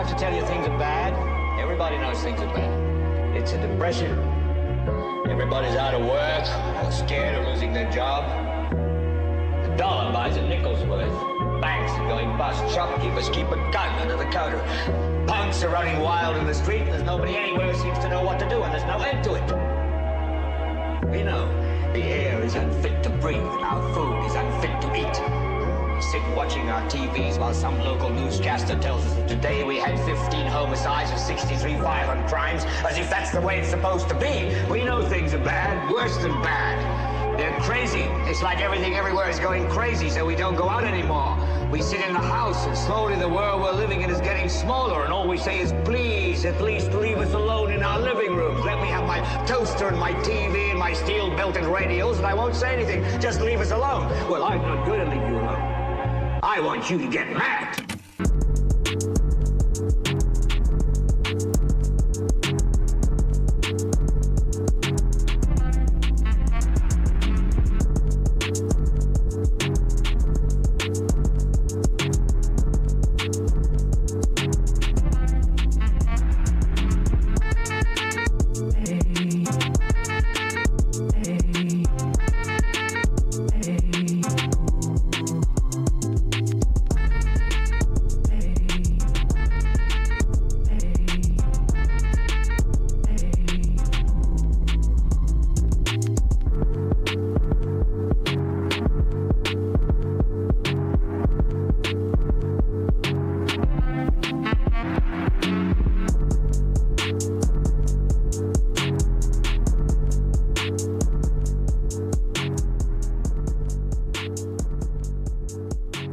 have to tell you things are bad? Everybody knows things are bad. It's a depression. Everybody's out of work or scared of losing their job. The dollar buys a nickel's worth. Banks are going bust. Shopkeepers keep a gun under the counter. Punks are running wild in the street. There's nobody anywhere who seems to know what to do, and there's no end to it. We know the air is unfit to breathe. Our food is unfit to eat. We sit watching our TVs while some local newscaster tells us that today we had 15 homicides and 63 violent crimes, as if that's the way it's supposed to be. We know things are bad, worse than bad. They're crazy. It's like everything everywhere is going crazy, so we don't go out anymore. We sit in the house, and slowly the world we're living in is getting smaller, and all we say is, please, at least leave us alone in our living rooms. Let me have my toaster and my TV and my steel-belted radios, and I won't say anything. Just leave us alone. Well, I'm not going to leave you alone. I want you to get mad.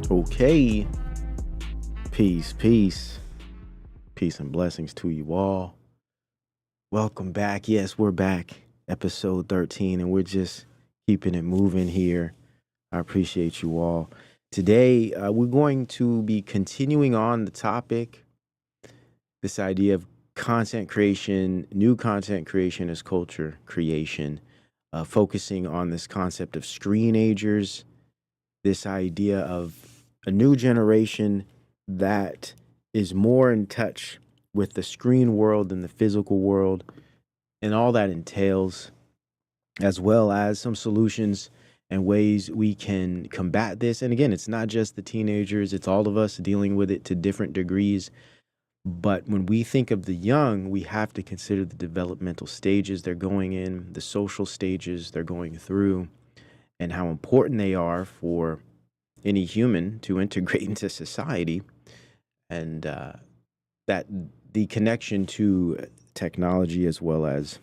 Okay, peace and blessings to you all. Welcome back. Yes, we're back, episode 13, and we're just keeping it moving here. I appreciate you all. Today, we're going to be continuing on the topic, this idea of content creation, new content creation as culture creation, focusing on this concept of screenagers, this idea of a new generation that is more in touch with the screen world than the physical world, and all that entails, as well as some solutions and ways we can combat this. And again, it's not just the teenagers, it's all of us dealing with it to different degrees. But when we think of the young, we have to consider the developmental stages they're going in, the social stages they're going through, and how important they are for any human to integrate into society, and that the connection to technology as well as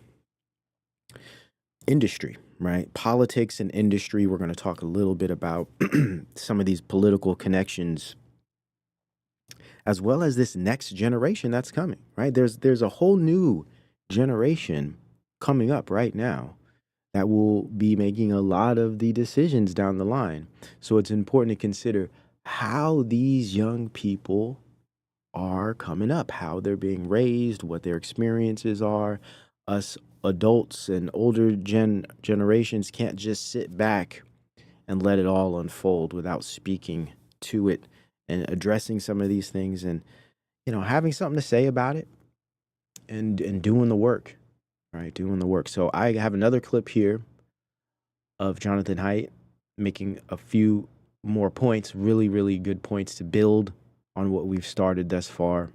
industry, right? Politics and industry. We're going to talk a little bit about some of these political connections, as well as this next generation that's coming, right? There's a whole new generation coming up right now that will be making a lot of the decisions down the line. So it's important to consider how these young people are coming up, how they're being raised, what their experiences are. Us adults and older generations can't just sit back and let it all unfold without speaking to it and addressing some of these things, and having something to say about it, and doing the work. Right, doing the work. So I have another clip here of Jonathan Haidt making a few more points, really, really good points to build on what we've started thus far.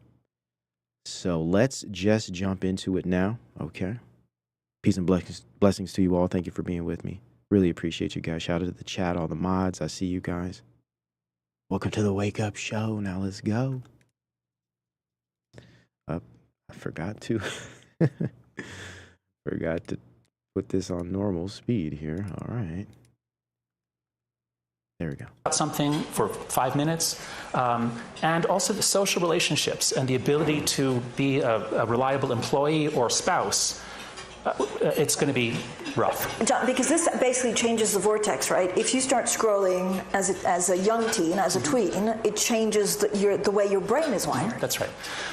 So let's just jump into it now, okay? Peace and blessings to you all. Thank you for being with me. Really appreciate you guys. Shout out to the chat, all the mods. I see you guys. Welcome to the Wake Up Show. Now let's go. I forgot to... Forgot to put this on normal speed here. All right. There we go. Something for 5 minutes, and also the social relationships and the ability to be a reliable employee or spouse. It's going to be rough. John, because this basically changes the vortex, right? If you start scrolling as a young teen, as a tween, it changes the way your brain is wired. That's right.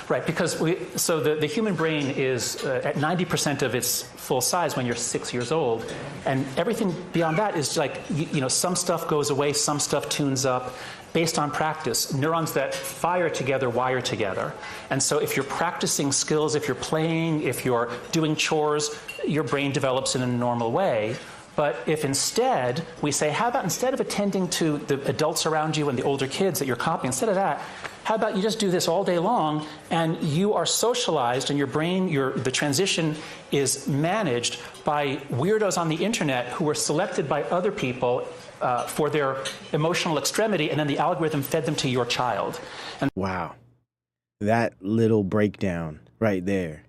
Right, because the human brain is at 90% of its full size when you're 6 years old, and everything beyond that is like, some stuff goes away, some stuff tunes up, based on practice. Neurons that fire together wire together. And so if you're practicing skills, if you're playing, if you're doing chores, your brain develops in a normal way. But if instead we say, how about instead of attending to the adults around you and the older kids that you're copying, instead of that, how about you just do this all day long and you are socialized and your brain, the transition is managed by weirdos on the internet who were selected by other people for their emotional extremity, and then the algorithm fed them to your child. And wow. That little breakdown right there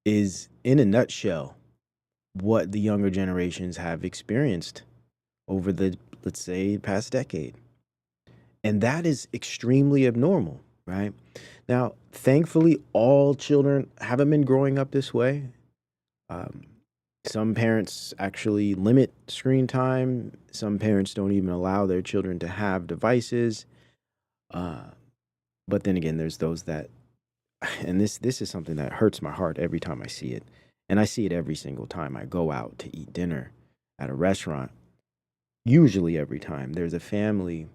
is, in a nutshell, what the younger generations have experienced over the, let's say, past decade. And that is extremely abnormal, right? Now, thankfully, all children haven't been growing up this way. Some parents actually limit screen time. Some parents don't even allow their children to have devices. But then again, there's those that, and this is something that hurts my heart every time I see it. And I see it every single time I go out to eat dinner at a restaurant. Usually every time there's a family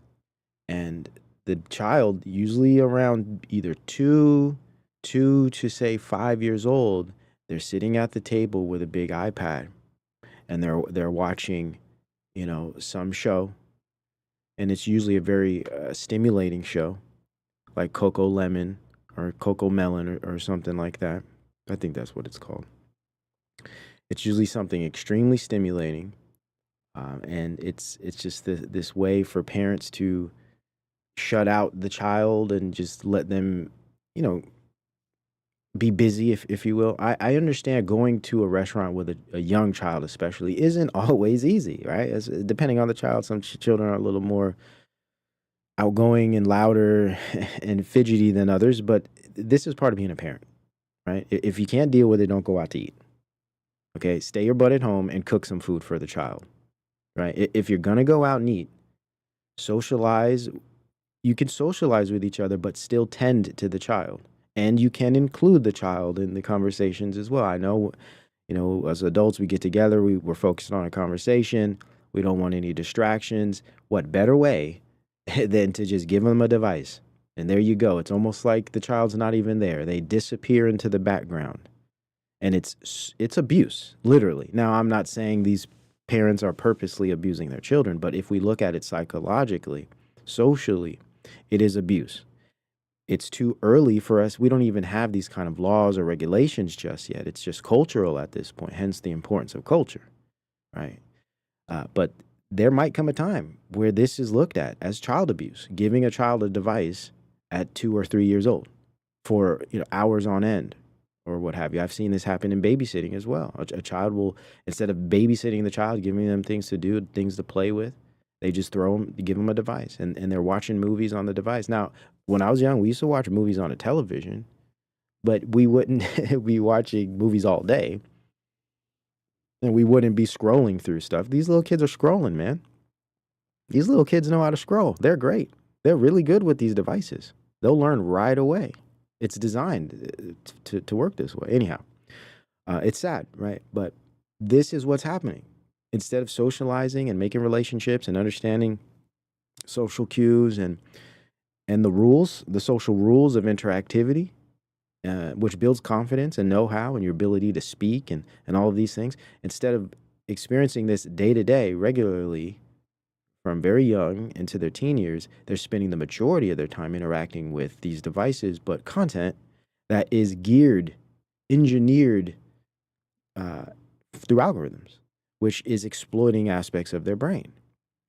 and the child, usually around either two to say 5 years old, they're sitting at the table with a big iPad and they're watching, some show. And it's usually a very stimulating show like Coco Lemon or Coco Melon or something like that. I think that's what it's called. It's usually something extremely stimulating, and it's just this way for parents to shut out the child and just let them, be busy, if you will. I understand going to a restaurant with a young child especially isn't always easy, right? Depending on the child, some children are a little more outgoing and louder and fidgety than others, but this is part of being a parent, right? If you can't deal with it, don't go out to eat. Okay, stay your butt at home and cook some food for the child, right? If you're gonna go out and eat, socialize. You can socialize with each other, but still tend to the child. And you can include the child in the conversations as well. I know, as adults, we get together, we're focused on a conversation. We don't want any distractions. What better way than to just give them a device? And there you go. It's almost like the child's not even there. They disappear into the background. And it's abuse, literally. Now, I'm not saying these parents are purposely abusing their children, but if we look at it psychologically, socially, it is abuse. It's too early for us. We don't even have these kind of laws or regulations just yet. It's just cultural at this point, hence the importance of culture, right? But there might come a time where this is looked at as child abuse, giving a child a device at 2 or 3 years old for hours on end, or what have you. I've seen this happen in babysitting as well. A child will, instead of babysitting the child, giving them things to do, things to play with, they just give them a device, and they're watching movies on the device. Now, when I was young, we used to watch movies on a television, but we wouldn't be watching movies all day, and we wouldn't be scrolling through stuff. These little kids are scrolling, man. These little kids know how to scroll. They're great. They're really good with these devices. They'll learn right away. It's designed to work this way. Anyhow, it's sad, right? But this is what's happening. Instead of socializing and making relationships and understanding social cues and the rules, the social rules of interactivity, which builds confidence and know-how and your ability to speak and all of these things, instead of experiencing this day to day regularly from very young into their teen years, they're spending the majority of their time interacting with these devices, but content that is engineered through algorithms, which is exploiting aspects of their brain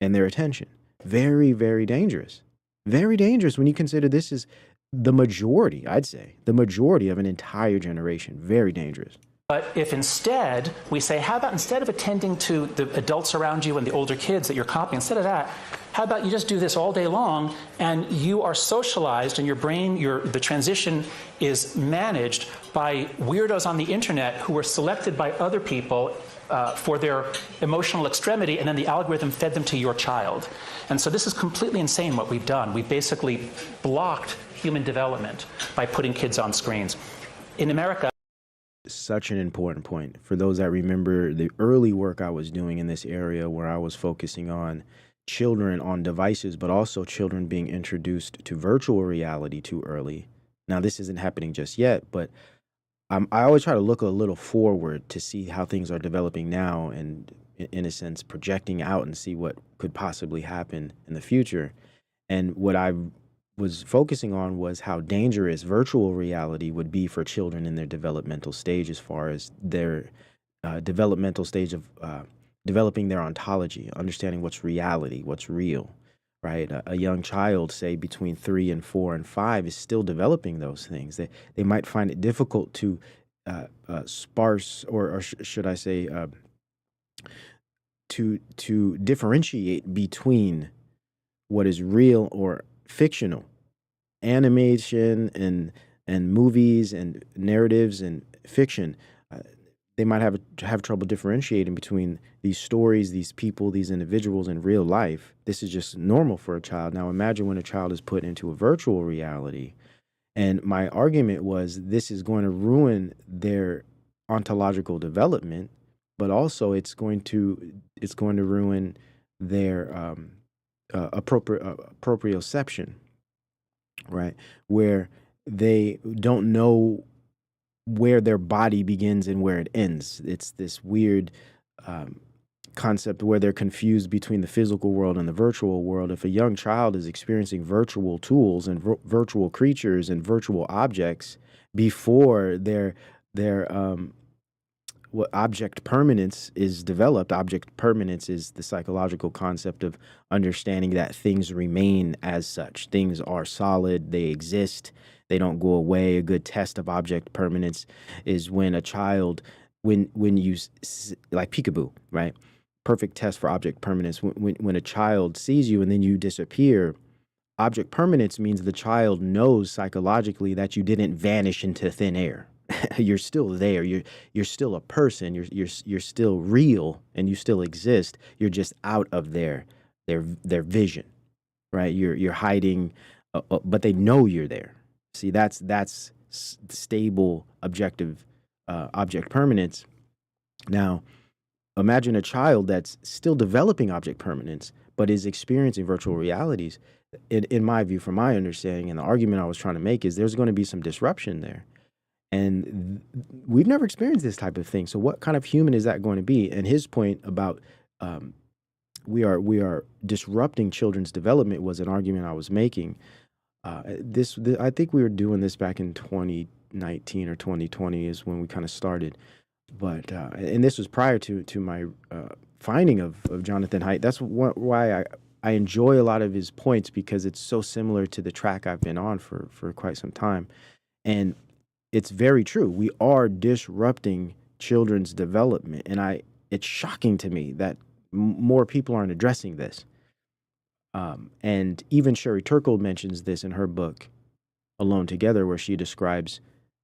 and their attention. Very, very dangerous. Very dangerous when you consider this is the majority, I'd say, the majority of an entire generation. Very dangerous. But if instead we say, how about instead of attending to the adults around you and the older kids that you're copying, instead of that, how about you just do this all day long and you are socialized and your brain, the transition is managed by weirdos on the internet who were selected by other people for their emotional extremity, and then the algorithm fed them to your child. And so this is completely insane what we've done. We've basically blocked human development by putting kids on screens. In America, such an important point for those that remember the early work I was doing in this area, where I was focusing on children on devices, but also children being introduced to virtual reality too early. Now, this isn't happening just yet, but I always try to look a little forward to see how things are developing now and, in a sense, projecting out and see what could possibly happen in the future. And what I was focusing on was how dangerous virtual reality would be for children in their developmental stage, as far as their developmental stage of developing their ontology, understanding what's reality, what's real, right? A young child, say between 3 and 4 and 5, is still developing those things. They might find it difficult to sparse, or should I say, to differentiate between what is real or fictional. Animation and movies and narratives and fiction, they might have trouble differentiating between these stories, these people, these individuals in real life. This is just normal for a child. Now imagine when a child is put into a virtual reality. And my argument was, this is going to ruin their ontological development, but also it's going to ruin their proprioception, right? Where they don't know where their body begins and where it ends. It's this weird concept where they're confused between the physical world and the virtual world. If a young child is experiencing virtual tools and virtual creatures and virtual objects before their what object permanence is developed. Object permanence is the psychological concept of understanding that things remain as such. Things are solid, they exist, they don't go away. A good test of object permanence is when a child, when you, like peekaboo, right? Perfect test for object permanence. When a child sees you and then you disappear, object permanence means the child knows psychologically that you didn't vanish into thin air. You're still there. You're still a person. You're still real, and you still exist. You're just out of their vision, right? You're hiding, but they know you're there. See, that's stable objective object permanence. Now, imagine a child that's still developing object permanence, but is experiencing virtual realities. In my view, from my understanding, and the argument I was trying to make is there's going to be some disruption there. And we've never experienced this type of thing. So what kind of human is that going to be? And his point about we are disrupting children's development was an argument I was making. I think we were doing this back in 2019 or 2020 is when we kind of started. But and this was prior to my finding of Jonathan Haidt. That's why I enjoy a lot of his points, because it's so similar to the track I've been on for quite some time. And it's very true. We are disrupting children's development. And it's shocking to me that more people aren't addressing this. And even Sherry Turkle mentions this in her book, Alone Together, where she describes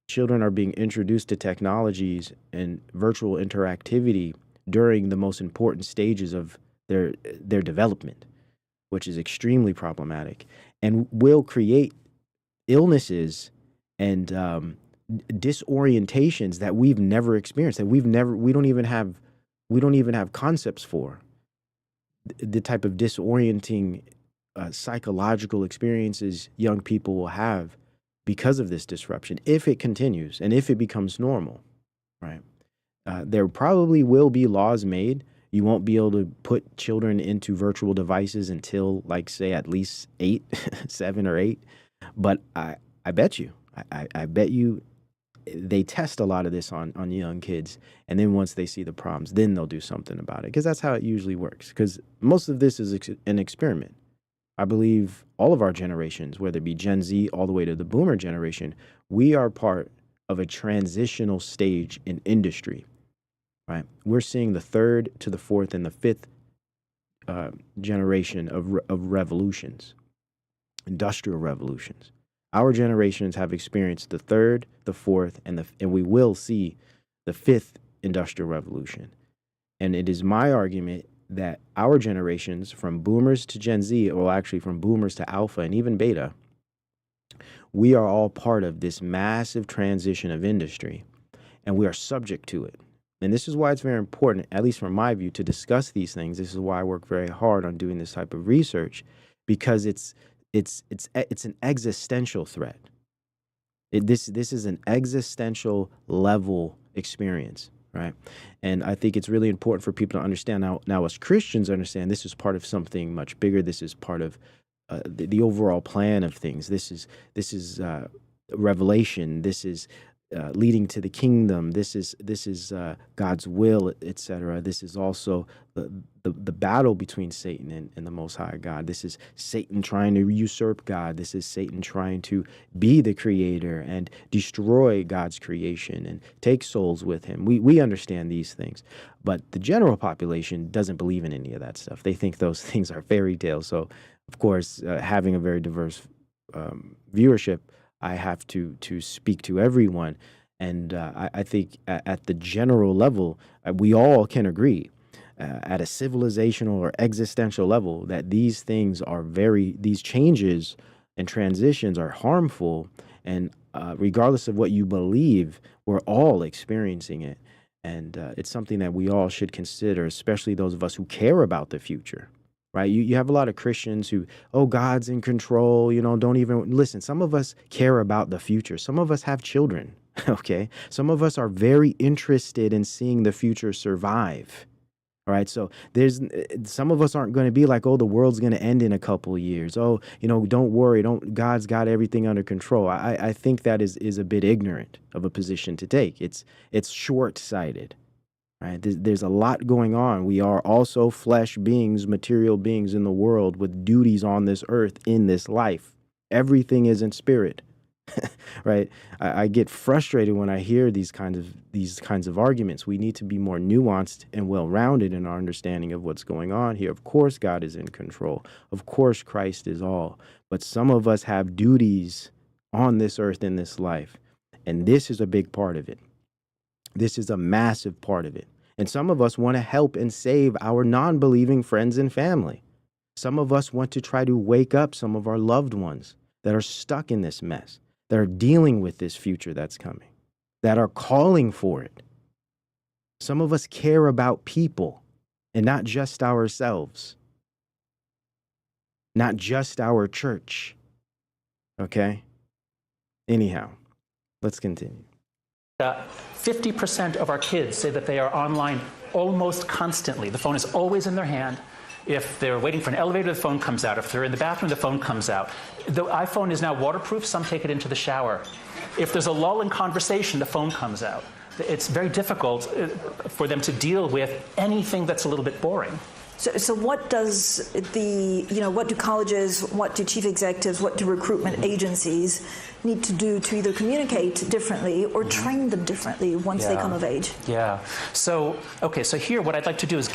children are being introduced to technologies and virtual interactivity during the most important stages of their development, which is extremely problematic and will create illnesses and disorientations that we've never experienced, that we don't even have concepts for. The type of disorienting psychological experiences young people will have because of this disruption, if it continues and if it becomes normal, right? There probably will be laws made. You won't be able to put children into virtual devices until, like, say, at least 8, 7 or 8. But I bet you, I bet you they test a lot of this on young kids. And then once they see the problems, then they'll do something about it. Because that's how it usually works. Because most of this is an experiment. I believe all of our generations, whether it be Gen Z all the way to the boomer generation, we are part of a transitional stage in industry, right? We're seeing the third to the fourth and the fifth generation of revolutions, industrial revolutions. Our generations have experienced the third, the fourth, and we will see the fifth industrial revolution. And it is my argument that our generations, from boomers to Gen Z, or actually from boomers to alpha and even beta, we are all part of this massive transition of industry, and we are subject to it. And this is why it's very important, at least from my view, to discuss these things. This is why I work very hard on doing this type of research, because it's an existential threat. This is an existential level experience, right? And I think it's really important for people to understand. Now as Christians, understand this is part of something much bigger. This is part of the overall plan of things. This is revelation. This is leading to the kingdom. This is God's will, etc. This is also the battle between Satan and the Most High God. This is Satan trying to usurp God. This is Satan trying to be the creator and destroy God's creation and take souls with him. We understand these things, but the general population doesn't believe in any of that stuff. They think those things are fairy tales. So, of course, having a very diverse viewership, I have to speak to everyone. And I think at the general level, we all can agree at a civilizational or existential level that these things are these changes and transitions are harmful. And regardless of what you believe, we're all experiencing it. And it's something that we all should consider, especially those of us who care about the future. Right? You have a lot of Christians who, oh, God's in control, don't even listen. Some of us care about the future. Some of us have children, okay? Some of us are very interested in seeing the future survive. All right. So some of us aren't going to be like, oh, the world's going to end in a couple of years. Oh, don't worry. God's got everything under control. I think that is a bit ignorant of a position to take. It's short-sighted. Right? There's a lot going on. We are also flesh beings, material beings in the world with duties on this earth in this life. Everything is in spirit, right? I get frustrated when I hear these kinds of arguments. We need to be more nuanced and well-rounded in our understanding of what's going on here. Of course, God is in control. Of course, Christ is all. But some of us have duties on this earth in this life, and this is a big part of it. This is a massive part of it. And some of us want to help and save our non-believing friends and family. Some of us want to try to wake up some of our loved ones that are stuck in this mess, that are dealing with this future that's coming, that are calling for it. Some of us care about people and not just ourselves, not just our church. Okay? Anyhow, let's continue. 50% of our kids say that they are online almost constantly. The phone is always in their hand. If they're waiting for an elevator, the phone comes out. If they're in the bathroom, the phone comes out. The iPhone is now waterproof. Some take it into the shower. If there's a lull in conversation, the phone comes out. It's very difficult for them to deal with anything that's a little bit boring. So what does what do colleges, what do chief executives, what do recruitment agencies need to do to either communicate differently or train them differently once they come of age? Yeah. So here what I'd like to do is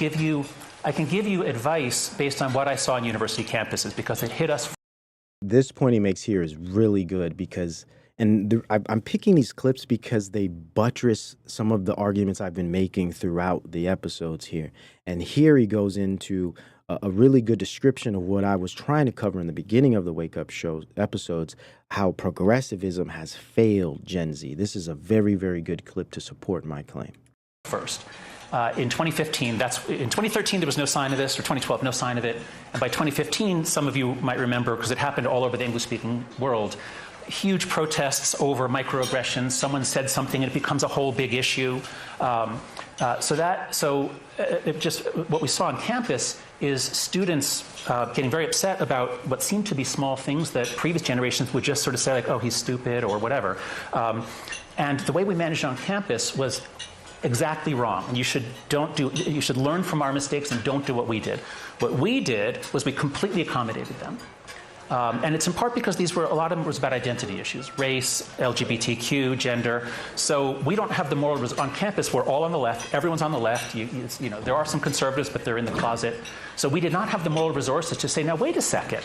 I can give you advice based on what I saw on university campuses because it hit us. This point he makes here is really good because, I'm picking these clips because they buttress some of the arguments I've been making throughout the episodes here. And here he goes into a really good description of what I was trying to cover in the beginning of the Wake Up Show episodes, how progressivism has failed Gen Z. This is a very, very good clip to support my claim. First. In 2015, in 2013, there was no sign of this, or 2012, no sign of it. And by 2015, some of you might remember, because it happened all over the English-speaking world, huge protests over microaggressions. Someone said something and it becomes a whole big issue. Just what we saw on campus is students getting very upset about what seemed to be small things that previous generations would just sort of say like, oh, he's stupid or whatever. And the way we managed on campus was exactly wrong. And you should learn from our mistakes and don't do what we did. What we did was we completely accommodated them. And it's in part because a lot of them was about identity issues, race, LGBTQ, gender. So we don't have the moral on campus. We're all on the left. Everyone's on the left. There are some conservatives, but they're in the closet. So we did not have the moral resources to say, now wait a second.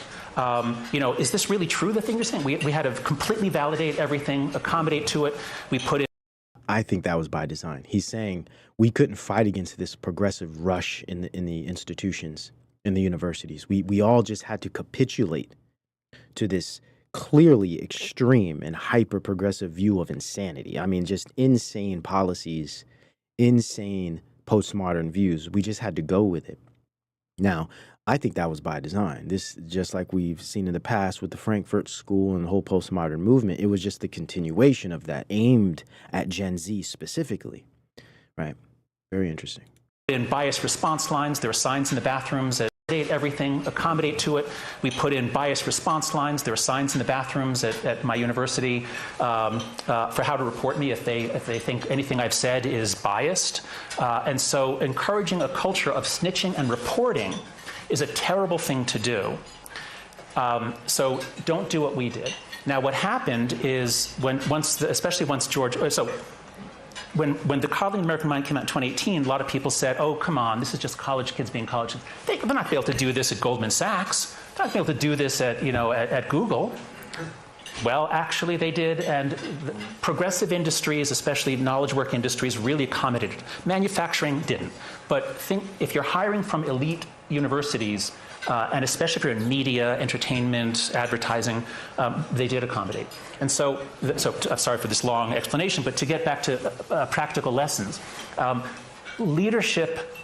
Is this really true? The thing you're saying? We had to completely validate everything, accommodate to it. We put in. I think that was by design. He's saying we couldn't fight against this progressive rush in the institutions, in the universities. We all just had to capitulate to this clearly extreme and hyper-progressive view of insanity. I mean, just insane policies insane postmodern views. We just had to go with it. Now, I think that was by design. This, just like we've seen in the past with the Frankfurt School and the whole postmodern movement, it was just the continuation of that, aimed at Gen Z specifically, right? Very interesting. In biased response lines, there are signs in the bathrooms that accommodate everything, accommodate to it. We put in biased response lines. There are signs in the bathrooms at my university for how to report me if they think anything I've said is biased. And so encouraging a culture of snitching and reporting is a terrible thing to do. So don't do what we did. Now, what happened is especially once George, when the Coddling American Mind came out in 2018, a lot of people said, oh, come on, this is just college kids being college kids. They're not going to be able to do this at Goldman Sachs. They're not going to be able to do this at Google. Well, actually, they did, and progressive industries, especially knowledge work industries, really accommodated. Manufacturing didn't. But think, if you're hiring from elite universities, and especially if you're in media, entertainment, advertising, they did accommodate. And so I'm sorry for this long explanation, but to get back to practical lessons, leadership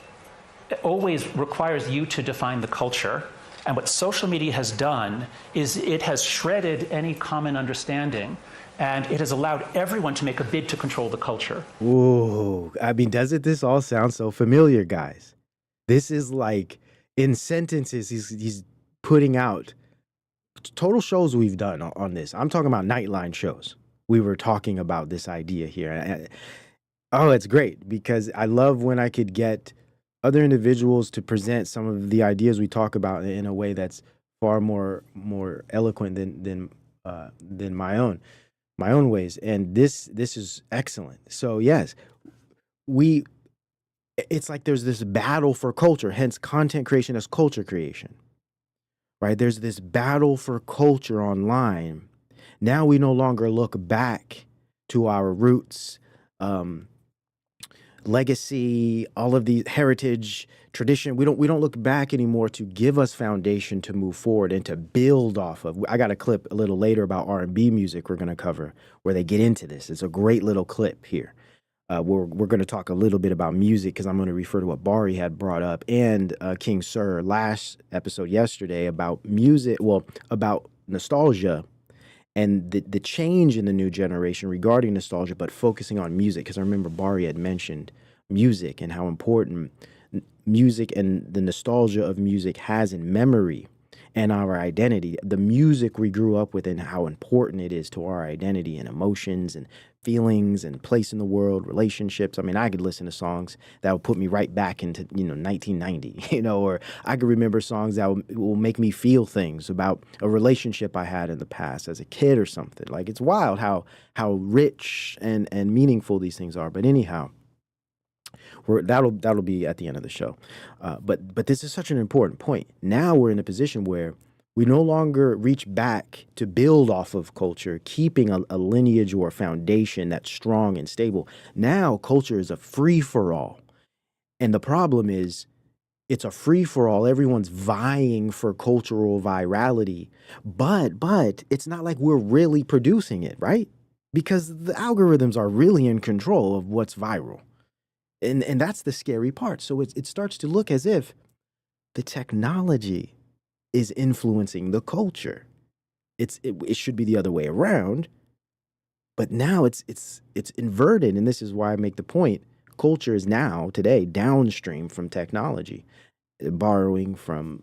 always requires you to define the culture. And what social media has done is it has shredded any common understanding, and it has allowed everyone to make a bid to control the culture. Ooh, I mean, doesn't this all sound so familiar, guys? This is like, in sentences, he's putting out total shows we've done on this. I'm talking about Nightline shows. We were talking about this idea here. Oh, it's great, because I love when I could get other individuals to present some of the ideas we talk about in a way that's far more eloquent than my own ways. And this is excellent. So yes, it's like there's this battle for culture, hence content creation as culture creation, right? There's this battle for culture online. Now we no longer look back to our roots, legacy, all of the heritage, tradition. We don't look back anymore to give us foundation to move forward and to build off of. I got a clip a little later about R&B music we're going to cover where they get into this. It's a great little clip here. We're going to talk a little bit about music, because I'm going to refer to what Bari had brought up, and King Sir last episode yesterday about music, well, about nostalgia and the change in the new generation regarding nostalgia, but focusing on music. Because I remember Bari had mentioned music and how important music and the nostalgia of music has in memory and our identity. The music we grew up with and how important it is to our identity and emotions and feelings and place in the world, relationships. I mean, I could listen to songs that would put me right back into, 1990, or I could remember songs that will make me feel things about a relationship I had in the past as a kid or something. Like, it's wild how rich and meaningful these things are. But anyhow, that'll be at the end of the show. But this is such an important point. Now we're in a position where we no longer reach back to build off of culture, keeping a lineage or a foundation that's strong and stable. Now culture is a free-for-all. And the problem is it's a free-for-all. Everyone's vying for cultural virality. But it's not like we're really producing it, right? Because the algorithms are really in control of what's viral. And that's the scary part. So it starts to look as if the technology is influencing the culture. It should be the other way around, but now it's inverted, and this is why I make the point. Culture is now today downstream from technology, borrowing from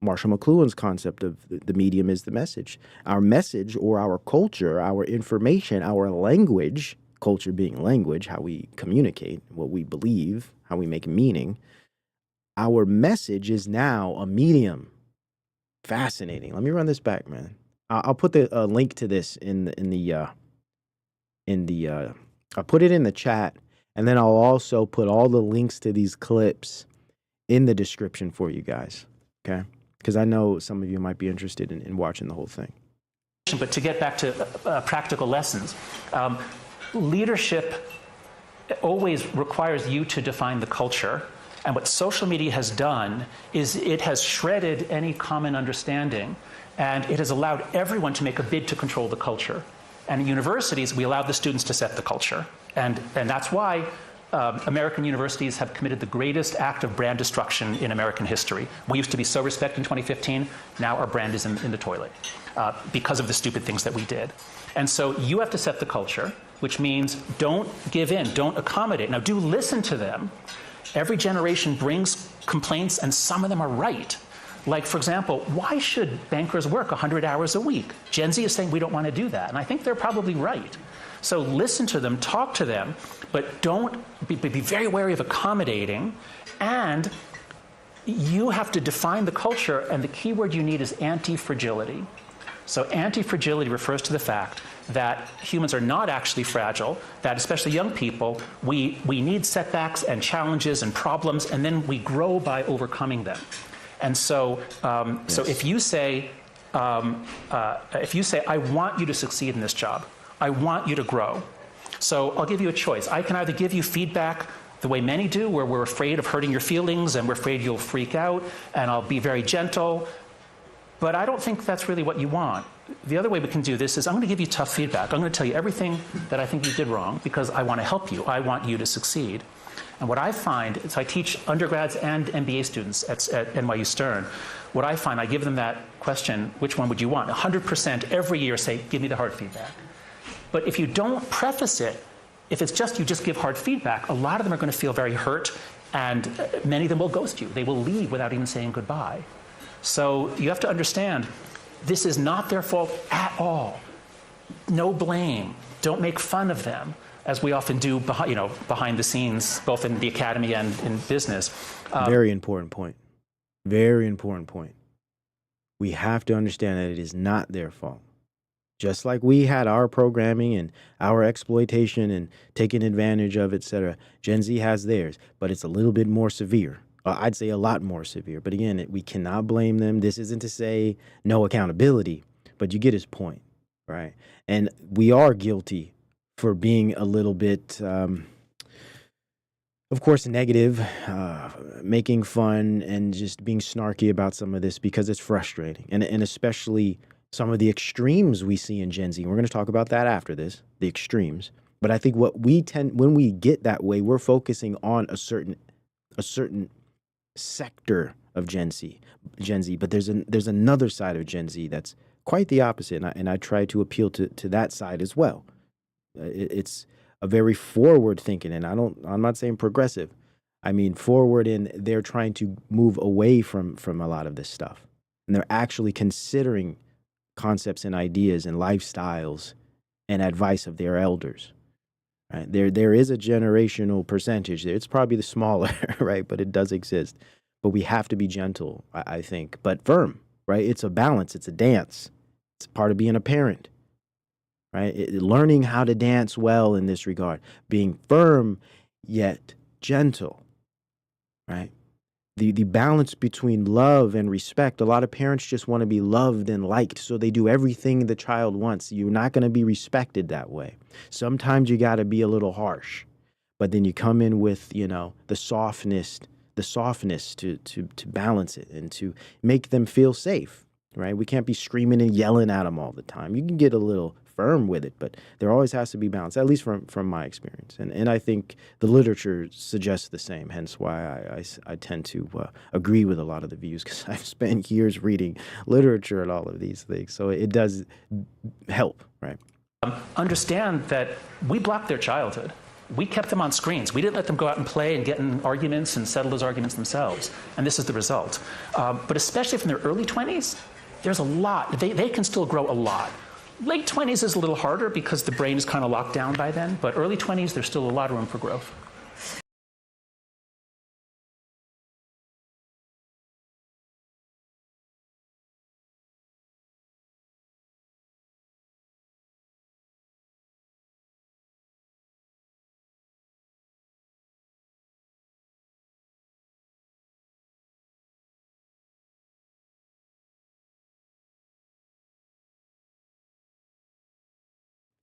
Marshall McLuhan's concept of the medium is the message. Our message, or our culture, our information, our language. Culture being language, how we communicate, what we believe, how we make meaning. Our message is now a medium. Fascinating. Let me run this back, man. I'll put the link to this I'll put it in the chat, and then I'll also put all the links to these clips in the description for you guys. Okay? Because I know some of you might be interested in watching the whole thing. But to get back to practical lessons, leadership always requires you to define the culture. And what social media has done is it has shredded any common understanding, and it has allowed everyone to make a bid to control the culture. And in universities, we allow the students to set the culture. And that's why American universities have committed the greatest act of brand destruction in American history. We used to be so respected in 2015. Now our brand is in the toilet because of the stupid things that we did. And so you have to set the culture, which means don't give in, don't accommodate. Now, do listen to them. Every generation brings complaints, and some of them are right. Like, for example, why should bankers work 100 hours a week? Gen Z is saying we don't want to do that, and I think they're probably right. So listen to them, talk to them, but don't be very wary of accommodating. And you have to define the culture, and the key word you need is anti-fragility. So anti-fragility refers to the fact that humans are not actually fragile, that especially young people, we need setbacks and challenges and problems, and then we grow by overcoming them. And so, so if you say, I want you to succeed in this job, I want you to grow. So I'll give you a choice. I can either give you feedback the way many do, where we're afraid of hurting your feelings and we're afraid you'll freak out, and I'll be very gentle, but I don't think that's really what you want. The other way we can do this is I'm going to give you tough feedback. I'm going to tell you everything that I think you did wrong because I want to help you. I want you to succeed. And what I find is I teach undergrads and MBA students at NYU Stern. What I find, I give them that question, which one would you want? 100% every year say, give me the hard feedback. But if you don't preface it, if it's just you just give hard feedback, a lot of them are going to feel very hurt, and many of them will ghost you. They will leave without even saying goodbye. So you have to understand, this is not their fault at all. No blame. Don't make fun of them, as we often do behind the scenes, both in the academy and in business. Very important point. Very important point. We have to understand that it is not their fault. Just like we had our programming and our exploitation and taking advantage of, etc., Gen Z has theirs, but it's a little bit more severe. I'd say a lot more severe. But again, we cannot blame them. This isn't to say no accountability, but you get his point, right? And we are guilty for being a little bit, of course, negative, making fun and just being snarky about some of this because it's frustrating. And especially some of the extremes we see in Gen Z. We're going to talk about that after this, the extremes. But I think what we tend, when we get that way, we're focusing on a certain sector of Gen Z. But there's another side of Gen Z that's quite the opposite, and I try to appeal to that side as well. It's a very forward thinking, and I'm not saying progressive. I mean forward in they're trying to move away from a lot of this stuff, and they're actually considering concepts and ideas and lifestyles and advice of their elders. Right? There is a generational percentage there. It's probably the smaller, right? But it does exist. But we have to be gentle, I think, but firm, right? It's a balance. It's a dance. It's part of being a parent, right? Learning how to dance well in this regard, being firm yet gentle, right? The balance between love and respect. A lot of parents just want to be loved and liked, so they do everything the child wants. You're not going to be respected that way. Sometimes you got to be a little harsh, but then you come in with, the softness to balance it and to make them feel safe, right? We can't be screaming and yelling at them all the time. You can get a little firm with it, but there always has to be balance, at least from my experience. And I think the literature suggests the same, hence why I tend to agree with a lot of the views, because I've spent years reading literature and all of these things. So it does help, right? Understand that we blocked their childhood. We kept them on screens. We didn't let them go out and play and get in arguments and settle those arguments themselves. And this is the result. But especially from their early 20s, there's a lot. They can still grow a lot. Late 20s is a little harder because the brain is kind of locked down by then. But early 20s, there's still a lot of room for growth.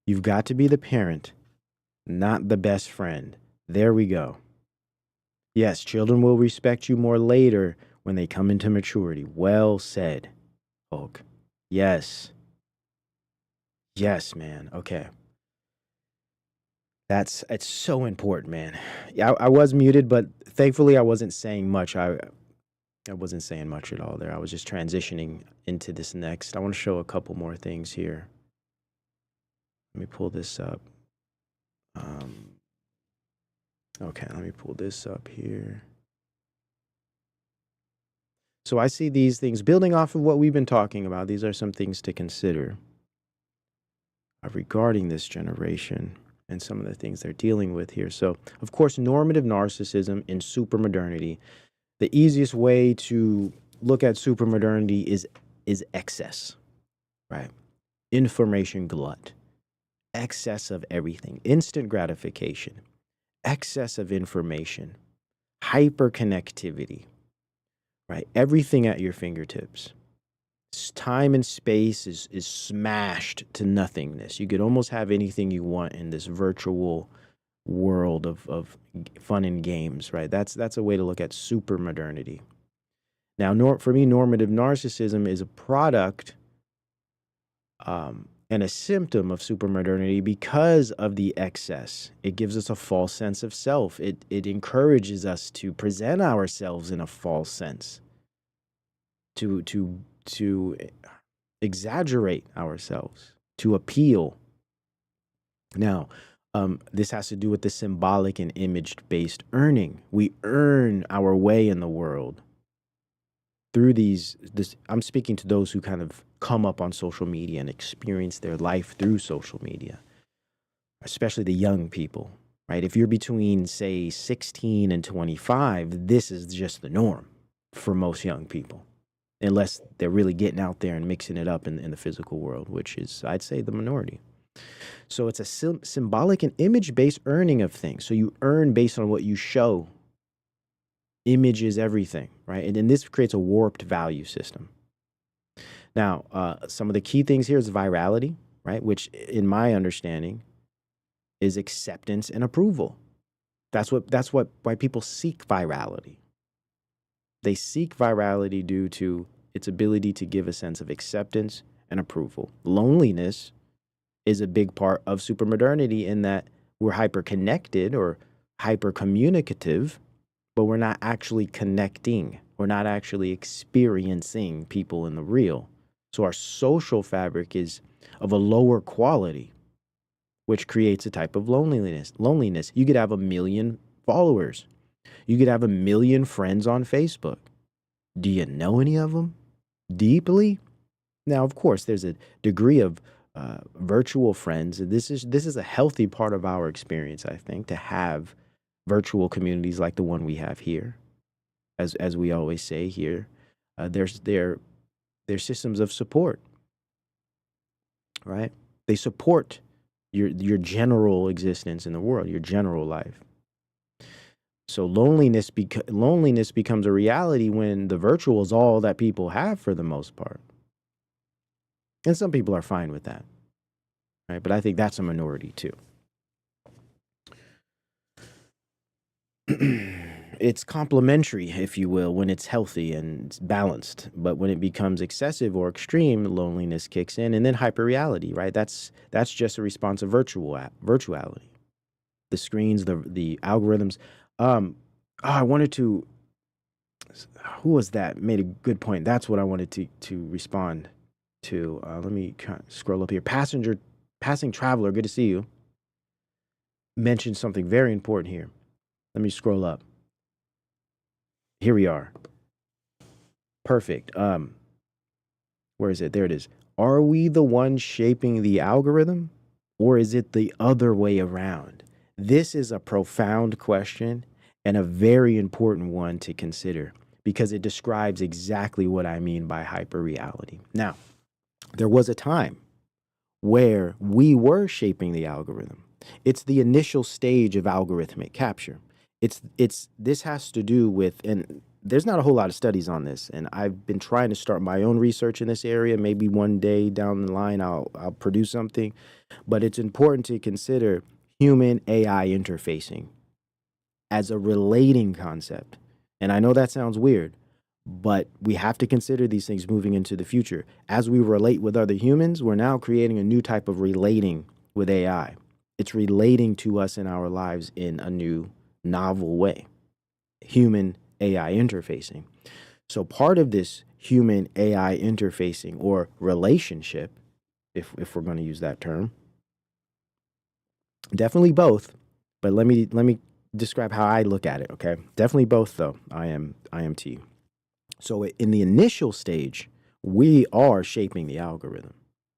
You've got to be the parent, not the best friend. There we go. Yes, children will respect you more later when they come into maturity. Well said, Hulk. Yes. Yes, man. Okay. It's so important, man. Yeah, I was muted, but thankfully I wasn't saying much. I wasn't saying much at all there. I was just transitioning into this next. I want to show a couple more things here. Let me pull this up. Um, okay, let me pull this up here. So I see these things building off of what we've been talking about. These are some things to consider regarding this generation and some of the things they're dealing with here. So, of course, normative narcissism in supermodernity. The easiest way to look at supermodernity is excess, right? Information glut, excess of everything, instant gratification, excess of information, hyperconnectivity, right? Everything at your fingertips. Time and space is smashed to nothingness. You could almost have anything you want in this virtual world of fun and games, right? That's a way to look at super modernity. Now, for me, normative narcissism is a product and a symptom of super modernity because of the excess. It gives us a false sense of self. It encourages us to present ourselves in a false sense, to exaggerate ourselves, to appeal. Now, this has to do with the symbolic and image-based earning. We earn our way in the world through I'm speaking to those who kind of come up on social media and experience their life through social media, especially the young people, right? If you're between, say, 16 and 25, this is just the norm for most young people, unless they're really getting out there and mixing it up in the physical world, which is, I'd say, the minority. So it's a symbolic and image-based earning of things. So you earn based on what you show. Image is everything, right? And then this creates a warped value system. Now, some of the key things here is virality, right? Which, in my understanding, is acceptance and approval. That's why people seek virality. They seek virality due to its ability to give a sense of acceptance and approval. Loneliness is a big part of supermodernity in that we're hyper-connected or hyper-communicative, but we're not actually connecting. We're not actually experiencing people in the real. So our social fabric is of a lower quality, which creates a type of loneliness. You could have 1 million followers. You could have 1 million friends on Facebook. Do you know any of them deeply? Now, of course, there's a degree of virtual friends. This is a healthy part of our experience, I think, to have virtual communities like the one we have here. As we always say here, there's systems of support, right? They support your general existence in the world, your general life. So loneliness becomes a reality when the virtual is all that people have for the most part. And some people are fine with that, right? But I think that's a minority too. It's complementary, if you will, when it's healthy and it's balanced. But when it becomes excessive or extreme, loneliness kicks in, and then hyperreality, right? That's just a response of virtuality. The screens, the algorithms. I wanted to. Who was that? Made a good point. That's what I wanted to respond to. Let me scroll up here. Passing traveler. Good to see you. Mentioned something very important here. Let me scroll up. Here we are. Perfect. Where is it? There it is. Are we the ones shaping the algorithm, or is it the other way around? This is a profound question and a very important one to consider because it describes exactly what I mean by hyperreality. Now, there was a time where we were shaping the algorithm. It's the initial stage of algorithmic capture. This has to do with, and there's not a whole lot of studies on this, and I've been trying to start my own research in this area. Maybe one day down the line I'll produce something, but it's important to consider human AI interfacing as a relating concept. And I know that sounds weird, But we have to consider these things moving into the future. As we relate with other humans, we're now creating a new type of relating with AI. It's relating to us in our lives in a new, novel way. Human AI interfacing. So part of this human AI interfacing or relationship, if we're going to use that term, definitely both, but let me describe how I look at it, okay? Definitely both though. I am T. So in the initial stage, we are shaping the algorithm,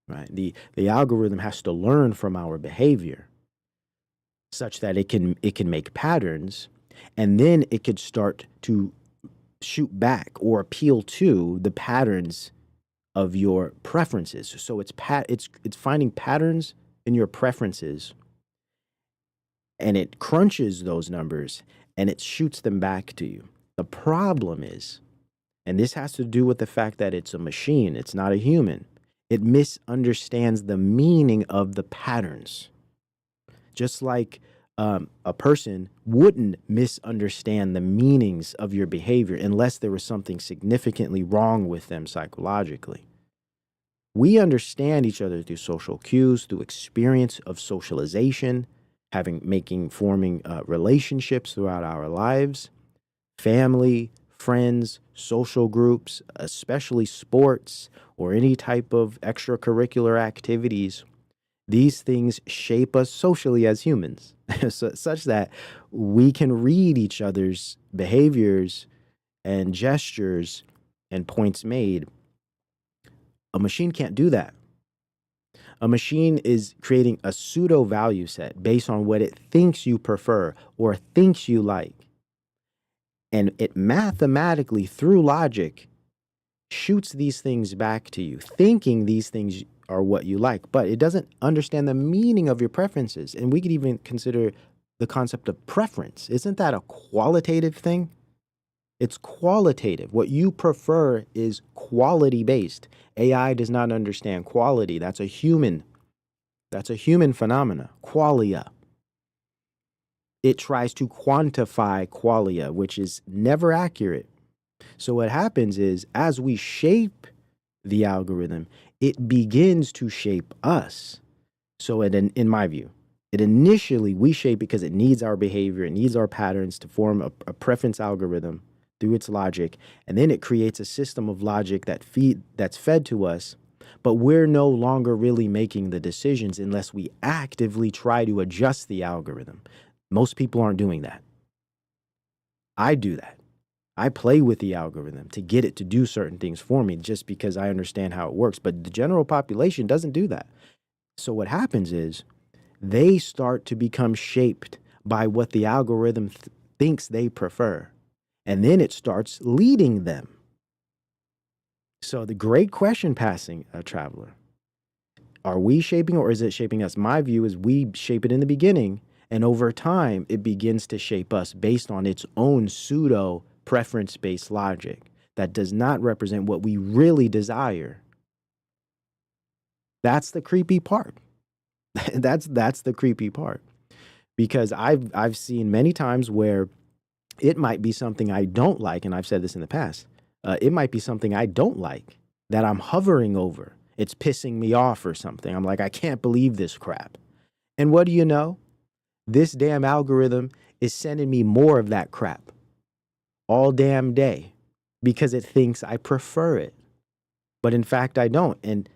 right? The algorithm has to learn from our behavior such that it can make patterns, and then it could start to shoot back or appeal to the patterns of your preferences. So it's finding patterns in your preferences, and it crunches those numbers and it shoots them back to you. The problem is, and this has to do with the fact that it's a machine, it's not a human, it misunderstands the meaning of the patterns. Just like a person wouldn't misunderstand the meanings of your behavior unless there was something significantly wrong with them psychologically. We understand each other through social cues, through experience of socialization, forming relationships throughout our lives, family, friends, social groups, especially sports or any type of extracurricular activities. These things shape us socially as humans, such that we can read each other's behaviors and gestures and points made. A machine can't do that. A machine is creating a pseudo value set based on what it thinks you prefer or thinks you like. And it mathematically, through logic, shoots these things back to you, thinking these things are what you like, but it doesn't understand the meaning of your preferences. And we could even consider the concept of preference. Isn't that a qualitative thing? It's qualitative. What you prefer is quality-based. AI does not understand quality. That's a human phenomena, qualia. It tries to quantify qualia, which is never accurate. So what happens is, as we shape the algorithm, it begins to shape us. So in my view, initially we shape because it needs our behavior, it needs our patterns to form a preference algorithm through its logic, and then it creates a system of logic that's fed to us, but we're no longer really making the decisions unless we actively try to adjust the algorithm. Most people aren't doing that. I do that. I play with the algorithm to get it to do certain things for me just because I understand how it works. But the general population doesn't do that. So what happens is they start to become shaped by what the algorithm thinks they prefer. And then it starts leading them. So the great question passing, traveler, are we shaping or is it shaping us? My view is we shape it in the beginning, and over time it begins to shape us based on its own pseudo preference-based logic that does not represent what we really desire. That's the creepy part. that's the creepy part. Because I've seen many times where it might be something I don't like, and I've said this in the past. It might be something I don't like that I'm hovering over. It's pissing me off or something. I'm like, I can't believe this crap. And what do you know? This damn algorithm is sending me more of that crap all damn day because it thinks I prefer it. But in fact, I don't. And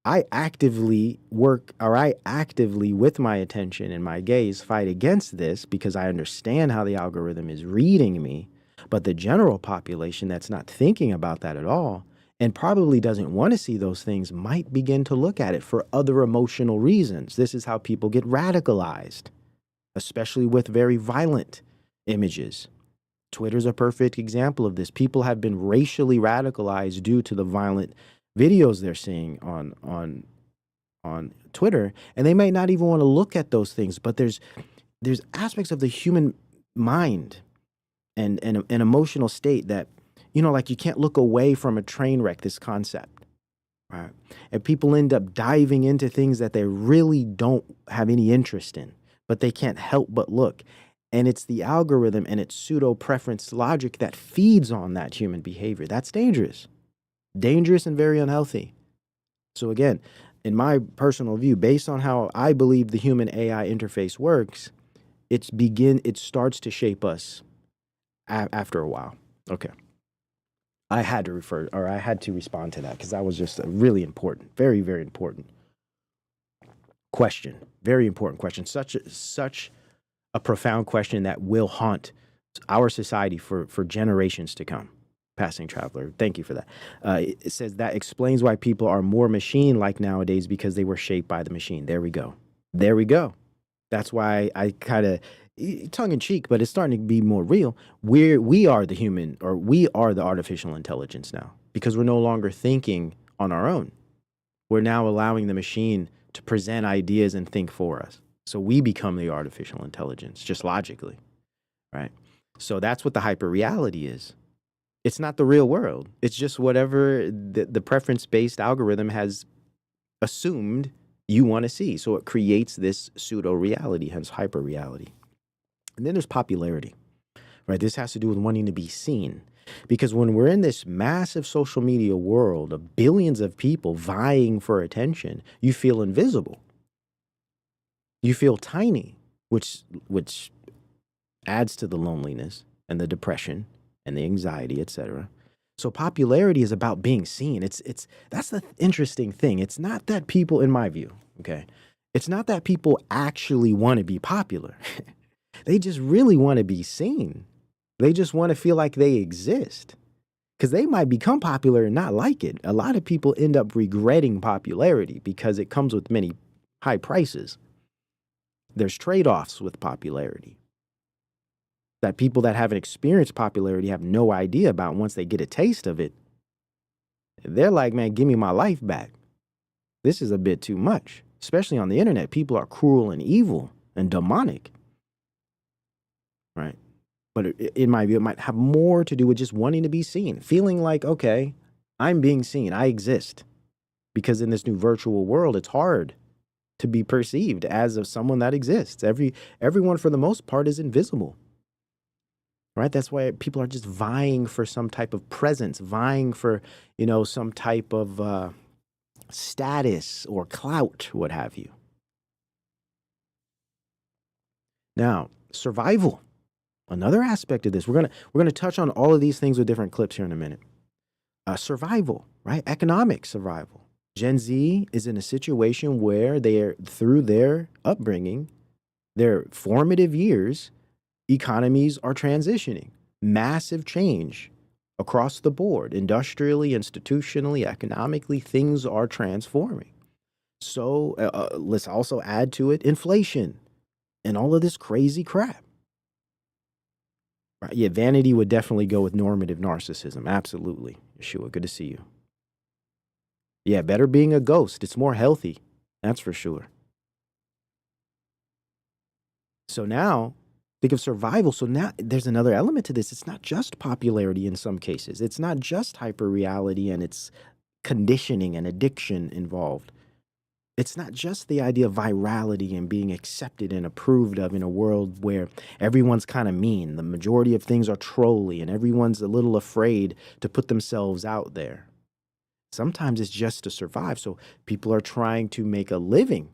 I actively with my attention and my gaze, fight against this because I understand how the algorithm is reading me. But the general population that's not thinking about that at all and probably doesn't want to see those things might begin to look at it for other emotional reasons. This is how people get radicalized, especially with very violent images. Twitter's a perfect example of this. People have been racially radicalized due to the violent videos they're seeing on Twitter, and they might not even want to look at those things, but there's aspects of the human mind and an emotional state that, like you can't look away from a train wreck, this concept, right? And people end up diving into things that they really don't have any interest in, but they can't help but look. And it's the algorithm and its pseudo preference logic that feeds on that human behavior. That's dangerous. Dangerous and very unhealthy. So again, in my personal view, based on how I believe the human AI interface works, it starts to shape us after a while. Okay. I had to respond to that because that was just a really important, very, very important question. Very important question. Such a profound question that will haunt our society for generations to come. Passing Traveler, thank you for that. It says that explains why people are more machine-like nowadays because they were shaped by the machine. There we go. There we go. That's why I kind of, tongue-in-cheek, but it's starting to be more real. We are the human, or we are the artificial intelligence now because we're no longer thinking on our own. We're now allowing the machine to present ideas and think for us. So we become the artificial intelligence, just logically, right? So that's what the hyper-reality is. It's not the real world. It's just whatever the preference-based algorithm has assumed you want to see. So it creates this pseudo-reality, hence hyper-reality. And then there's popularity, right? This has to do with wanting to be seen. Because when we're in this massive social media world of billions of people vying for attention, you feel invisible. You feel tiny, which adds to the loneliness and the depression and the anxiety, etc. So popularity is about being seen. That's the interesting thing. It's not that people, in my view, okay, it's not that people actually want to be popular. They just really want to be seen. They just want to feel like they exist because they might become popular and not like it. A lot of people end up regretting popularity because it comes with many high prices. There's trade-offs with popularity that people that haven't experienced popularity have no idea about. Once they get a taste of it, they're like, man, give me my life back. This is a bit too much, especially on the internet. People are cruel and evil and demonic, right? But in my view, it might have more to do with just wanting to be seen, feeling like, okay, I'm being seen, I exist. Because in this new virtual world, it's hard to be perceived as someone that exists. Everyone, for the most part, is invisible. Right? That's why people are just vying for some type of presence, vying for, some type of status or clout, what have you. Now, survival, another aspect of this. We're gonna touch on all of these things with different clips here in a minute. Survival, right? Economic survival. Gen Z is in a situation where through their upbringing, their formative years, economies are transitioning. Massive change across the board, industrially, institutionally, economically, things are transforming. So let's also add to it inflation and all of this crazy crap. Right? Yeah, vanity would definitely go with normative narcissism. Absolutely. Yeshua, good to see you. Yeah, better being a ghost. It's more healthy. That's for sure. So now, think of survival. So now there's another element to this. It's not just popularity in some cases. It's not just hyper-reality and it's conditioning and addiction involved. It's not just the idea of virality and being accepted and approved of in a world where everyone's kind of mean. The majority of things are trolly and everyone's a little afraid to put themselves out there. Sometimes it's just to survive. So people are trying to make a living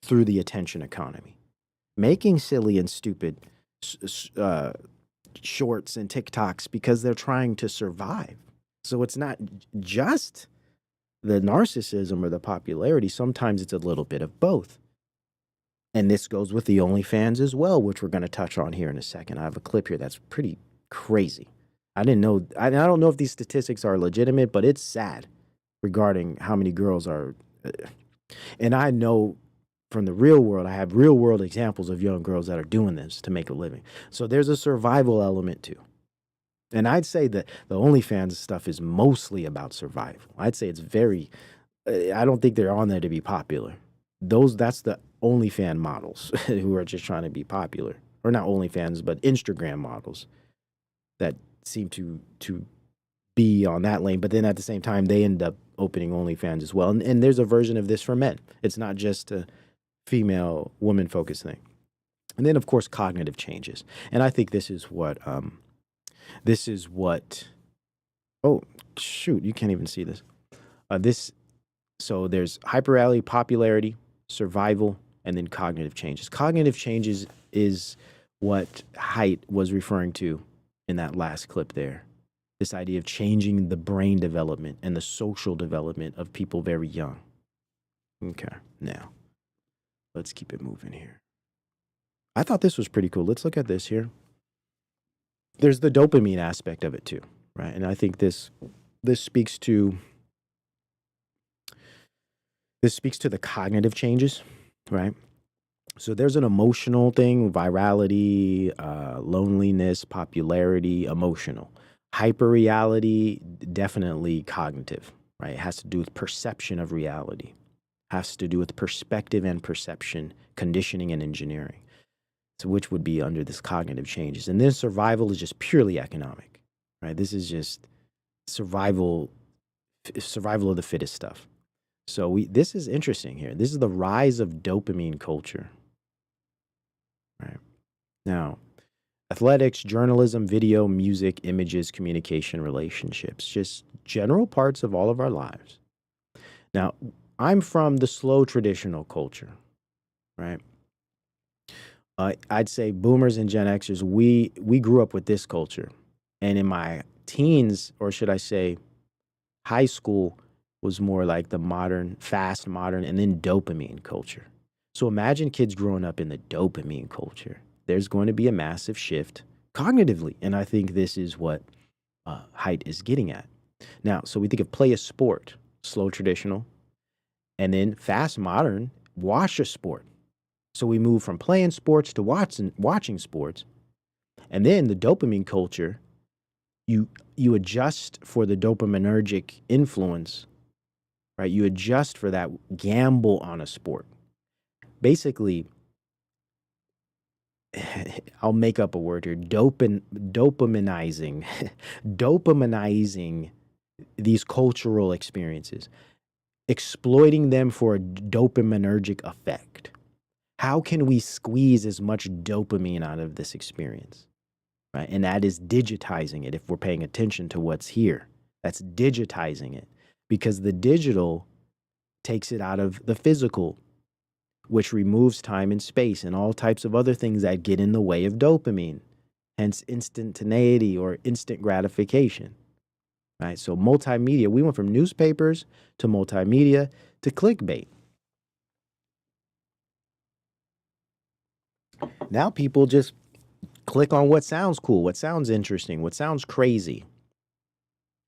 through the attention economy, making silly and stupid shorts and TikToks because they're trying to survive. So it's not just the narcissism or the popularity. Sometimes it's a little bit of both. And this goes with the OnlyFans as well, which we're going to touch on here in a second. I have a clip here that's pretty crazy. I didn't know. I don't know if these statistics are legitimate, but it's sad regarding how many girls are. And I know from the real world, I have real world examples of young girls that are doing this to make a living. So there's a survival element too. And I'd say that the OnlyFans stuff is mostly about survival. I'd say it's very, I don't think they're on there to be popular. That's the OnlyFans models who are just trying to be popular. Or not OnlyFans, but Instagram models that seem to be on that lane. But then at the same time, they end up opening OnlyFans as well. And there's a version of this for men. It's not just a female, woman-focused thing. And then, of course, cognitive changes. And I think this is what, oh, shoot, you can't even see this. So there's hyperreality, popularity, survival, and then cognitive changes. Cognitive changes is what Haidt was referring to in that last clip there. This idea of changing the brain development and the social development of people very young. Okay, now, let's keep it moving here. I thought this was pretty cool. Let's look at this here. There's the dopamine aspect of it too, right? And I think this speaks to the cognitive changes, right? So there's an emotional thing, virality, loneliness, popularity, emotional. Hyperreality, definitely cognitive, right? It has to do with perception of reality. Has to do with perspective and perception, conditioning and engineering. So which would be under this cognitive changes. And then survival is just purely economic, right? This is just survival of the fittest stuff. So this is interesting here. This is the rise of dopamine culture, right? Now, athletics, journalism, video, music, images, communication, relationships, just general parts of all of our lives. Now, I'm from the slow traditional culture, right? I'd say boomers and Gen Xers, we grew up with this culture. And in my teens, or should I say high school, was more like the modern, fast modern, and then dopamine culture. So imagine kids growing up in the dopamine culture. There's going to be a massive shift cognitively. And I think this is what Haidt is getting at. Now, so we think of play a sport, slow traditional, and then fast modern, watch a sport. So we move from playing sports to watching sports. And then the dopamine culture, you adjust for the dopaminergic influence, right? You adjust for that gamble on a sport. Basically, I'll make up a word here, dopaminizing these cultural experiences, exploiting them for a dopaminergic effect. How can we squeeze as much dopamine out of this experience, right? And that is digitizing it. If we're paying attention to what's here, that's digitizing it, because the digital takes it out of the physical, which removes time and space and all types of other things that get in the way of dopamine, hence instantaneity or instant gratification, right? So multimedia, we went from newspapers to multimedia to clickbait. Now people just click on what sounds cool, what sounds interesting, what sounds crazy.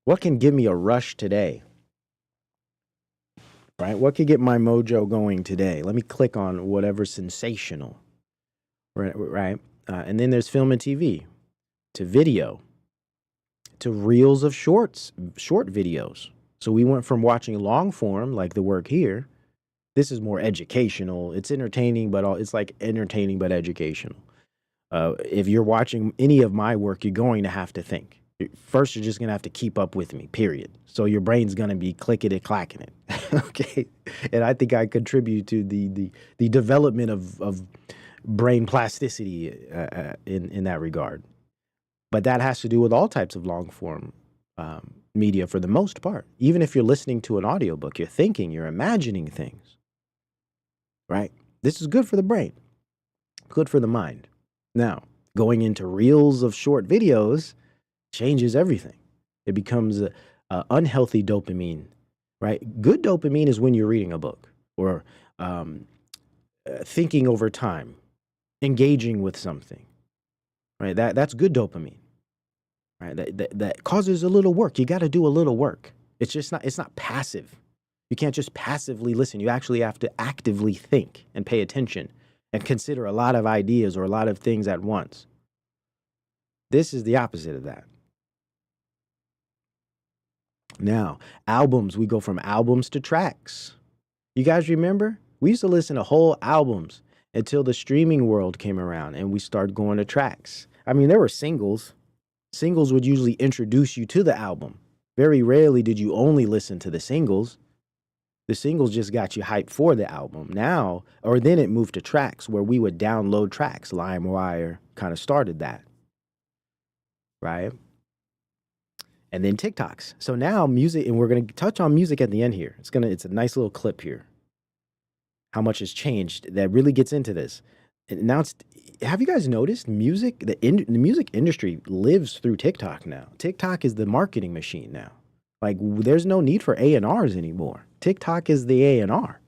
What can give me a rush today? Right? What could get my mojo going today? Let me click on whatever's sensational. Right? And then there's film and TV, to video, to reels of short videos. So we went from watching long form, like the work here. This is more educational. It's entertaining, but it's like entertaining but educational. If you're watching any of my work, you're going to have to think. First, you're just going to have to keep up with me, period. So your brain's going to be clicking it, okay? And I think I contribute to the development of brain plasticity in that regard. But that has to do with all types of long-form media for the most part. Even if you're listening to an audiobook, you're thinking, you're imagining things, right? This is good for the brain, good for the mind. Now, going into reels of short videos changes everything. It becomes a unhealthy dopamine, right? Good dopamine is when you're reading a book or thinking over time, engaging with something, right? That's good dopamine, right? That causes a little work. You got to do a little work. It's not passive. You can't just passively listen. You actually have to actively think and pay attention and consider a lot of ideas or a lot of things at once. This is the opposite of that. Now, albums, we go from albums to tracks. You guys remember? We used to listen to whole albums until the streaming world came around and we started going to tracks. I mean, there were singles. Singles would usually introduce you to the album. Very rarely did you only listen to the singles. The singles just got you hyped for the album. Now, or then it moved to tracks where we would download tracks. LimeWire kind of started that, right? And then TikToks. So now music, and we're going to touch on music at the end here. It's a nice little clip here. How much has changed that really gets into this. And now have you guys noticed music, the music industry lives through TikTok now. TikTok is the marketing machine now. Like there's no need for A&Rs anymore. TikTok is the A&R.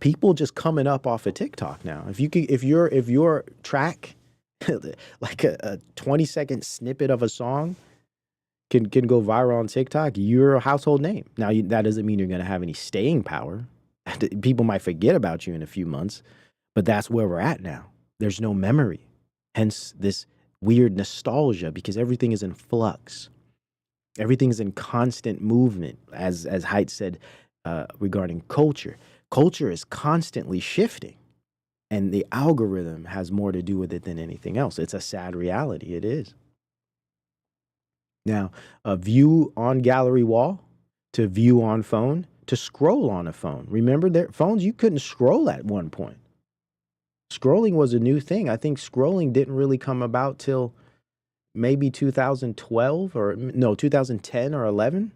People just coming up off of TikTok now. If your track, like a 20-second snippet of a song can go viral on TikTok, you're a household name. Now that doesn't mean you're going to have any staying power. People might forget about you in a few months, but that's where we're at now. There's no memory. Hence this weird nostalgia because everything is in flux. Everything's in constant movement, as Haidt said regarding culture. Culture is constantly shifting, and the algorithm has more to do with it than anything else. It's a sad reality. It is. Now, a view on gallery wall to view on phone to scroll on a phone. Remember, their phones, you couldn't scroll at one point. Scrolling was a new thing. I think scrolling didn't really come about till maybe 2012 or no, 2010 or 11.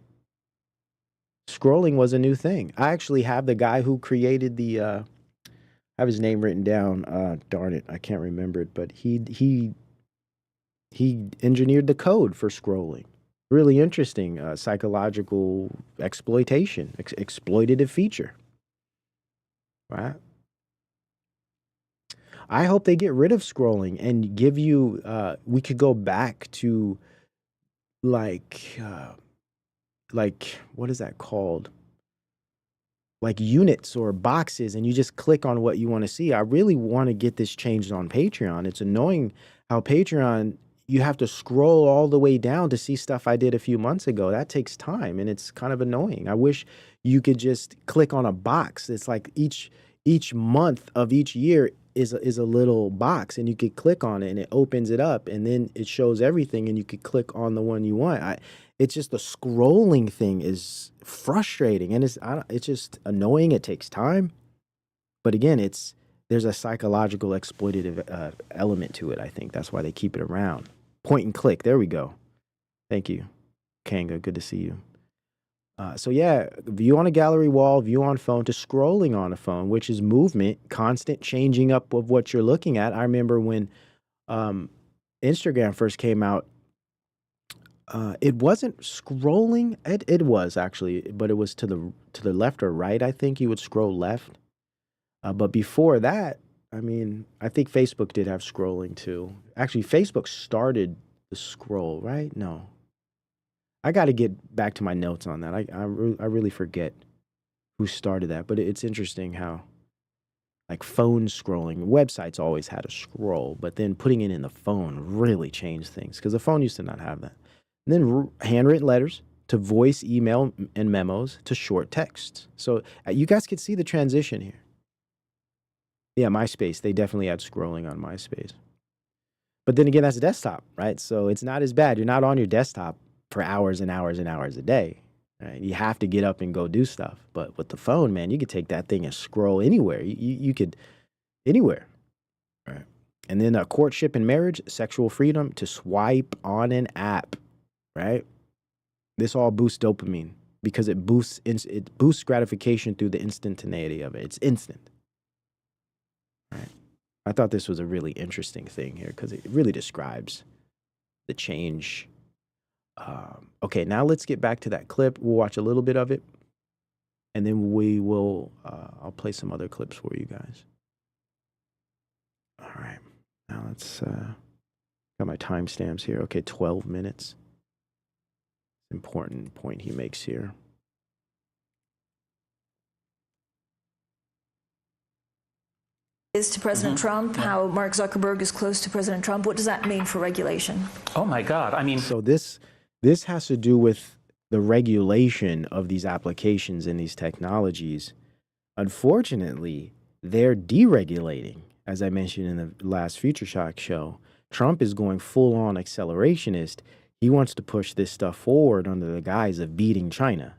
Scrolling was a new thing. I actually have the guy who created the, I have his name written down. Darn it, I can't remember it, but he engineered the code for scrolling. Really interesting psychological exploitation, exploitative feature. Right? I hope they get rid of scrolling and give you, we could go back to like, what is that called? Like units or boxes, and you just click on what you want to see. I really want to get this changed on Patreon. It's annoying how Patreon, you have to scroll all the way down to see stuff I did a few months ago. That takes time, and it's kind of annoying. I wish you could just click on a box. It's like each month of each year is a little box, and you could click on it, and it opens it up, and then it shows everything, and you could click on the one you want. It's just the scrolling thing is frustrating, and it's just annoying. It takes time, but again, there's a psychological exploitative element to it. I think that's why they keep it around. Point and click. There we go. Thank you, Kanga. Good to see you. So yeah, view on a gallery wall, view on phone to scrolling on a phone, which is movement, constant changing up of what you're looking at. I remember when Instagram first came out, it wasn't scrolling. It was actually, but it was to the left or right. I think you would scroll left. But before that, I mean, I think Facebook did have scrolling too. Actually, Facebook started the scroll, right? No. I got to get back to my notes on that. I really forget who started that, but it's interesting how like phone scrolling, websites always had a scroll, but then putting it in the phone really changed things because the phone used to not have that. And then handwritten letters to voice, email, and memos to short texts. So you guys could see the transition here. Yeah, MySpace, they definitely had scrolling on MySpace. But then again, that's a desktop, right? So it's not as bad. You're not on your desktop for hours and hours and hours a day. Right? You have to get up and go do stuff. But with the phone, man, you could take that thing and scroll anywhere. You could, anywhere. Right. And then courtship and marriage, sexual freedom to swipe on an app, right? This all boosts dopamine because it boosts gratification through the instantaneity of it. It's instant. Right. I thought this was a really interesting thing here because it really describes the change. Okay, now let's get back to that clip. We'll watch a little bit of it, and then we will, I'll play some other clips for you guys. All right, now let's, got my timestamps here. Okay, 12 minutes. Important point he makes here. Is to President Trump, how Mark Zuckerberg is close to President Trump. What does that mean for regulation? Oh my God, I mean... So this has to do with the regulation of these applications and these technologies. Unfortunately, they're deregulating. As I mentioned in the last Future Shock show, Trump is going full-on accelerationist. He wants to push this stuff forward under the guise of beating China.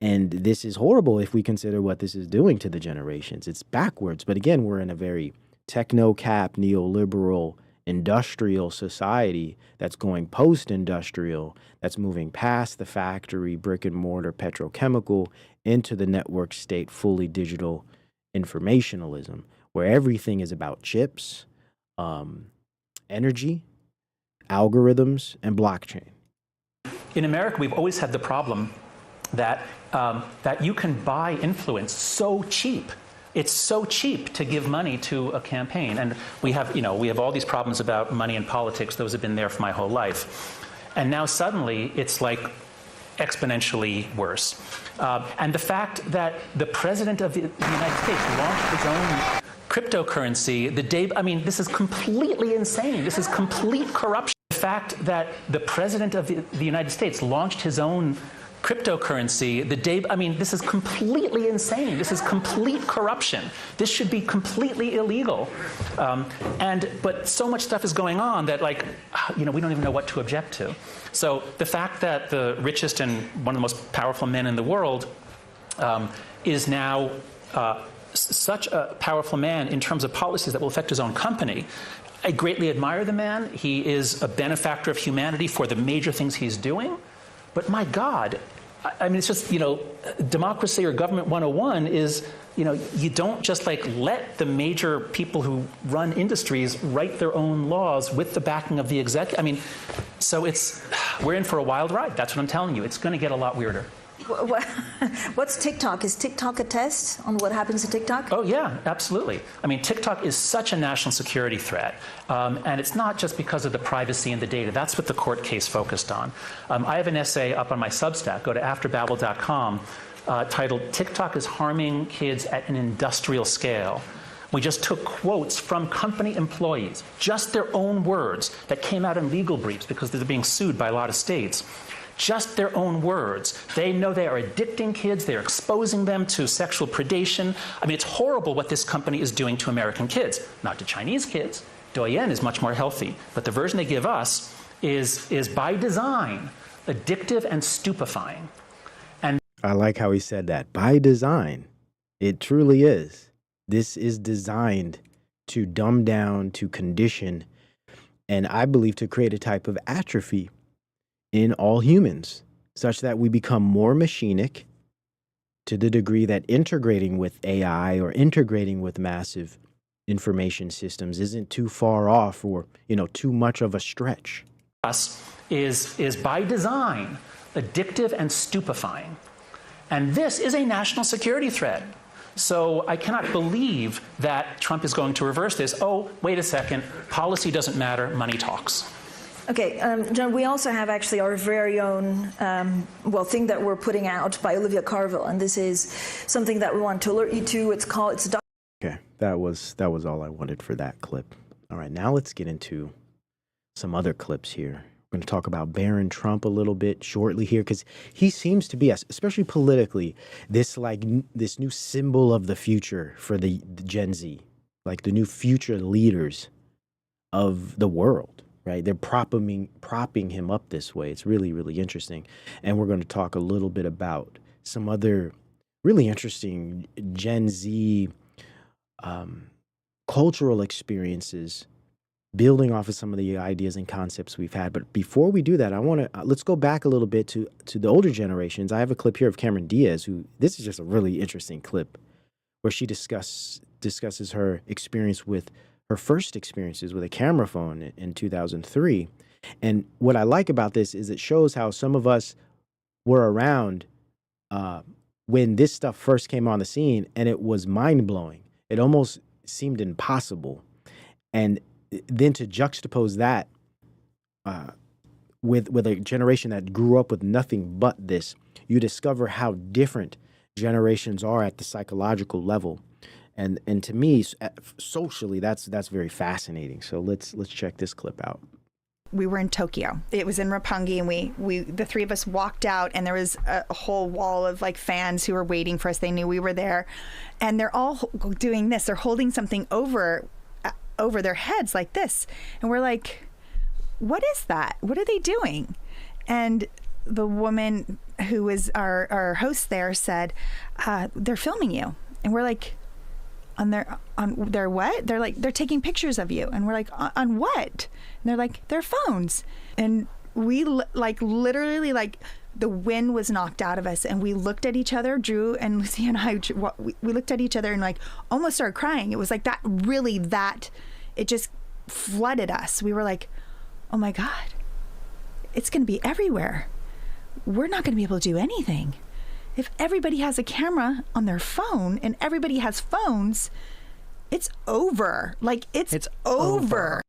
And this is horrible if we consider what this is doing to the generations. It's backwards. But again, we're in a very techno-cap, neoliberal, industrial society that's going post-industrial, that's moving past the factory, brick and mortar, petrochemical, into the network state, fully digital informationalism, where everything is about chips, energy, algorithms, and blockchain. In America, we've always had the problem that that you can buy influence so cheap. It's so cheap to give money to a campaign, and we have all these problems about money in politics. Those have been there for my whole life, and now suddenly it's like exponentially worse. And the fact that the president of the United States launched his own cryptocurrency the day, this is completely insane. This is complete corruption. The fact that the president of the United States launched his own cryptocurrency the day, this is completely insane. This is complete corruption. This should be completely illegal. But so much stuff is going on that, we don't even know what to object to. So the fact that the richest and one of the most powerful men in the world is now such a powerful man in terms of policies that will affect his own company, I greatly admire the man. He is a benefactor of humanity for the major things he's doing. But my God, it's just, democracy or government 101 is, you don't just let the major people who run industries write their own laws with the backing of the executive. So we're in for a wild ride. That's what I'm telling you. It's going to get a lot weirder. What's TikTok? Is TikTok a test on what happens to TikTok? Oh, yeah, absolutely. TikTok is such a national security threat. And it's not just because of the privacy and the data. That's what the court case focused on. I have an essay up on my Substack. Go to afterbabel.com titled, "TikTok is Harming Kids at an Industrial Scale." We just took quotes from company employees, just their own words that came out in legal briefs because they're being sued by a lot of states. Just their own words. They know they are addicting kids. They're exposing them to sexual predation. It's horrible what this company is doing to American kids, not to Chinese kids. Douyin is much more healthy. But the version they give us is by design, addictive and stupefying. And I like how he said that. By design. It truly is. This is designed to dumb down, to condition, and I believe to create a type of atrophy in all humans, such that we become more machinic to the degree that integrating with AI or integrating with massive information systems isn't too far off or, too much of a stretch. Us is by design addictive and stupefying. And this is a national security threat. So I cannot believe that Trump is going to reverse this. Oh, wait a second, policy doesn't matter, money talks. Okay, John, we also have actually our very own, thing that we're putting out by Olivia Carville, and this is something that we want to alert you to. It's Okay, that was all I wanted for that clip. All right, now let's get into some other clips here. We're going to talk about Barron Trump a little bit shortly here, because he seems to be, especially politically, this new symbol of the future for the Gen Z, like the new future leaders of the world. Right? They're propping him up this way. It's really, really interesting. And we're going to talk a little bit about some other really interesting Gen Z cultural experiences, building off of some of the ideas and concepts we've had. But before we do that, let's go back a little bit to the older generations. I have a clip here of Cameron Diaz, this is just a really interesting clip where she discusses her experience with her first experiences with a camera phone in 2003. And what I like about this is it shows how some of us were around when this stuff first came on the scene, and it was mind-blowing. It almost seemed impossible. And then to juxtapose that with a generation that grew up with nothing but this, you discover how different generations are at the psychological level. And to me, socially, that's very fascinating. So let's check this clip out. We were in Tokyo. It was in Roppongi, and we the three of us walked out, and there was a whole wall of fans who were waiting for us. They knew we were there, and they're all doing this. They're holding something over their heads like this, and we're like, "What is that? What are they doing?" And the woman who was our host there, said, they're filming you. And we're like, on their what? They're like, they're taking pictures of you. And we're like, on what? And they're like, their phones. And we literally the wind was knocked out of us, and we looked at each other, Drew and Lucy and I, we looked at each other and like almost started crying. It was like that, really, that it just flooded us. We were like, oh my God, it's going to be everywhere. We're not going to be able to do anything. If everybody has a camera on their phone and everybody has phones, it's over. Like, it's over.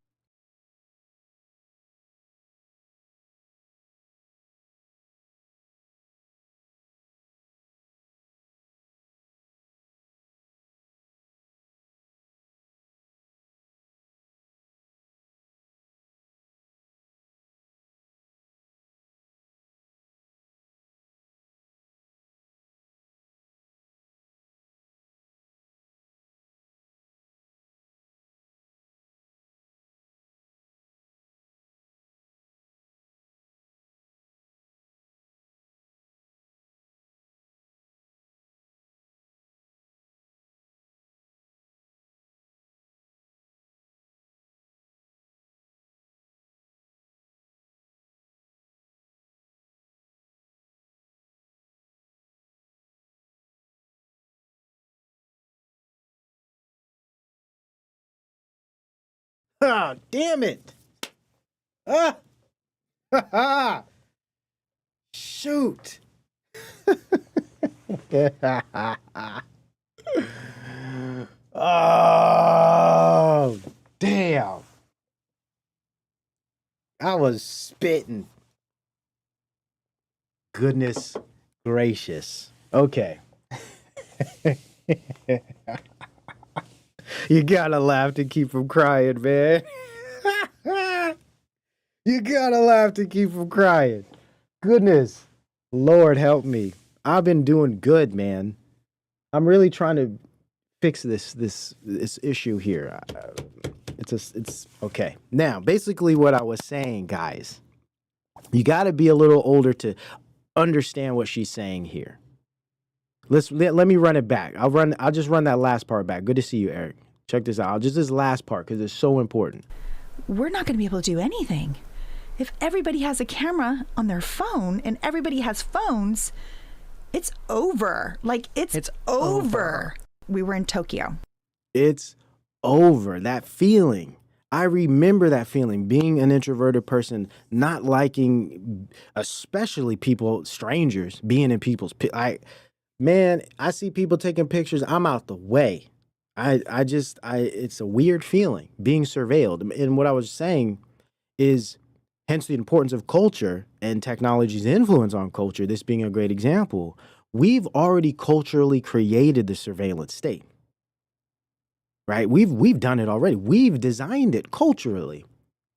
Ah, damn it. Ah, ha, ha. Shoot. Oh, damn. I was spitting. Goodness gracious. Okay. You gotta laugh to keep from crying, man. You gotta laugh to keep from crying. Goodness. Lord help me. I've been doing good, man. I'm really trying to fix this issue here. It's okay. Now, basically what I was saying, guys, you gotta be a little older to understand what she's saying here. Let me run it back. I'll just run that last part back. Good to see you, Eric. Check this out. Just this last part, because it's so important. We're not going to be able to do anything. If everybody has a camera on their phone and everybody has phones, it's over. Like, it's over. We were in Tokyo. It's over. That feeling. I remember that feeling, being an introverted person, not liking, especially people, strangers, being in people's... Man, I see people taking pictures. I'm out the way. It's a weird feeling, being surveilled. And what I was saying is, hence the importance of culture and technology's influence on culture, this being a great example. We've already culturally created the surveillance state, right? We've done it already. We've designed it culturally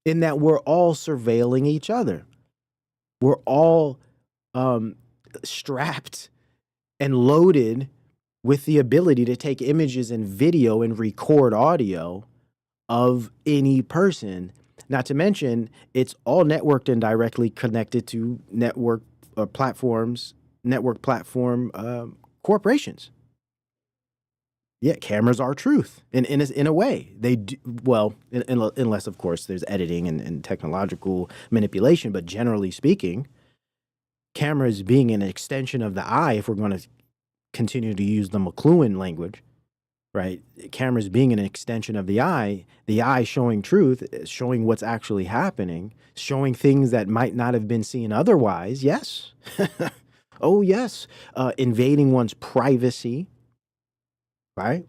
in that we're all surveilling each other. We're all strapped and loaded with the ability to take images and video and record audio of any person. Not to mention, it's all networked and directly connected to network platforms, network platform corporations. Yeah, cameras are truth in a way. They do, well, unless, of course, there's editing and technological manipulation. But generally speaking, cameras being an extension of the eye, if we're going to continue to use the McLuhan language, right? Cameras being an extension of the eye showing truth, showing what's actually happening, showing things that might not have been seen otherwise. Yes. Oh, yes. Invading one's privacy, right?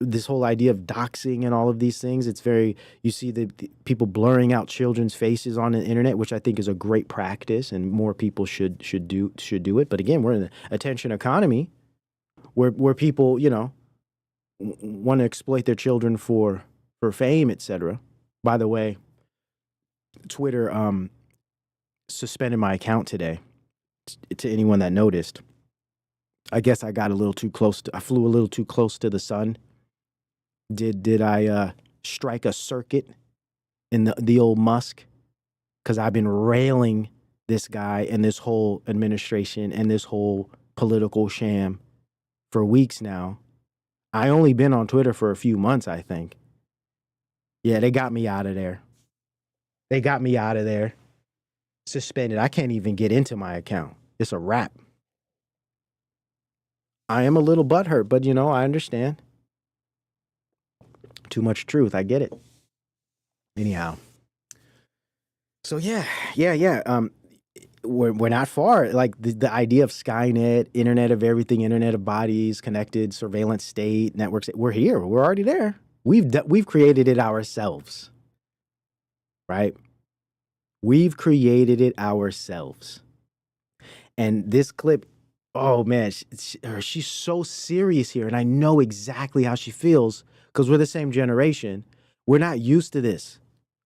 This whole idea of doxing and all of these things, it's very, you see the people blurring out children's faces on the internet, which I think is a great practice, and more people should do it. But again, we're in an attention economy where people, want to exploit their children for fame, etc. By the way, Twitter suspended my account today. To anyone that noticed, I guess I got a little too close I flew a little too close to the sun. Did I strike a circuit in the old Musk? Because I've been railing this guy and this whole administration and this whole political sham for weeks now. I only been on Twitter for a few months, I think. Yeah, they got me out of there. They got me out of there. Suspended. I can't even get into my account. It's a wrap. I am a little butthurt, but you know, I understand. Too much truth. I get it. Anyhow. So yeah. We're not far. Like the idea of Skynet, Internet of Everything, Internet of Bodies, connected surveillance state networks. We're here. We're already there. We've created it ourselves, right? We've created it ourselves. And this clip, oh man, she's so serious here, and I know exactly how she feels because we're the same generation. We're not used to this.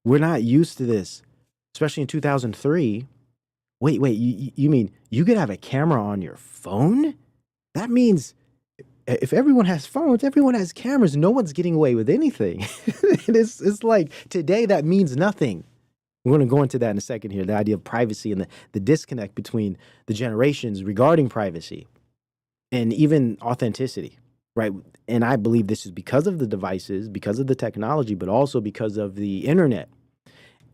We're not used to this, especially in 2003. Wait, you mean you could have a camera on your phone? That means if everyone has phones, everyone has cameras, no one's getting away with anything. It's like today that means nothing. We're going to go into that in a second here, the idea of privacy and the disconnect between the generations regarding privacy and even authenticity, right? And I believe this is because of the devices, because of the technology, but also because of the internet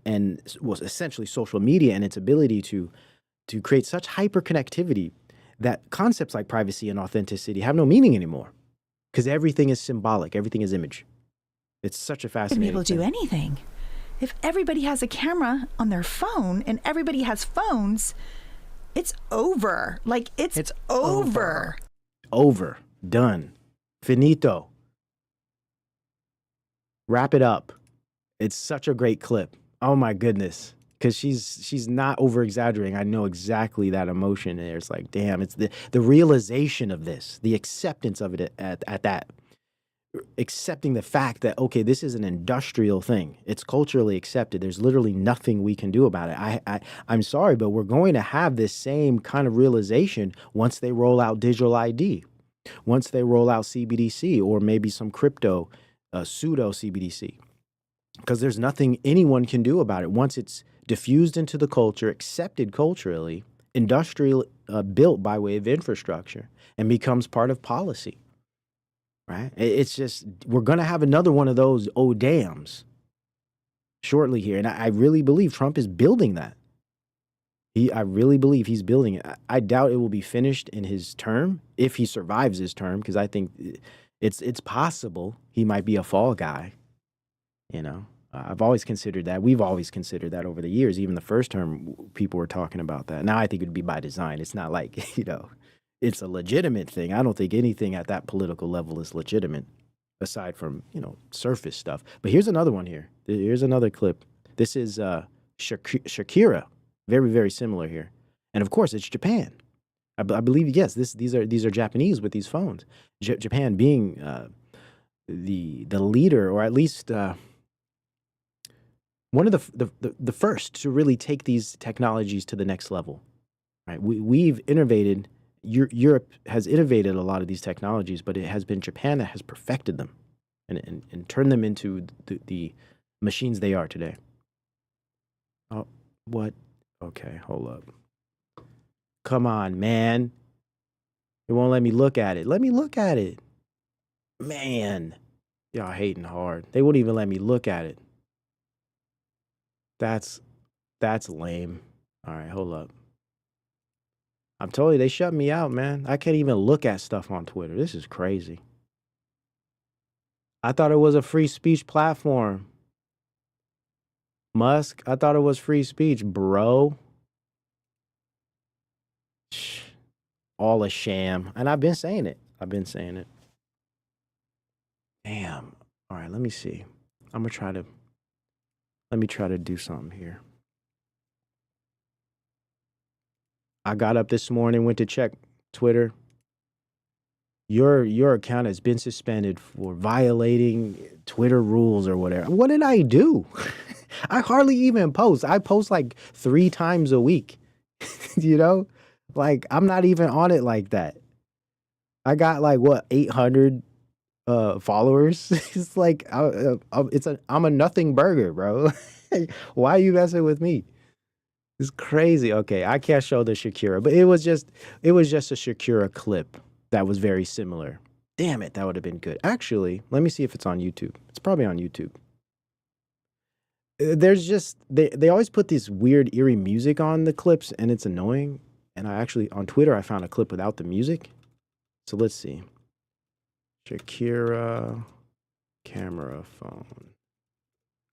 and essentially social media and its ability to create such hyperconnectivity that concepts like privacy and authenticity have no meaning anymore because everything is symbolic, everything is image. It's such a fascinating thing. Be able to do anything. If everybody has a camera on their phone and everybody has phones, it's over. Like it's over. Over. Done. Finito. Wrap it up. It's such a great clip. Oh my goodness. Because she's not over exaggerating. I know exactly that emotion there. It's like, damn, it's the realization of this, the acceptance of it at that. Accepting the fact that, okay, this is an industrial thing. It's culturally accepted. There's literally nothing we can do about it. I'm sorry, but we're going to have this same kind of realization once they roll out digital ID, once they roll out CBDC or maybe some crypto pseudo CBDC, because there's nothing anyone can do about it. Once it's diffused into the culture, accepted culturally, industrial, built by way of infrastructure, and becomes part of policy. Right? It's just, we're going to have another one of those oh damns shortly here. And I really believe Trump is building that. I really believe he's building it. I doubt it will be finished in his term, if he survives his term, because I think it's possible he might be a fall guy. You know, I've always considered that. We've always considered that over the years. Even the first term, people were talking about that. Now I think it'd be by design. It's not like, you know, it's a legitimate thing. I don't think anything at that political level is legitimate, aside from, you know, surface stuff. But here's another one here. Here's another clip. This is Shakira. Very, very similar here. And of course, it's Japan. I believe, yes, these are Japanese with these phones. Japan being the leader, or at least one of the first to really take these technologies to the next level. Right? We've innovated. Europe has innovated a lot of these technologies, but it has been Japan that has perfected them and turned them into the machines they are today. Oh, what? Okay, hold up. Come on, man. It won't let me look at it. Let me look at it. Man, y'all hating hard. They wouldn't even let me look at it. That's lame. All right, hold up. I'm telling you, they shut me out, man. I can't even look at stuff on Twitter. This is crazy. I thought it was a free speech platform. Musk, I thought it was free speech, bro. All a sham. And I've been saying it. Damn. All right, let me see. Let me try to do something here. I got up this morning, went to check Twitter. Your account has been suspended for violating Twitter rules or whatever. What did I do? I hardly even post. I post like 3 times a week. You know? Like, I'm not even on it like that. I got like, what, 800 followers? It's like, I'm a nothing burger, bro. Why are you messing with me? It's crazy. Okay, I can't show the Shakira, but it was just a Shakira clip that was very similar. Damn it, that would have been good. Actually, let me see if it's on YouTube. It's probably on YouTube. There's just they always put this weird eerie music on the clips and it's annoying. And I actually on Twitter I found a clip without the music. So let's see. Shakira camera phone.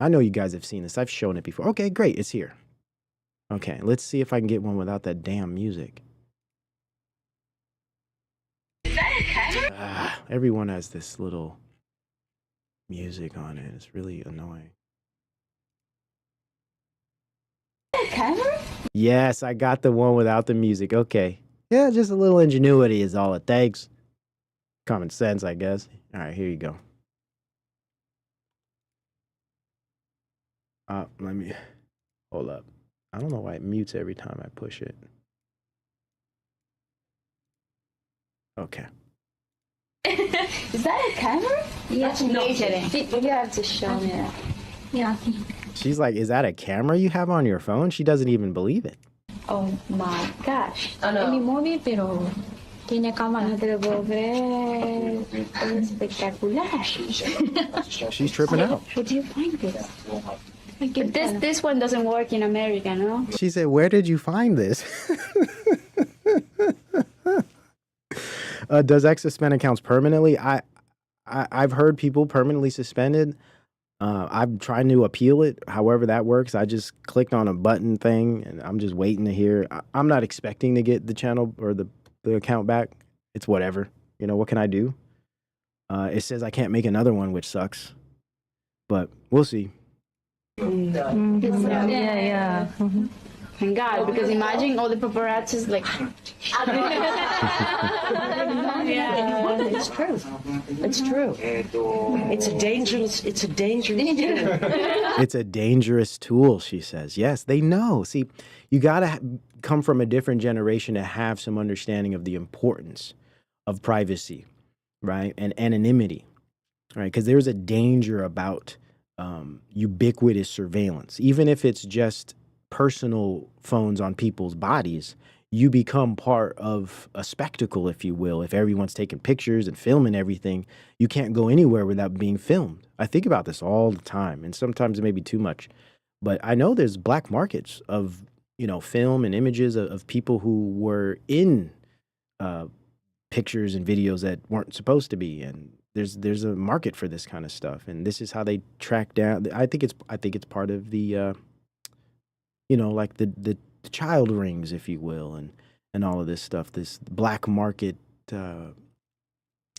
I know you guys have seen this. I've shown it before. Okay, great. It's here. Okay, let's see if I can get one without that damn music. Everyone has this little music on it. It's really annoying. Camera? Yes, I got the one without the music. Okay. Yeah, just a little ingenuity is all it takes. Common sense, I guess. All right, here you go. Let me hold up. I don't know why it mutes every time I push it. Okay. Is that a camera? Yes, No no kidding. kidding. You have to show me that. Yeah. She's like, is that a camera you have on your phone? She doesn't even believe it. Oh my gosh. I know. Es mi móvil, pero tiene cámara. No te lo puedo creer. Es espectacular. She's tripping out. Where do you find this? But this one doesn't work in America, no? She said, where did you find this? Does X suspend accounts permanently? I've heard people permanently suspended. I'm trying to appeal it. However that works, I just clicked on a button thing and I'm just waiting to hear. I'm not expecting to get the channel or the account back. It's whatever. You know, what can I do? It says I can't make another one, which sucks. But we'll see. Yeah. Thank God, because imagine all the paparazzis like. Yeah. It's true. It's true. It's a dangerous tool. It's a dangerous tool, she says. Yes, they know. See, you got to come from a different generation to have some understanding of the importance of privacy, right? And anonymity, right? Because there's a danger about ubiquitous surveillance. Even if it's just personal phones on people's bodies, you become part of a spectacle, if you will. If everyone's taking pictures and filming everything, you can't go anywhere without being filmed. I think about this all the time, and sometimes it may be too much. But I know there's black markets of, film and images of people who were in pictures and videos that weren't supposed to be. And there's a market for this kind of stuff. And this is how they track down. I think it's part of the, like the child rings, if you will, and all of this stuff, this black market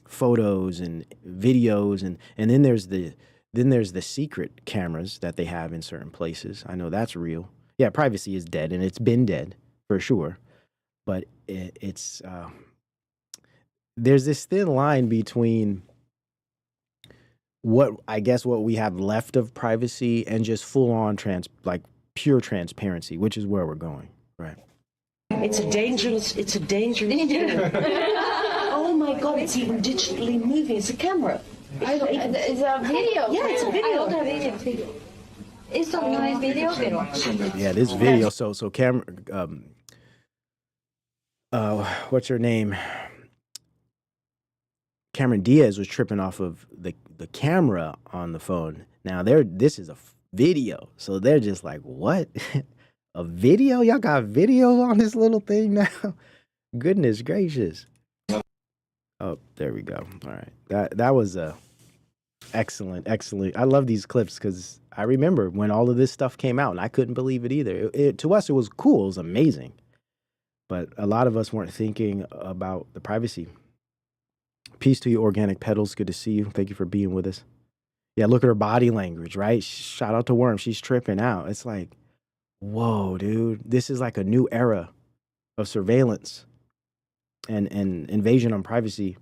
photos and videos, and then there's the secret cameras that they have in certain places. I know that's real. Yeah, privacy is dead, and it's been dead for sure. But it's there's this thin line between what we have left of privacy and just full on pure transparency, which is where we're going, right? It's a dangerous tool. Oh my God, it's even digitally moving. It's a camera. It's a video. Yeah, it's a video. I don't have video. Esto no es video, pero. Yeah, this video. So camera. What's her name? Cameron Diaz was tripping off of the camera on the phone. Now this is a video, so they're just like, what? A video? Y'all got video on this little thing now? Goodness gracious. Oh, there we go. All right, that was excellent. I love these clips because I remember when all of this stuff came out and I couldn't believe it either. To us, it was cool. It was amazing. But a lot of us weren't thinking about the privacy. Peace to you, Organic Petals. Good to see you. Thank you for being with us. Yeah, look at her body language, right? Shout out to Worm. She's tripping out. It's like, whoa, dude. This is like a new era of surveillance and invasion on privacy.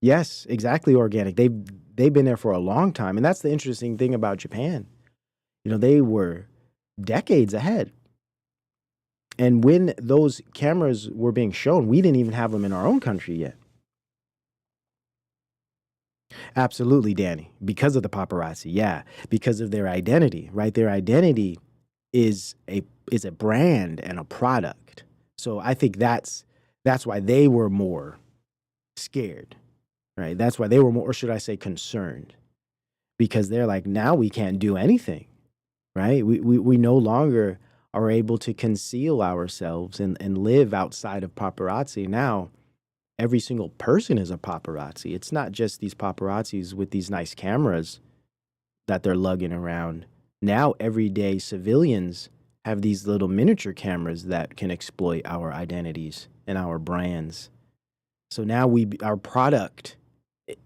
Yes, exactly, Organic. They've been there for a long time. And that's the interesting thing about Japan. They were decades ahead. And when those cameras were being shown, we didn't even have them in our own country yet. Absolutely, Danny. Because of the paparazzi, yeah. Because of their identity, right? Their identity is a brand and a product. So I think that's why they were more scared, right? That's why they were more, or should I say, concerned, because they're like, now we can't do anything, right? We no longer are able to conceal ourselves and live outside of paparazzi. Now, every single person is a paparazzi. It's not just these paparazzis with these nice cameras that they're lugging around. Now, everyday civilians have these little miniature cameras that can exploit our identities and our brands. So now our product,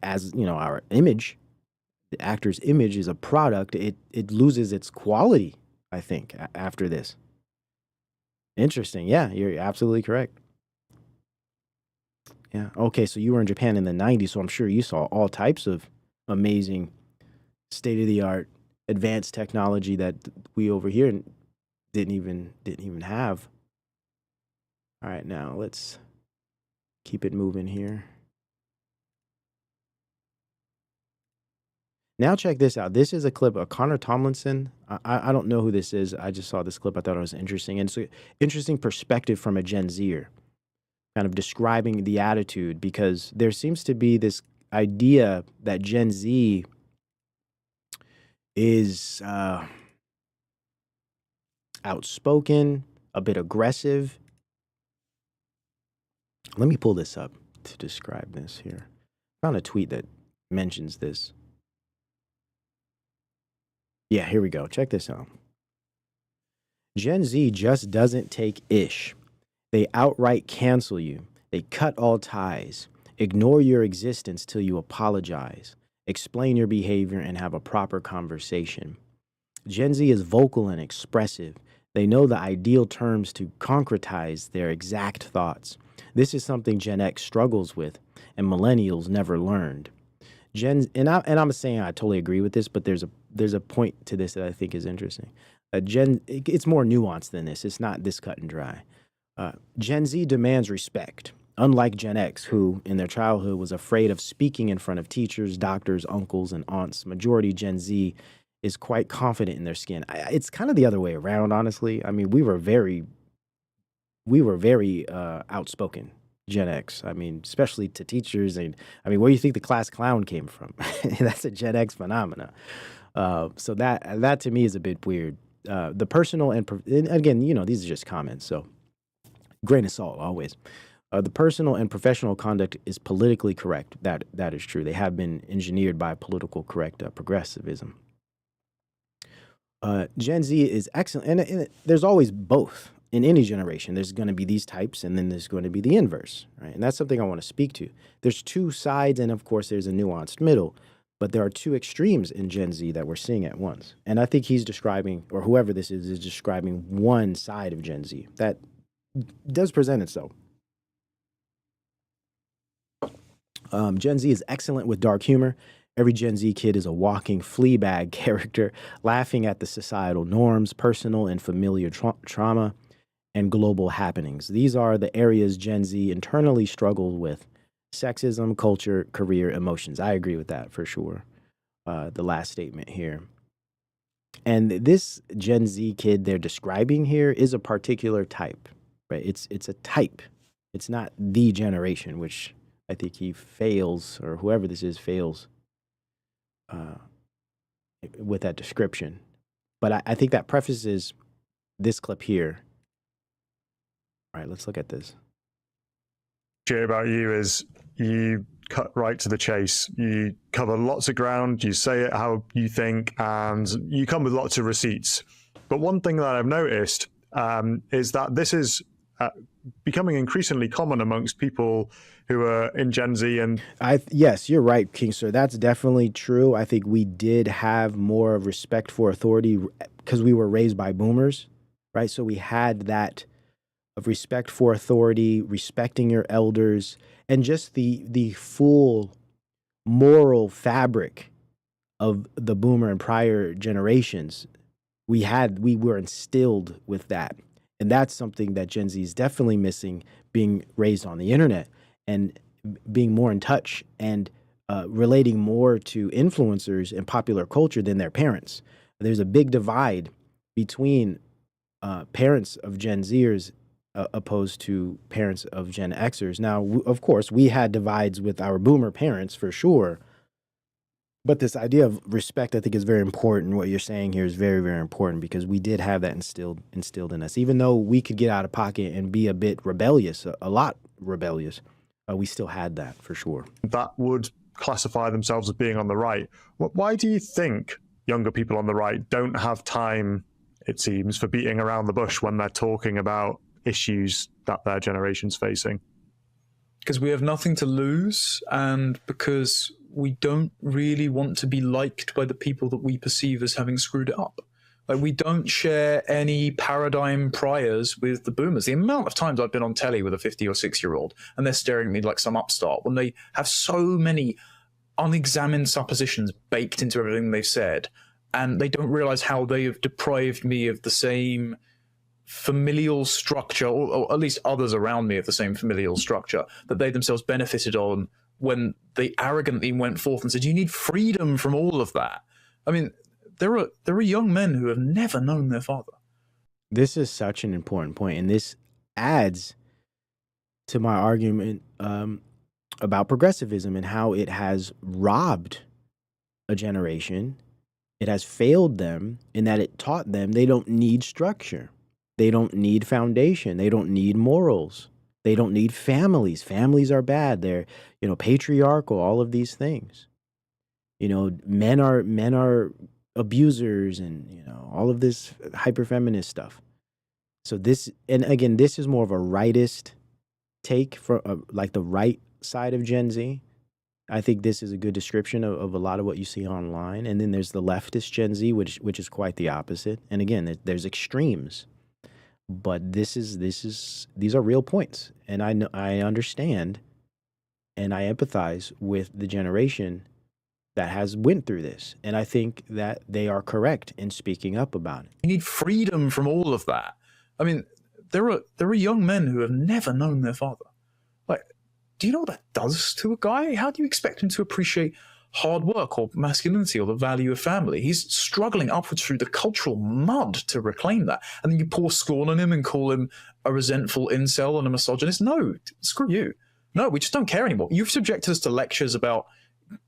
as you know, our image, the actor's image is a product. It loses its quality, I think, after this. Interesting. Yeah, you're absolutely correct. Yeah. Okay, so you were in Japan in the 90s, so I'm sure you saw all types of amazing state-of-the-art advanced technology that we over here didn't even have. All right, now let's keep it moving here. Now check this out. This is a clip of Connor Tomlinson. I don't know who this is. I just saw this clip. I thought it was interesting. And it's an interesting perspective from a Gen Zer, kind of describing the attitude, because there seems to be this idea that Gen Z is outspoken, a bit aggressive. Let me pull this up to describe this here. I found a tweet that mentions this. Yeah, here we go. Check this out. Gen Z just doesn't take ish. They outright cancel you. They cut all ties. Ignore your existence till you apologize. Explain your behavior and have a proper conversation. Gen Z is vocal and expressive. They know the ideal terms to concretize their exact thoughts. This is something Gen X struggles with and millennials never learned. I'm saying I totally agree with this, but there's a point to this that I think is interesting. It's more nuanced than this. It's not this cut and dry. Gen Z demands respect, unlike Gen X, who in their childhood was afraid of speaking in front of teachers, doctors, uncles, and aunts. Majority Gen Z is quite confident in their skin. It's kind of the other way around, honestly. I mean, we were very outspoken. Gen X. I mean, especially to teachers. And I mean, where do you think the class clown came from? That's a Gen X phenomena. So that to me is a bit weird. The personal and again, you know, these are just comments, so grain of salt always. The personal and professional conduct is politically correct. That is true. They have been engineered by political correct progressivism. Gen Z is excellent, and there's always both. In any generation, there's going to be these types, and then there's going to be the inverse, right? And that's something I want to speak to. There's two sides, and of course, there's a nuanced middle, but there are two extremes in Gen Z that we're seeing at once. And I think he's describing, or whoever this is describing one side of Gen Z that does present itself. Gen Z is excellent with dark humor. Every Gen Z kid is a walking Fleabag character, laughing at the societal norms, personal and familiar trauma, and global happenings. These are the areas Gen Z internally struggles with: sexism, culture, career, emotions. I agree with that for sure. The last statement here. And this Gen Z kid they're describing here is a particular type, right? It's a type. It's not the generation, which I think he fails, or whoever this is fails with that description. But I think that prefaces this clip here. All right, let's look at this. About you is you cut right to the chase. You cover lots of ground, you say it how you think, and you come with lots of receipts. But one thing that I've noticed is that this is becoming increasingly common amongst people who are in Gen Z. And yes, you're right, King Sir. That's definitely true. I think we did have more respect for authority because we were raised by boomers, right? So we had that of respect for authority, respecting your elders, and just the full moral fabric of the boomer and prior generations. We were instilled with that. And that's something that Gen Z is definitely missing, being raised on the internet and being more in touch and relating more to influencers and popular culture than their parents. There's a big divide between parents of Gen Zers opposed to parents of Gen Xers. Now, of course, we had divides with our boomer parents for sure. But this idea of respect, I think, is very important. What you're saying here is very, very important because we did have that instilled in us. Even though we could get out of pocket and be a bit rebellious, a lot rebellious, we still had that for sure. That would classify themselves as being on the right. Why do you think younger people on the right don't have time, it seems, for beating around the bush when they're talking about issues that their generation's facing? Because we have nothing to lose, and because we don't really want to be liked by the people that we perceive as having screwed it up. Like, we don't share any paradigm priors with the boomers. The amount of times I've been on telly with a 50 or 6-year-old and they're staring at me like some upstart when they have so many unexamined suppositions baked into everything they've said, and they don't realize how they have deprived me of the same familial structure, or at least others around me of the same familial structure that they themselves benefited on when they arrogantly went forth and said, you need freedom from all of that. I mean, there are young men who have never known their father. This is such an important point, and this adds to my argument about progressivism and how it has robbed a generation. It has failed them in that it taught them they don't need structure. They don't need foundation. They don't need morals. They don't need families. Families are bad. They're, patriarchal, all of these things. Men are abusers and, all of this hyper-feminist stuff. So this, and again, this is more of a rightist take for like the right side of Gen Z. I think this is a good description of a lot of what you see online. And then there's the leftist Gen Z, which is quite the opposite. And again, there's extremes. But these are real points, and I understand, and I empathize with the generation that has went through this, and I think that they are correct in speaking up about it. You need freedom from all of that. I mean, there are young men who have never known their father. Like, do you know what that does to a guy? How do you expect him to appreciate hard work or masculinity or the value of family? He's struggling upwards through the cultural mud to reclaim that. And then you pour scorn on him and call him a resentful incel and a misogynist. No, screw you. No, we just don't care anymore. You've subjected us to lectures about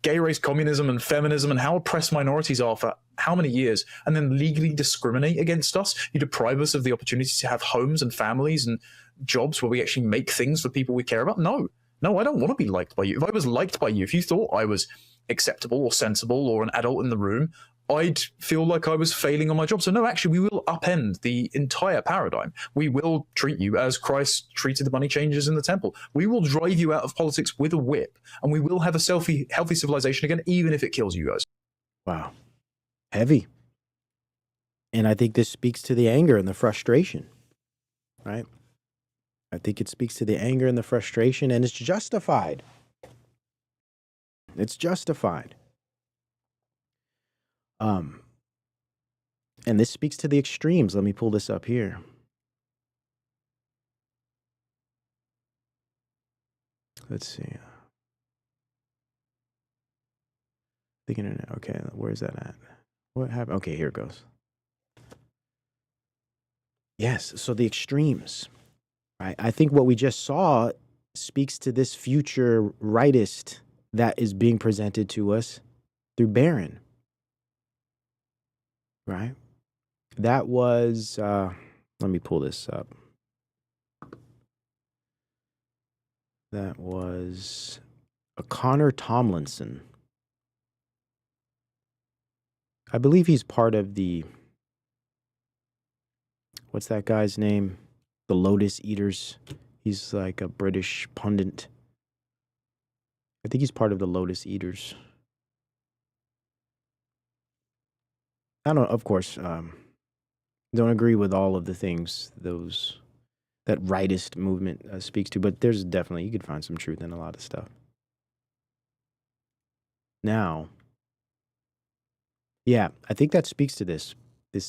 gay race communism and feminism and how oppressed minorities are for how many years, and then legally discriminate against us. You deprive us of the opportunity to have homes and families and jobs where we actually make things for people we care about. No, I don't want to be liked by you. If I was liked by you, if you thought I was acceptable or sensible or an adult in the room, I'd feel like I was failing on my job. So no, actually, we will upend the entire paradigm. We will treat you as Christ treated the money changers in the temple. We will drive you out of politics with a whip, and we will have a healthy civilization again, even if it kills you guys. Wow. Heavy. And I think this speaks to the anger and the frustration, right? I think it speaks to the anger and the frustration, and it's justified. It's justified. And this speaks to the extremes. Let me pull this up here. Let's see. The internet. Okay, where's that at? What happened? Okay, here it goes. Yes, so the extremes. Right? I think what we just saw speaks to this future rightist that is being presented to us through Barron. Right? That was, let me pull this up. That was a Connor Tomlinson. I believe he's part of the, what's that guy's name? The Lotus Eaters. He's like a British pundit. I think he's part of the Lotus Eaters. I don't, of course, don't agree with all of the things that rightist movement speaks to, but there's definitely, you could find some truth in a lot of stuff. Now, yeah, I think that speaks to this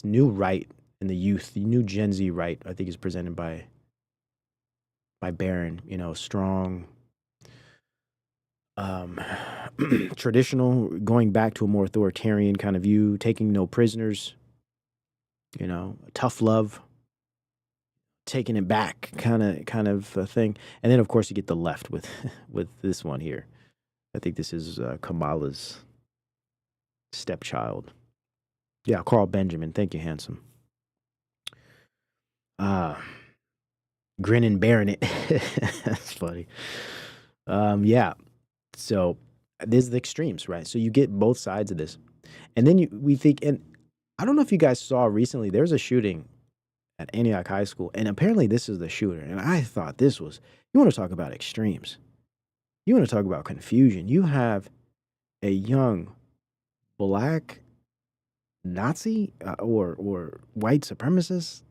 new right in the youth, the new Gen Z right, I think is presented by Barron, strong, traditional, going back to a more authoritarian kind of view, taking no prisoners, tough love, taking it back kind of thing. And then of course you get the left with with this one here. I think this is Kamala's stepchild. Yeah, Carl Benjamin. Thank you, handsome. Grin and bearing it. That's funny. Yeah. So there's the extremes, right? So you get both sides of this. And then we think, and I don't know if you guys saw recently, there's a shooting at Antioch High School, and apparently this is the shooter. And I thought this was, you want to talk about extremes. You want to talk about confusion. You have a young black Nazi or white supremacist,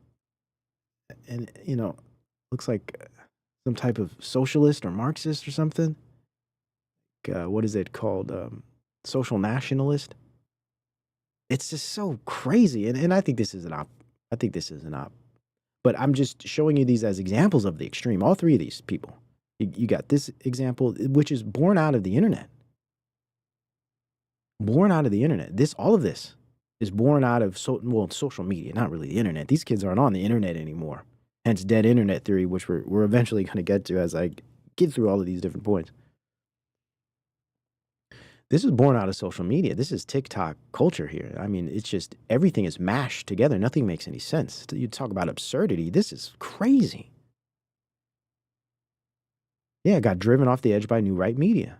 and looks like some type of socialist or Marxist or something. What is it called? Social nationalist. It's just so crazy, and I think this is an op. I think this is an op. But I'm just showing you these as examples of the extreme. All three of these people. You got this example, which is born out of the internet. Born out of the internet. All of this is born out of social media, not really the internet. These kids aren't on the internet anymore. Hence dead internet theory, which we're eventually going to get to as I get through all of these different points. This is born out of social media. This is TikTok culture here. I mean, it's just everything is mashed together. Nothing makes any sense. You talk about absurdity. This is crazy. Yeah, got driven off the edge by new right media.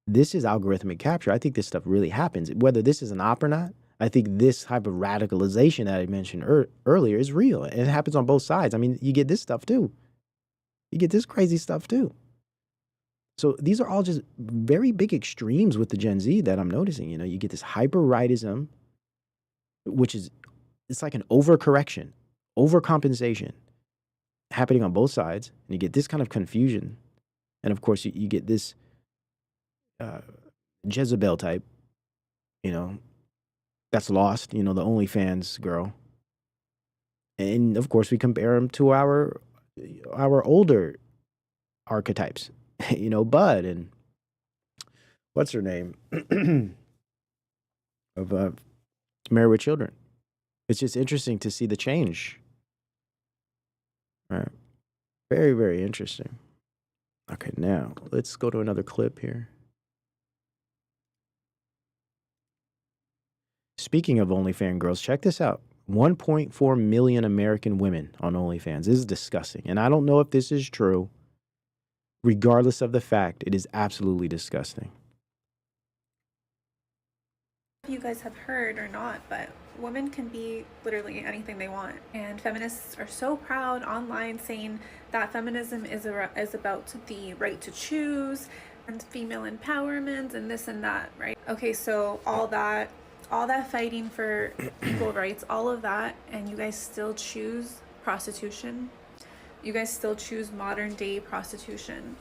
This is algorithmic capture. I think this stuff really happens. Whether this is an op or not, I think this type of radicalization that I mentioned earlier is real. And it happens on both sides. I mean, you get this stuff too. You get this crazy stuff too. So these are all just very big extremes with the Gen Z that I'm noticing. You get this hyper-rightism, which is, it's like an overcorrection, overcompensation happening on both sides. And you get this kind of confusion. And of course, you get this Jezebel type, that's lost, the OnlyFans girl. And of course, we compare them to our older archetypes. Bud and what's her name of Married with Children. It's just interesting to see the change. All right. Very, very interesting. Okay, now let's go to another clip here. Speaking of OnlyFans girls, check this out. 1.4 million American women on OnlyFans. This is disgusting. And I don't know if this is true. Regardless of the fact, it is absolutely disgusting. If you guys have heard or not, but women can be literally anything they want. And feminists are so proud online saying that feminism is about the right to choose and female empowerment and this and that, right? Okay, so all that fighting for equal rights, all of that, and you guys still choose prostitution. You guys still choose modern day prostitution.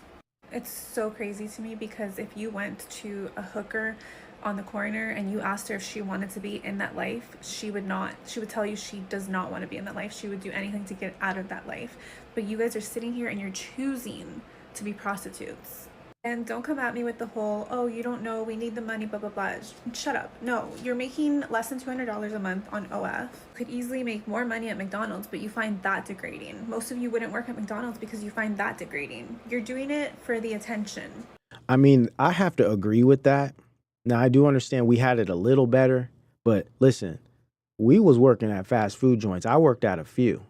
It's so crazy to me because if you went to a hooker on the corner and you asked her if she wanted to be in that life, she would not. She would tell you she does not want to be in that life. She would do anything to get out of that life. But you guys are sitting here and you're choosing to be prostitutes. And don't come at me with the whole, oh, you don't know, we need the money, blah, blah, blah. Shut up. No, you're making less than $200 a month on OF. You could easily make more money at McDonald's, but you find that degrading. Most of you wouldn't work at McDonald's because you find that degrading. You're doing it for the attention. I mean, I have to agree with that. Now, I do understand we had it a little better, but listen, we was working at fast food joints. I worked at a few,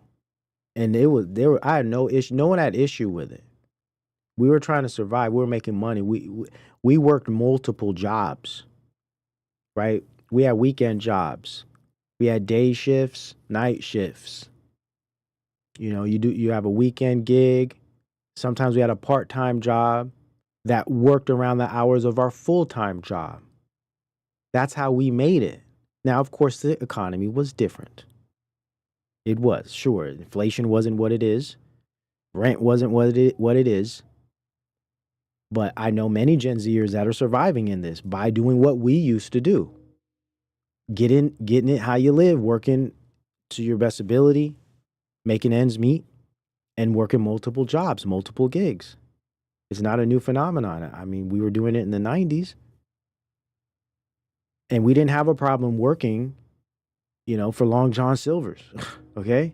and I had no issue. No one had issue with it. We were trying to survive. We were making money. We worked multiple jobs, right? We had weekend jobs. We had day shifts, night shifts. You have a weekend gig. Sometimes we had a part-time job that worked around the hours of our full-time job. That's how we made it. Now, of course, the economy was different. It was, sure. Inflation wasn't what it is. Rent wasn't what it is. But I know many Gen Zers that are surviving in this by doing what we used to do. Getting it how you live, working to your best ability, making ends meet, and working multiple jobs, multiple gigs. It's not a new phenomenon. I mean, we were doing it in the 90s. And we didn't have a problem working, for Long John Silver's, okay?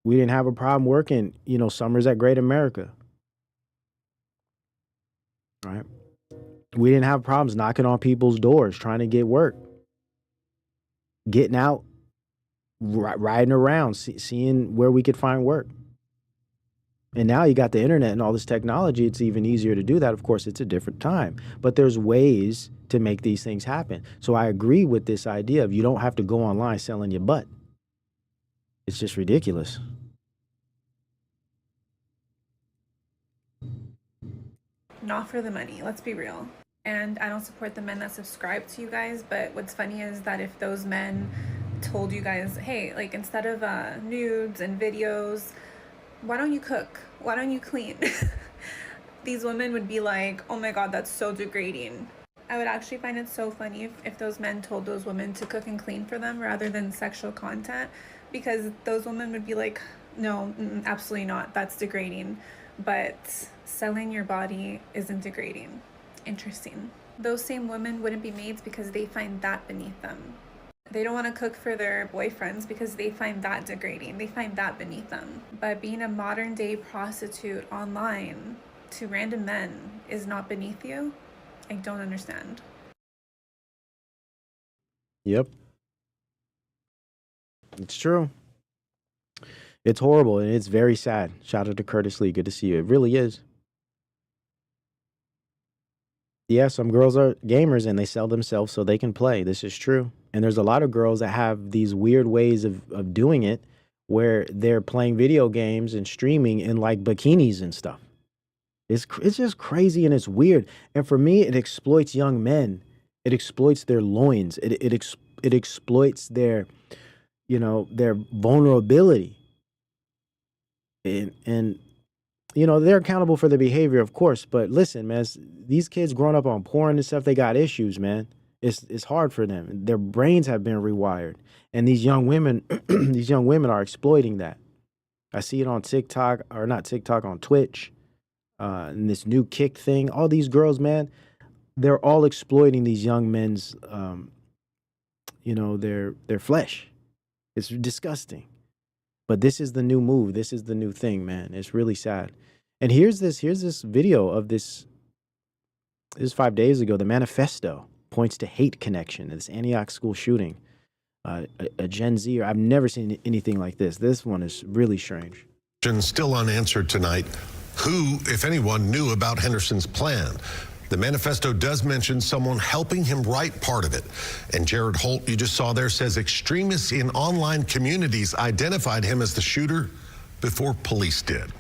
We didn't have a problem working, summers at Great America. Right? We didn't have problems knocking on people's doors, trying to get work, getting out, riding around, seeing where we could find work. And now you got the internet and all this technology. It's even easier to do that. Of course, it's a different time, but there's ways to make these things happen. So I agree with this idea of you don't have to go online selling your butt. It's just ridiculous. Not for the money, let's be real. And I don't support the men that subscribe to you guys, but what's funny is that if those men told you guys, hey, like instead of nudes and videos, why don't you cook? Why don't you clean? These women would be like, oh my God, that's so degrading. I would actually find it so funny if those men told those women to cook and clean for them rather than sexual content, because those women would be like, no, absolutely not. That's degrading. But selling your body isn't degrading. Interesting. Those same women wouldn't be maids because they find that beneath them. They don't want to cook for their boyfriends because they find that degrading. They find that beneath them. But being a modern day prostitute online to random men is not beneath you? I don't understand. Yep. It's true. It's horrible and it's very sad. Shout out to Curtis Lee. Good to see you. It really is. Yeah, some girls are gamers and they sell themselves so they can play. This is true. And there's a lot of girls that have these weird ways of doing it where they're playing video games and streaming in like bikinis and stuff. It's just crazy and it's weird. And for me, it exploits young men. It exploits their loins. It exploits their, their vulnerability. And they're accountable for their behavior, of course. But listen, man, these kids growing up on porn and stuff, they got issues, man. It's hard for them. Their brains have been rewired. And these young women, are exploiting that. I see it on TikTok, or not TikTok, on Twitch, and this new Kick thing. All these girls, man, they're all exploiting these young men's, their flesh. It's disgusting. But this is the new move. This is the new thing, man. It's really sad. And here's this video of this. This is 5 days ago. The manifesto points to hate connection in this Antioch school shooting. A Gen Zer. I've never seen anything like this. This one is really strange. Still unanswered tonight. Who, if anyone, knew about Henderson's plan? The manifesto does mention someone helping him write part of it. And Jared Holt, you just saw there, says extremists in online communities identified him as the shooter before police did.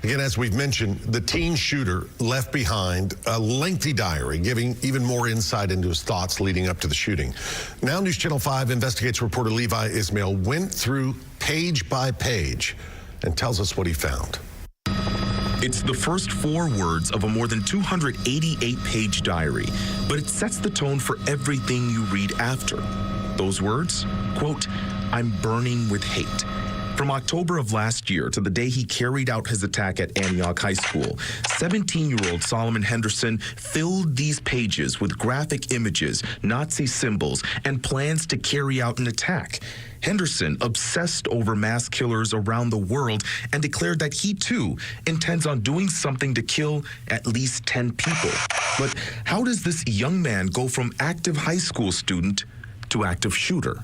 Again, as we've mentioned, the teen shooter left behind a lengthy diary, giving even more insight into his thoughts leading up to the shooting. Now News Channel 5 Investigates reporter Levi Ismail went through page by page and tells us what he found. It's the first 4 words of a more than 288-page diary, but it sets the tone for everything you read after. Those words, quote, "I'm burning with hate." From October of last year to the day he carried out his attack at Antioch High School, 17-year-old Solomon Henderson filled these pages with graphic images, Nazi symbols, and plans to carry out an attack. Henderson obsessed over mass killers around the world and declared that he, too, intends on doing something to kill at least 10 people. But how does this young man go from active high school student to active shooter?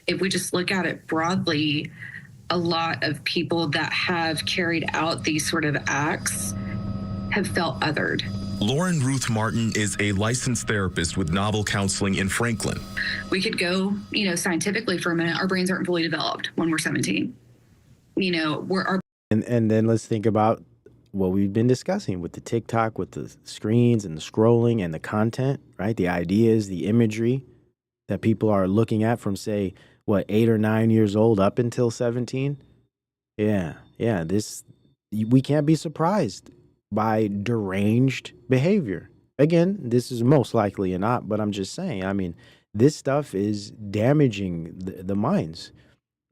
If we just look at it broadly, a lot of people that have carried out these sort of acts have felt othered. Lauren Ruth Martin is a licensed therapist with novel counseling in Franklin. We could go, scientifically for a minute. Our brains aren't fully developed when we're 17. And then let's think about what we've been discussing with the TikTok, with the screens and the scrolling and the content, right? The ideas, the imagery that people are looking at from, say, 8 or 9 years old up until 17? Yeah. We can't be surprised by deranged behavior. Again, this is most likely not, but I'm just saying, this stuff is damaging the minds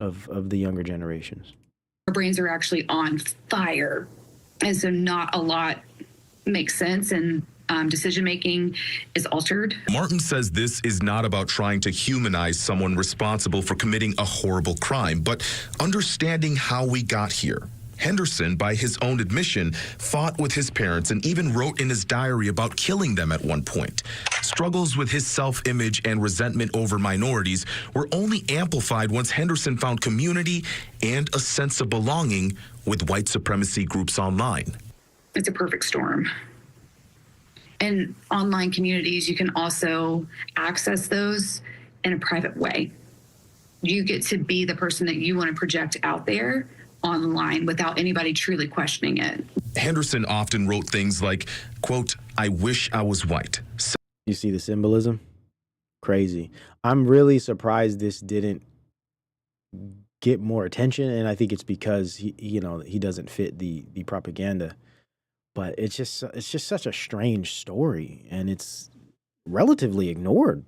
of the younger generations. Our brains are actually on fire. And so not a lot makes sense. And decision making is altered. Martin says this is not about trying to humanize someone responsible for committing a horrible crime, but understanding how we got here. Henderson, by his own admission, fought with his parents and even wrote in his diary about killing them at one point. Struggles with his self-image and resentment over minorities were only amplified once Henderson found community and a sense of belonging with white supremacy groups online. It's a perfect storm. In online communities, you can also access those in a private way. You get to be the person that you want to project out there online without anybody truly questioning it. Henderson often wrote things like, quote, "I wish I was white." You see the symbolism? Crazy. I'm really surprised this didn't get more attention, and I think it's because he doesn't fit the propaganda. But it's just such a strange story, and it's relatively ignored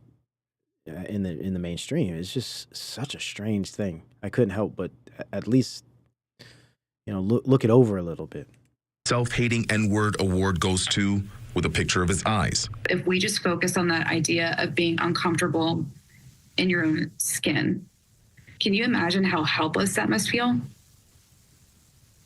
in the mainstream. It's just such a strange thing. I couldn't help but at least look it over a little bit. Self-hating N-word award goes to, with a picture of his eyes. If we just focus on that idea of being uncomfortable in your own skin, can you imagine how helpless that must feel?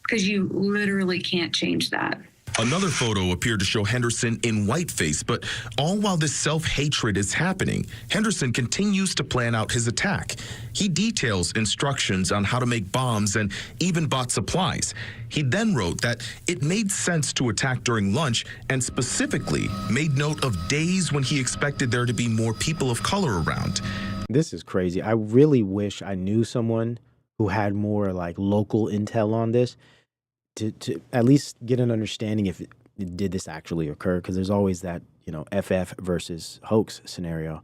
Because you literally can't change that. Another photo appeared to show Henderson in whiteface, but all while this self-hatred is happening, Henderson continues to plan out his attack. He details instructions on how to make bombs and even bought supplies. He then wrote that it made sense to attack during lunch and specifically made note of days when he expected there to be more people of color around. This is crazy. I really wish I knew someone who had more like local intel on this, to at least get an understanding if did this actually occur, because there's always that FF versus hoax scenario.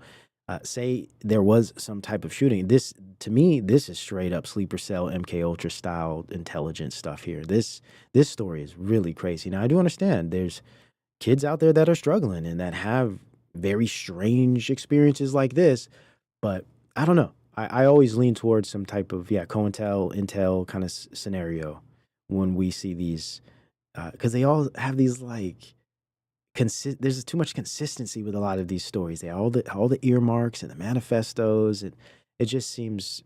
Say there was some type of shooting. This, to me, this is straight up sleeper cell MK Ultra style intelligence stuff here. This story is really crazy. Now I do understand there's kids out there that are struggling and that have very strange experiences like this, but I don't know. I always lean towards some type of COINTEL intel kind of scenario when we see these, because they all have these like, there's too much consistency with a lot of these stories. They all the earmarks and the manifestos, and it just seems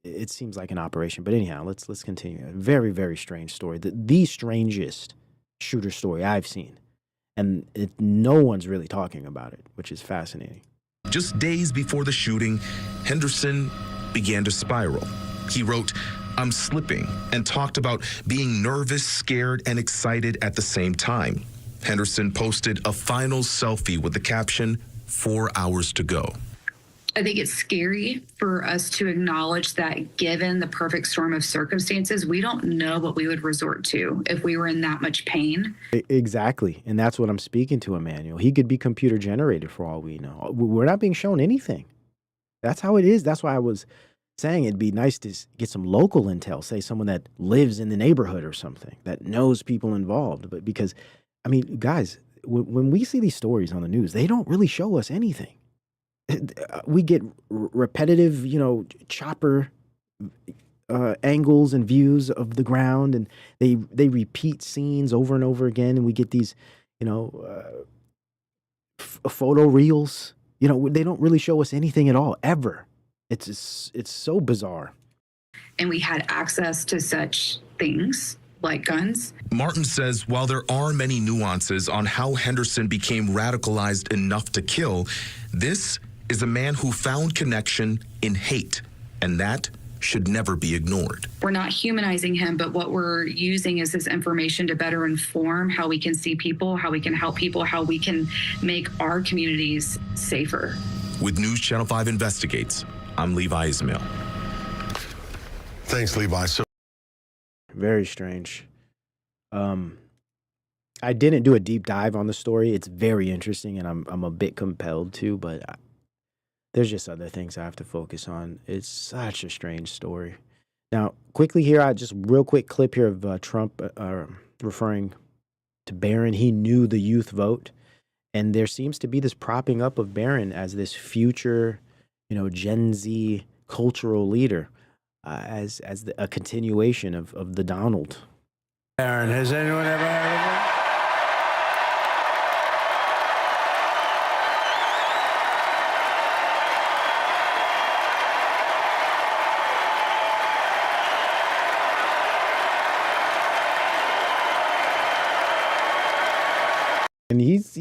like an operation. But anyhow, let's continue. A very, very strange story. The strangest shooter story I've seen, and no one's really talking about it, which is fascinating. Just days before the shooting, Henderson began to spiral. He wrote, "I'm slipping," and talked about being nervous, scared, and excited at the same time. Henderson posted a final selfie with the caption, "4 hours to go." I think it's scary for us to acknowledge that given the perfect storm of circumstances, we don't know what we would resort to if we were in that much pain. Exactly. And that's what I'm speaking to, Emmanuel. He could be computer generated for all we know. We're not being shown anything. That's how it is. That's why I was saying it'd be nice to get some local intel, say someone that lives in the neighborhood or something, that knows people involved. But because, I mean, guys, when we see these stories on the news, they don't really show us anything. We get repetitive, chopper angles and views of the ground, and they repeat scenes over and over again, and we get these, photo reels. They don't really show us anything at all, ever. It's so bizarre. And we had access to such things like guns. Martin says while there are many nuances on how Henderson became radicalized enough to kill, this is a man who found connection in hate, and that should never be ignored. We're not humanizing him, but what we're using is this information to better inform how we can see people, how we can help people, how we can make our communities safer. With News Channel 5 Investigates, I'm Levi Ismail. Thanks, Levi. So very strange. I didn't do a deep dive on the story. It's very interesting, and I'm a bit compelled to, but there's just other things I have to focus on. It's such a strange story. Now, quickly here, just real quick clip here of Trump referring to Barron. He knew the youth vote, and there seems to be this propping up of Barron as this future, Gen Z cultural leader, as a continuation of the Donald. Barron, has anyone ever heard of him? And he's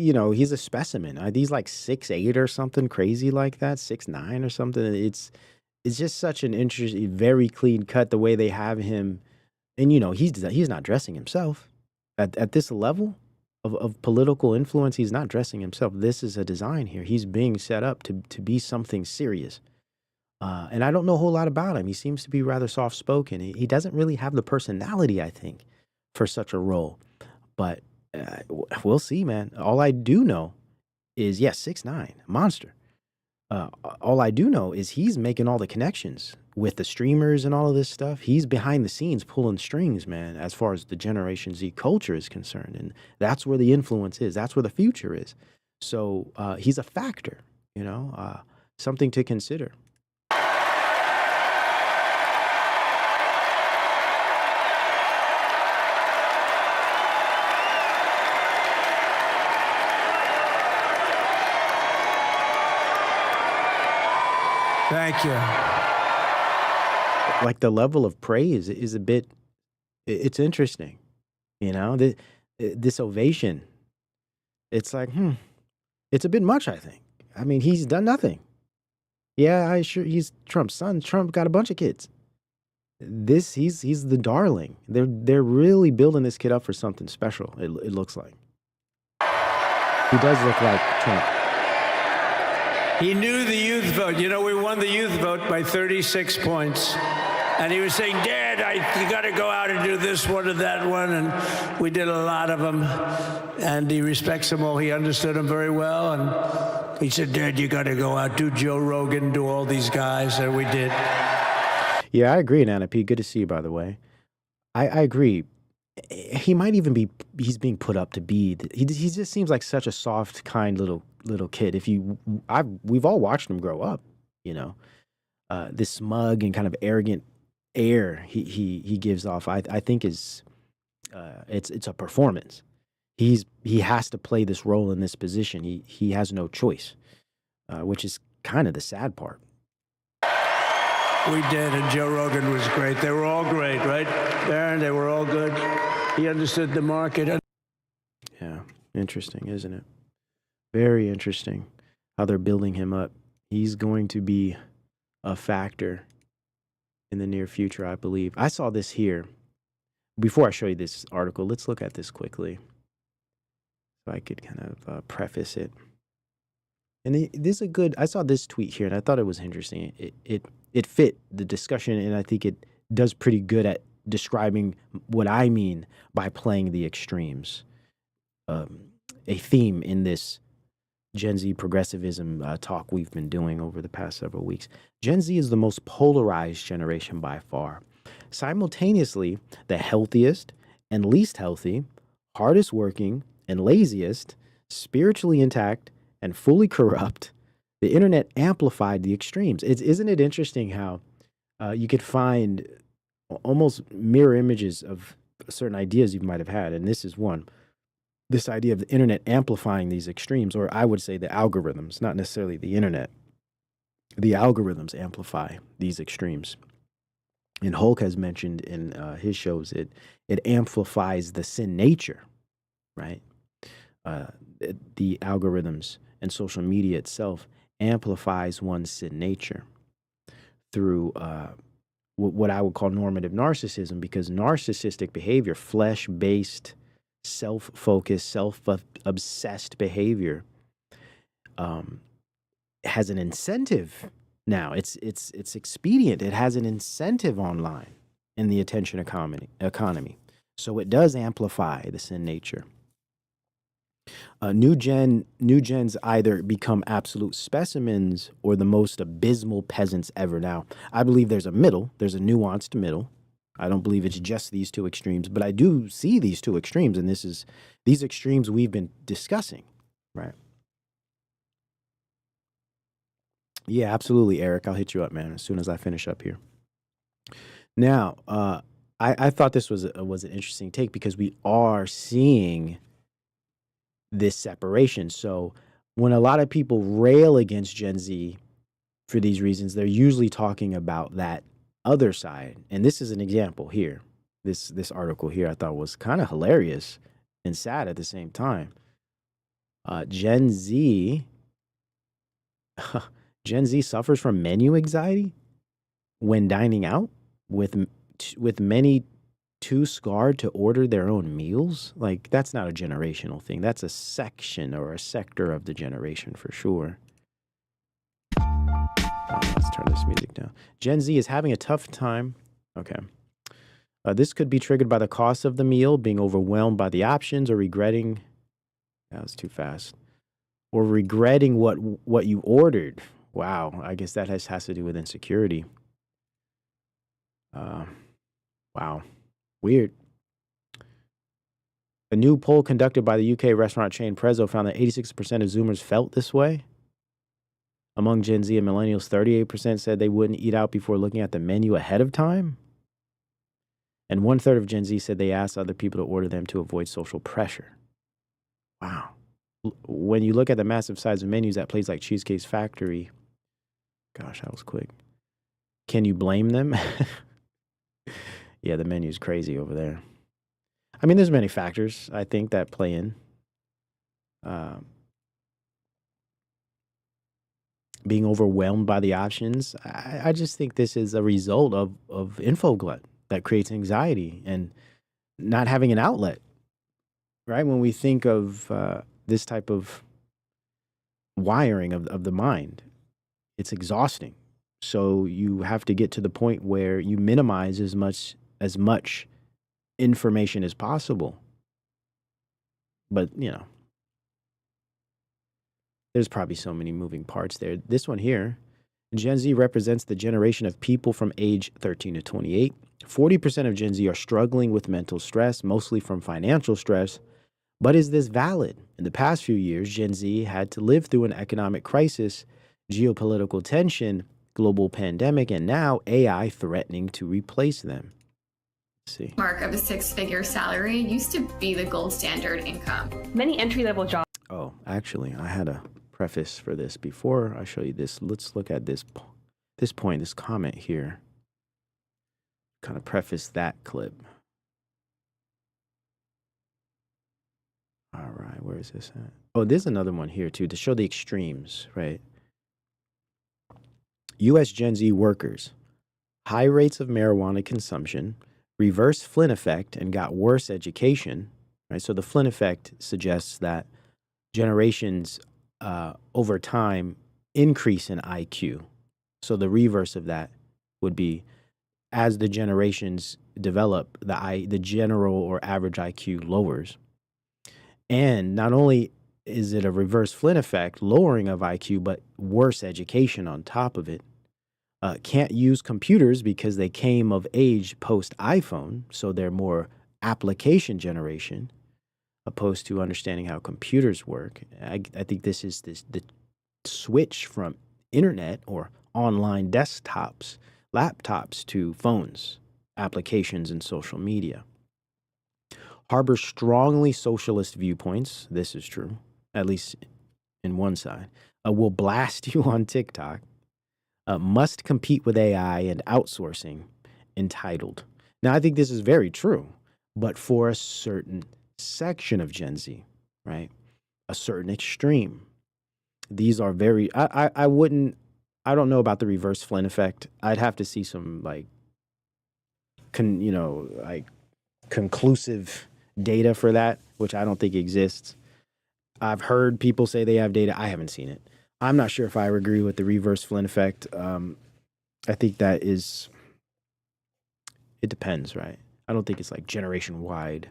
a specimen. He's like 6'8" or something crazy like that, 6'9" or something. It's just such an interesting, very clean cut the way they have him. And he's not dressing himself at this level of political influence. He's not dressing himself. This is a design here. He's being set up to be something serious. And I don't know a whole lot about him. He seems to be rather soft spoken. He doesn't really have the personality, I think, for such a role. But we'll see, man. All I do know is, yes, 6'9", monster. All I do know is he's making all the connections with the streamers and all of this stuff. He's behind the scenes pulling strings, man, as far as the Generation Z culture is concerned. And that's where the influence is. That's where the future is. So he's a factor, something to consider. Thank you. Like the level of praise is a bit, it's interesting, this ovation. It's like, it's a bit much, I think. I mean, he's done nothing. Yeah, he's Trump's son. Trump got a bunch of kids. He's the darling. They're really building this kid up for something special. It looks like. He does look like Trump. He knew the youth vote. We won the youth vote by 36 points. And he was saying, Dad, you got to go out and do this one and that one. And we did a lot of them. And he respects them all. He understood them very well. And he said, Dad, you got to go out, do Joe Rogan, do all these guys. And we did. Yeah, I agree, Nana P. Good to see you, by the way. I agree. He might even he's being put up to be, he just seems like such a soft, kind little kid. We've all watched him grow up, this smug and kind of arrogant air he gives off. I think it's a performance. He has to play this role in this position. He has no choice, which is kind of the sad part. We did, and Joe Rogan was great. They were all great, right, Baron? They were all good. He understood the market. Yeah, interesting, isn't it? Very interesting how they're building him up. He's going to be a factor in the near future, I believe. I saw this here. Before I show you this article, let's look at this quickly so I could kind of preface it. And this is I saw this tweet here, and I thought it was interesting. It fit the discussion, and I think it does pretty good at describing what I mean by playing the extremes. A theme in this Gen Z progressivism talk we've been doing over the past several weeks. Gen Z is the most polarized generation by far. Simultaneously, the healthiest and least healthy, hardest working and laziest, spiritually intact and fully corrupt. The internet amplified the extremes. Isn't it interesting how you could find almost mirror images of certain ideas you might have had, and this is one. This idea of the internet amplifying these extremes, or I would say the algorithms, not necessarily the internet. The algorithms amplify these extremes. And Hulk has mentioned in his shows, it amplifies the sin nature, right? The algorithms and social media itself amplifies one's sin nature through what I would call normative narcissism, because narcissistic behavior, flesh-based, self-focused, self-obsessed behavior has an incentive now. It's expedient. It has an incentive online in the attention economy. So it does amplify the sin nature. New gens either become absolute specimens or the most abysmal peasants ever. Now, I believe there's a nuanced middle. I don't believe it's just these two extremes, but I do see these two extremes, and these extremes we've been discussing, right? Yeah, absolutely, Eric. I'll hit you up, man, as soon as I finish up here. Now, I thought this was an interesting take because we are seeing this separation. So when a lot of people rail against Gen Z for these reasons, they're usually talking about that other side. And this is an example here. This article here I thought was kind of hilarious and sad at the same time. Gen Z, Gen Z suffers from menu anxiety when dining out, with many too scarred to order their own meals. Like, that's not a generational thing. That's a section or a sector of the generation for sure. Let's turn this music down. Gen Z is having a tough time. Okay. This could be triggered by the cost of the meal, being overwhelmed by the options, or regretting. That was too fast. Or regretting what you ordered. Wow. I guess that has to do with insecurity. Wow. Weird. A new poll conducted by the UK restaurant chain Prezzo found that 86% of Zoomers felt this way. Among Gen Z and millennials, 38% said they wouldn't eat out before looking at the menu ahead of time. And 1/3 of Gen Z said they asked other people to order them to avoid social pressure. Wow. When you look at the massive size of menus at places like Cheesecake Factory, gosh, that was quick. Can you blame them? Yeah, the menu's crazy over there. I mean, there's many factors, I think, that play in. Being overwhelmed by the options. I just think this is a result of info glut that creates anxiety and not having an outlet, right? When we think of this type of wiring of the mind, it's exhausting. So you have to get to the point where you minimize as much information as possible. But, there's probably so many moving parts there. This one here, Gen Z represents the generation of people from age 13 to 28. 40% of Gen Z are struggling with mental stress, mostly from financial stress. But is this valid? In the past few years, Gen Z had to live through an economic crisis, geopolitical tension, global pandemic, and now AI threatening to replace them. Let's see. Mark of a 6-figure salary used to be the gold standard income. Many entry-level jobs. Oh, actually, I had a preface for this before I show you this. Let's look at this comment here. Kind of preface that clip. All right, where is this at? Oh, there's another one here too to show the extremes, right? U.S. Gen Z workers, high rates of marijuana consumption, reverse Flynn effect, and got worse education, right? So the Flynn effect suggests that generations over time increase in IQ. So the reverse of that would be as the generations develop, the general or average IQ lowers. And not only is it a reverse Flynn effect, lowering of IQ, but worse education on top of it. Can't use computers because they came of age post iPhone, so they're more application generation, opposed to understanding how computers work. I think this is the switch from internet or online desktops, laptops to phones, applications, and social media. Harbor strongly socialist viewpoints. This is true, at least in one side. Will blast you on TikTok. Must compete with AI and outsourcing. Entitled. Now, I think this is very true, but for a certain section of Gen Z, right? A certain extreme. These are very, I don't know about the reverse Flynn effect. I'd have to see some conclusive data for that, which I don't think exists. I've heard people say they have data. I haven't seen it. I'm not sure if I agree with the reverse Flynn effect. I think that it depends, right? I don't think it's like generation wide.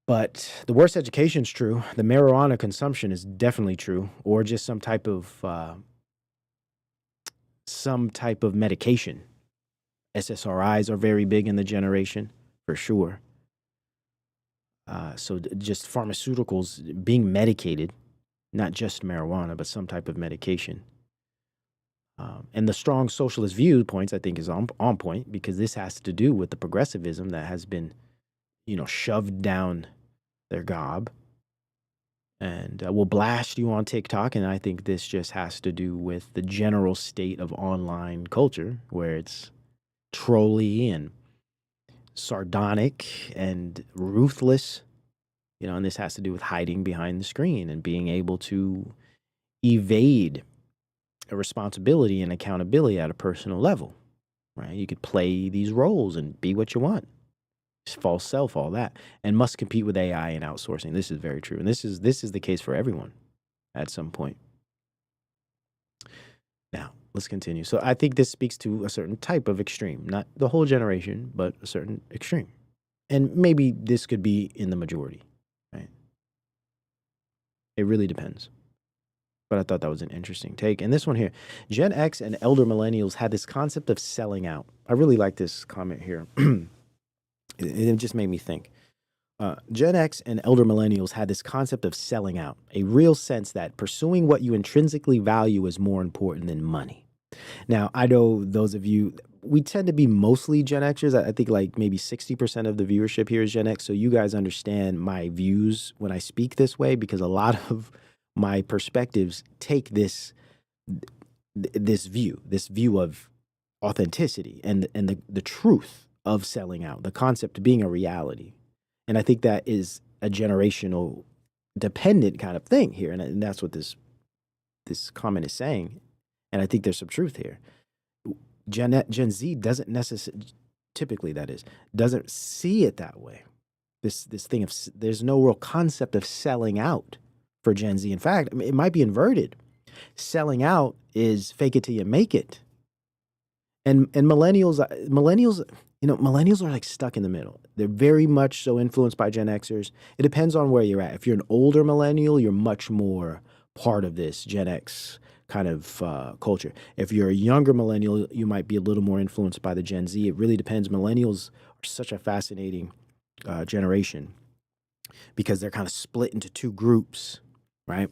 But the worst education is true. The marijuana consumption is definitely true, or just some type of medication. SSRIs are very big in the generation, for sure. So just pharmaceuticals, being medicated, not just marijuana, but some type of medication. And the strong socialist viewpoints, I think, is on point, because this has to do with the progressivism that has been, shoved down their gob, and will blast you on TikTok. And I think this just has to do with the general state of online culture, where it's trolly and sardonic and ruthless, and this has to do with hiding behind the screen and being able to evade a responsibility and accountability at a personal level, right? You could play these roles and be what you want. False self, all that, and must compete with AI and outsourcing. This is very true, and this is the case for everyone at some point. Now, let's continue. So I think this speaks to a certain type of extreme, not the whole generation, but a certain extreme. And maybe this could be in the majority, right? It really depends. But I thought that was an interesting take. And this one here, Gen X and elder millennials had this concept of selling out. I really like this comment here. It just made me think. Gen X and elder millennials had this concept of selling out, a real sense that pursuing what you intrinsically value is more important than money. Now, I know those of you, we tend to be mostly Gen Xers. I think like maybe 60% of the viewership here is Gen X. So you guys understand my views when I speak this way, because a lot of my perspectives take this view of authenticity and the truth of selling out, the concept of being a reality. And I think that is a generational dependent kind of thing here. And that's what this comment is saying. And I think there's some truth here. Gen Z doesn't necessarily, typically that is, doesn't see it that way. This thing of, there's no real concept of selling out for Gen Z. In fact, I mean, it might be inverted. Selling out is fake it till you make it. And millennials, millennials are like stuck in the middle. They're very much so influenced by Gen Xers. It depends on where you're at. If you're an older millennial, you're much more part of this Gen X kind of culture. If you're a younger millennial, you might be a little more influenced by the Gen Z. It really depends. Millennials are such a fascinating generation because they're kind of split into two groups, right?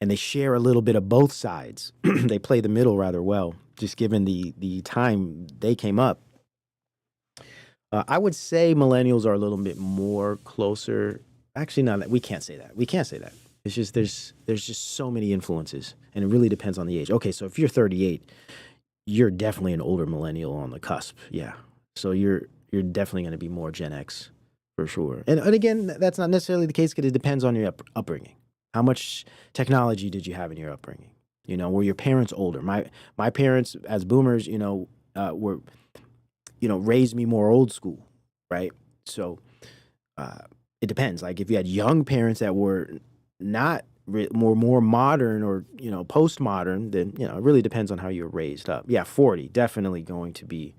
And they share a little bit of both sides. They play the middle rather well, just given the time they came up. I would say millennials are a little bit more closer. Actually, no, we can't say that. We can't say that. It's just there's just so many influences, and it really depends on the age. Okay, so if you're 38, you're definitely an older millennial on the cusp. Yeah, so you're definitely going to be more Gen X for sure. And again, that's not necessarily the case because it depends on your upbringing. How much technology did you have in your upbringing? Were your parents older? My parents, as boomers, were raised me more old school, right? So it depends. Like if you had young parents that were not more modern or postmodern, then it really depends on how you were raised up. Yeah, 40 definitely going to be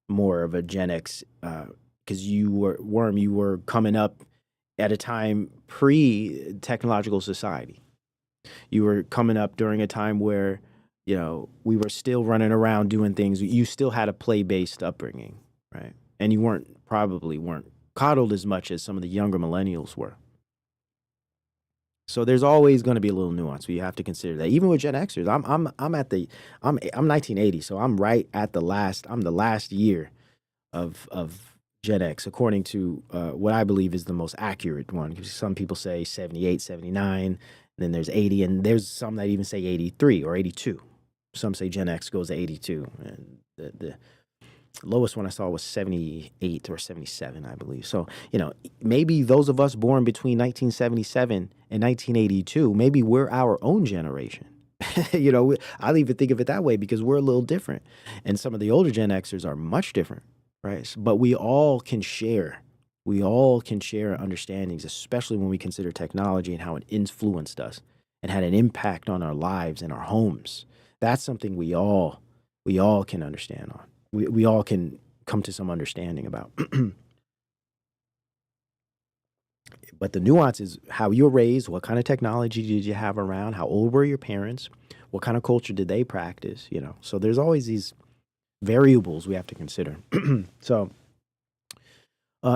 more of a Gen X because you were coming up at a time pre-technological society. You were coming up during a time where we were still running around doing things. You still had a play-based upbringing, right? And you probably weren't coddled as much as some of the younger millennials were. So there's always going to be a little nuance. You have to consider that. Even with Gen Xers, I'm 1980, so I'm right at the last year of Gen X, according to what I believe is the most accurate one. Because some people say 78, 79, and then there's 80, and there's some that even say 83 or 82. Some say Gen X goes to 82, and the lowest one I saw was 78 or 77, I believe. So, maybe those of us born between 1977 and 1982, maybe we're our own generation. I'll even think of it that way because we're a little different. And some of the older Gen Xers are much different, right? But we all can share. We all can share understandings, especially when we consider technology and how it influenced us and had an impact on our lives and our homes. That's something we all can understand on. We all can come to some understanding about. But the nuance is how you were raised, what kind of technology did you have around, how old were your parents, what kind of culture did they practice, So there's always these variables we have to consider. So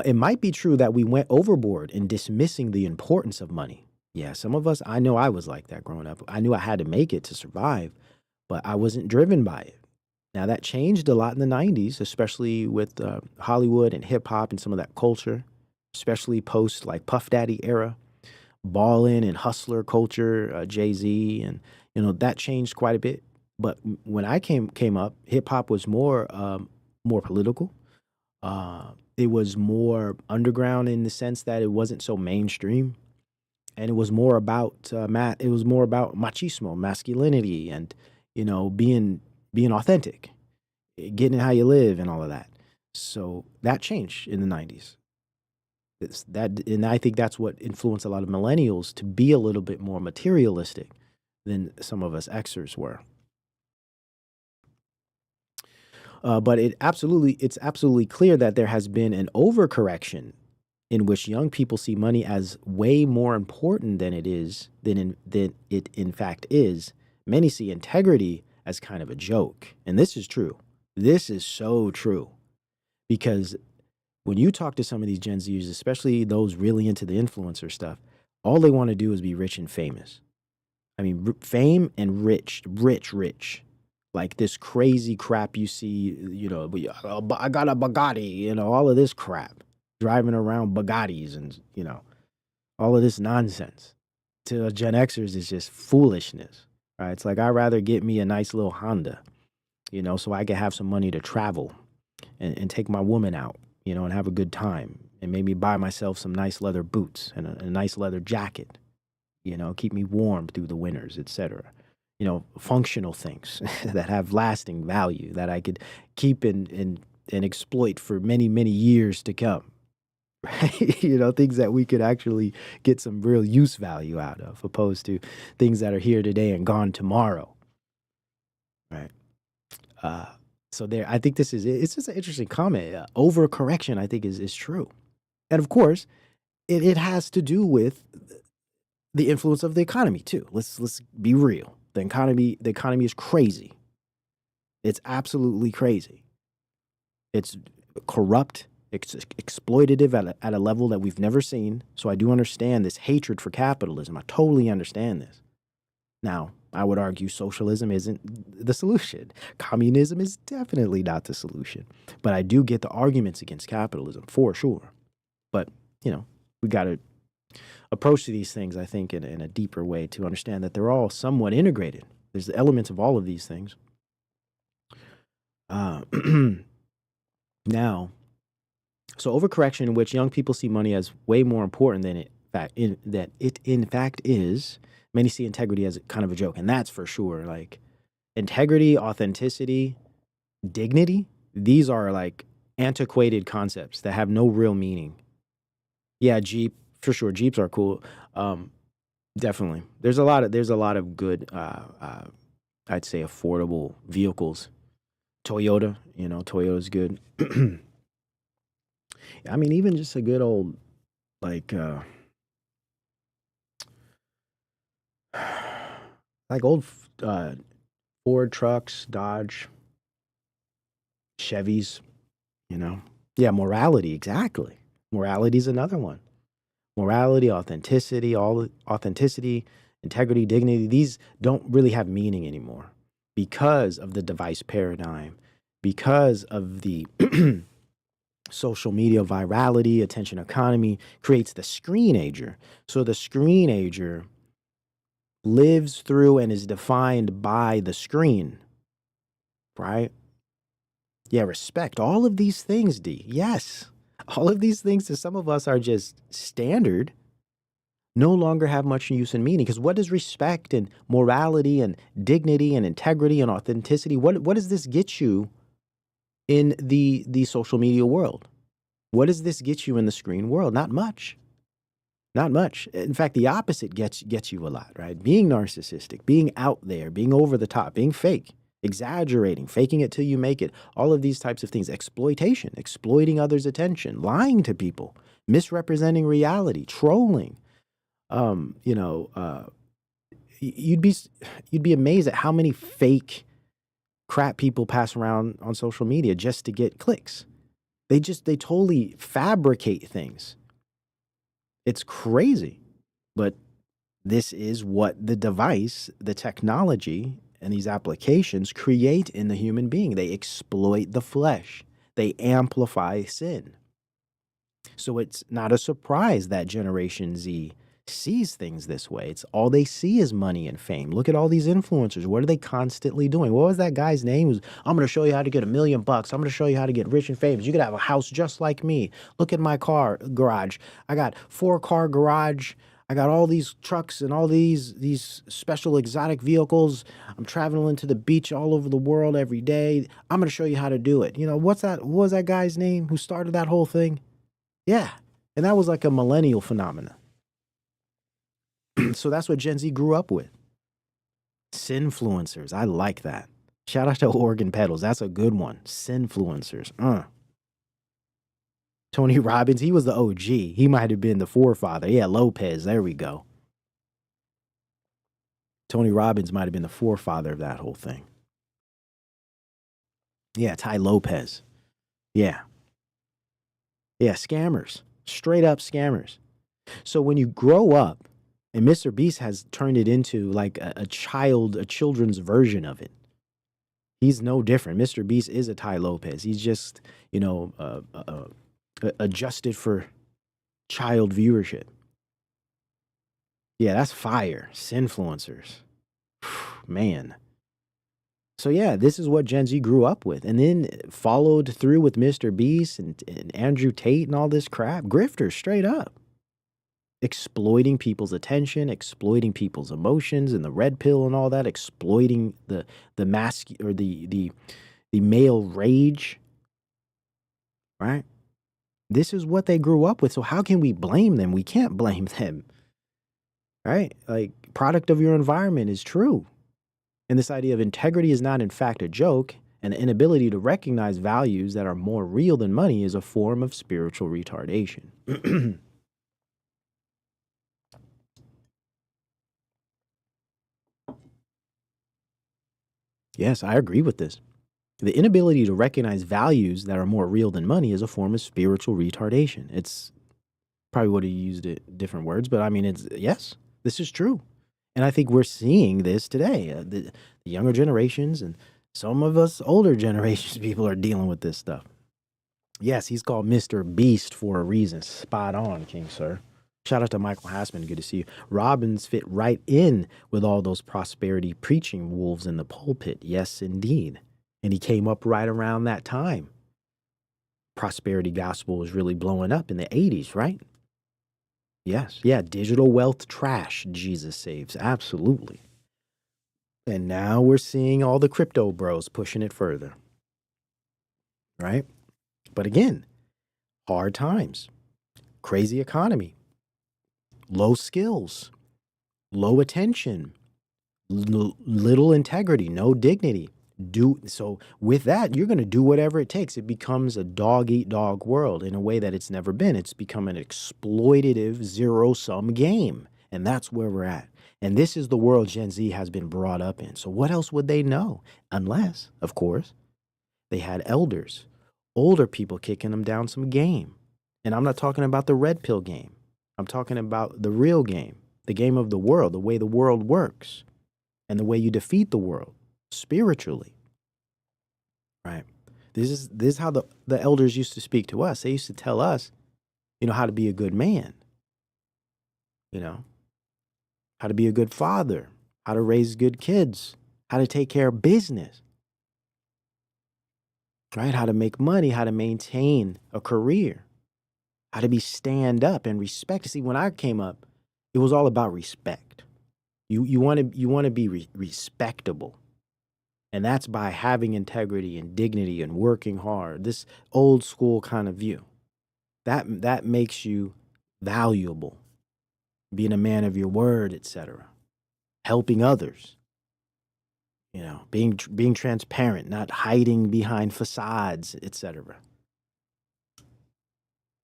it might be true that we went overboard in dismissing the importance of money. Yeah, some of us, I know I was like that growing up. I knew I had to make it to survive, but I wasn't driven by it. Now, that changed a lot in the 90s, especially with Hollywood and hip hop and some of that culture, especially post like Puff Daddy era, ballin' and hustler culture, Jay-Z, and that changed quite a bit. But when I came up, hip hop was more political. It was more underground in the sense that it wasn't so mainstream. and it was more about it was more about machismo, masculinity, and being authentic, getting how you live, and all of that. So that changed in the 90s. And I think that's what influenced a lot of millennials to be a little bit more materialistic than some of us Xers were. But it's absolutely clear that there has been an overcorrection in which young people see money as way more important than it in fact is. Many see integrity as kind of a joke, and this is true. This is so true, because when you talk to some of these Gen Zers, especially those really into the influencer stuff, all they want to do is be rich and famous. I mean, fame and rich. Like this crazy crap you see, I got a Bugatti, all of this crap. Driving around Bugattis and, all of this nonsense. To Gen Xers is just foolishness, right? It's like, I'd rather get me a nice little Honda, so I can have some money to travel and take my woman out, and have a good time, and maybe buy myself some nice leather boots and a nice leather jacket, keep me warm through the winters, etc. Functional things that have lasting value that I could keep and exploit for many, many years to come. Right? Things that we could actually get some real use value out of, opposed to things that are here today and gone tomorrow. Right. So I think it's just an interesting comment. Overcorrection, I think, is true. And of course, it has to do with the influence of the economy too. Let's be real. The economy is crazy. It's absolutely crazy. It's corrupt. It's exploitative at a level that we've never seen. So I do understand this hatred for capitalism. I totally understand this. Now, I would argue socialism isn't the solution. Communism is definitely not the solution. But I do get the arguments against capitalism, for sure. But, we got to approach these things, I think, in a deeper way to understand that they're all somewhat integrated. There's the elements of all of these things. Now, so overcorrection in which young people see money as way more important than it in fact is. Many see integrity as kind of a joke, and that's for sure. Like integrity, authenticity, dignity, these are like antiquated concepts that have no real meaning. Yeah, Jeep, for sure. Jeeps are cool. Definitely. There's a lot of good I'd say affordable vehicles. Toyota, Toyota's good. I mean, even just a good old old Ford trucks, Dodge, Chevys, Yeah, morality, exactly. Morality is another one. Morality, authenticity, integrity, dignity, these don't really have meaning anymore because of the device paradigm, because of the social media virality, attention economy creates the screenager. So the screenager lives through and is defined by the screen, right? Yeah, respect. All of these things, D. Yes. All of these things to some of us are just standard, no longer have much use and meaning. Because what does respect and morality and dignity and integrity and authenticity, what does this get you in the social media world? What does this get you in the screen world? Not much. Not much. In fact, the opposite gets you a lot, right? Being narcissistic, being out there, being over the top, being fake, exaggerating, faking it till you make it, all of these types of things, exploitation, exploiting others' attention, lying to people, misrepresenting reality, trolling. You'd be amazed at how many fake crap people pass around on social media just to get clicks. They totally fabricate things. It's crazy. But this is what the device, the technology, and these applications create in the human being. They exploit the flesh. They amplify sin. So it's not a surprise that Generation Z sees things this way. It's all they see is money and fame. Look at all these influencers. What are they constantly doing? What was that guy's name? I'm going to show you how to get $1 million. I'm going to show you how to get rich and famous. You could have a house just like me. Look at my car garage. I got 4-car garage. I got all these trucks and all these special exotic vehicles. I'm traveling to the beach all over the world every day. I'm going to show you how to do it. You know, what was that guy's name who started that whole thing? Yeah. And that was like a millennial phenomenon. So that's what Gen Z grew up with. Sinfluencers. I like that. Shout out to Organ Pedals. That's a good one. Sinfluencers. Tony Robbins, he was the OG. He might have been the forefather. Yeah, Lopez. There we go. Tony Robbins might have been the forefather of that whole thing. Yeah, Ty Lopez. Yeah. Yeah, scammers. Straight up scammers. So when you grow up, and Mr. Beast has turned it into like a children's version of it. He's no different. Mr. Beast is a Ty Lopez. He's just, you know, adjusted for child viewership. Yeah, that's fire. Sinfluencers. Man. So yeah, this is what Gen Z grew up with. And then followed through with Mr. Beast and Andrew Tate and all this crap. Grifters, straight up. Exploiting people's attention, exploiting people's emotions and the red pill and all that, exploiting the male rage. Right? This is what they grew up with. So how can we blame them? We can't blame them. Right? Like, product of your environment is true. And this idea of integrity is not in fact a joke, and the inability to recognize values that are more real than money is a form of spiritual retardation. Yes, I agree with this. The inability to recognize values that are more real than money is a form of spiritual retardation. It's probably would have used it different words, but I mean, yes, this is true. And I think we're seeing this today. The younger generations and some of us older generations people are dealing with this stuff. Yes, he's called Mr. Beast for a reason. Spot on, King Sir. Shout out to Michael Hassman. Good to see you. Robbins fit right in with all those prosperity preaching wolves in the pulpit. Yes, indeed. And he came up right around that time. Prosperity gospel was really blowing up in the 80s, right? Yes. Yeah. Digital wealth trash. Jesus saves. Absolutely. And now we're seeing all the crypto bros pushing it further. Right? But again, hard times, crazy economy, low skills, low attention, little integrity, no dignity. So with that, you're going to do whatever it takes. It becomes a dog-eat-dog world in a way that it's never been. It's become an exploitative zero-sum game. And that's where we're at. And this is the world Gen Z has been brought up in. So what else would they know? Unless, of course, they had elders, older people kicking them down some game. And I'm not talking about the red pill game. I'm talking about the real game, the game of the world, the way the world works, and the way you defeat the world spiritually. Right? This is how the elders used to speak to us. They used to tell us, you know, how to be a good man, you know, how to be a good father, how to raise good kids, how to take care of business, right? How to make money, how to maintain a career, how to be stand up and respect. See, when I came up, it was all about respect. You want to be respectable. And that's by having integrity and dignity and working hard. This old school kind of view. That makes you valuable. Being a man of your word, etc. Helping others. You know, being transparent, not hiding behind facades, etc.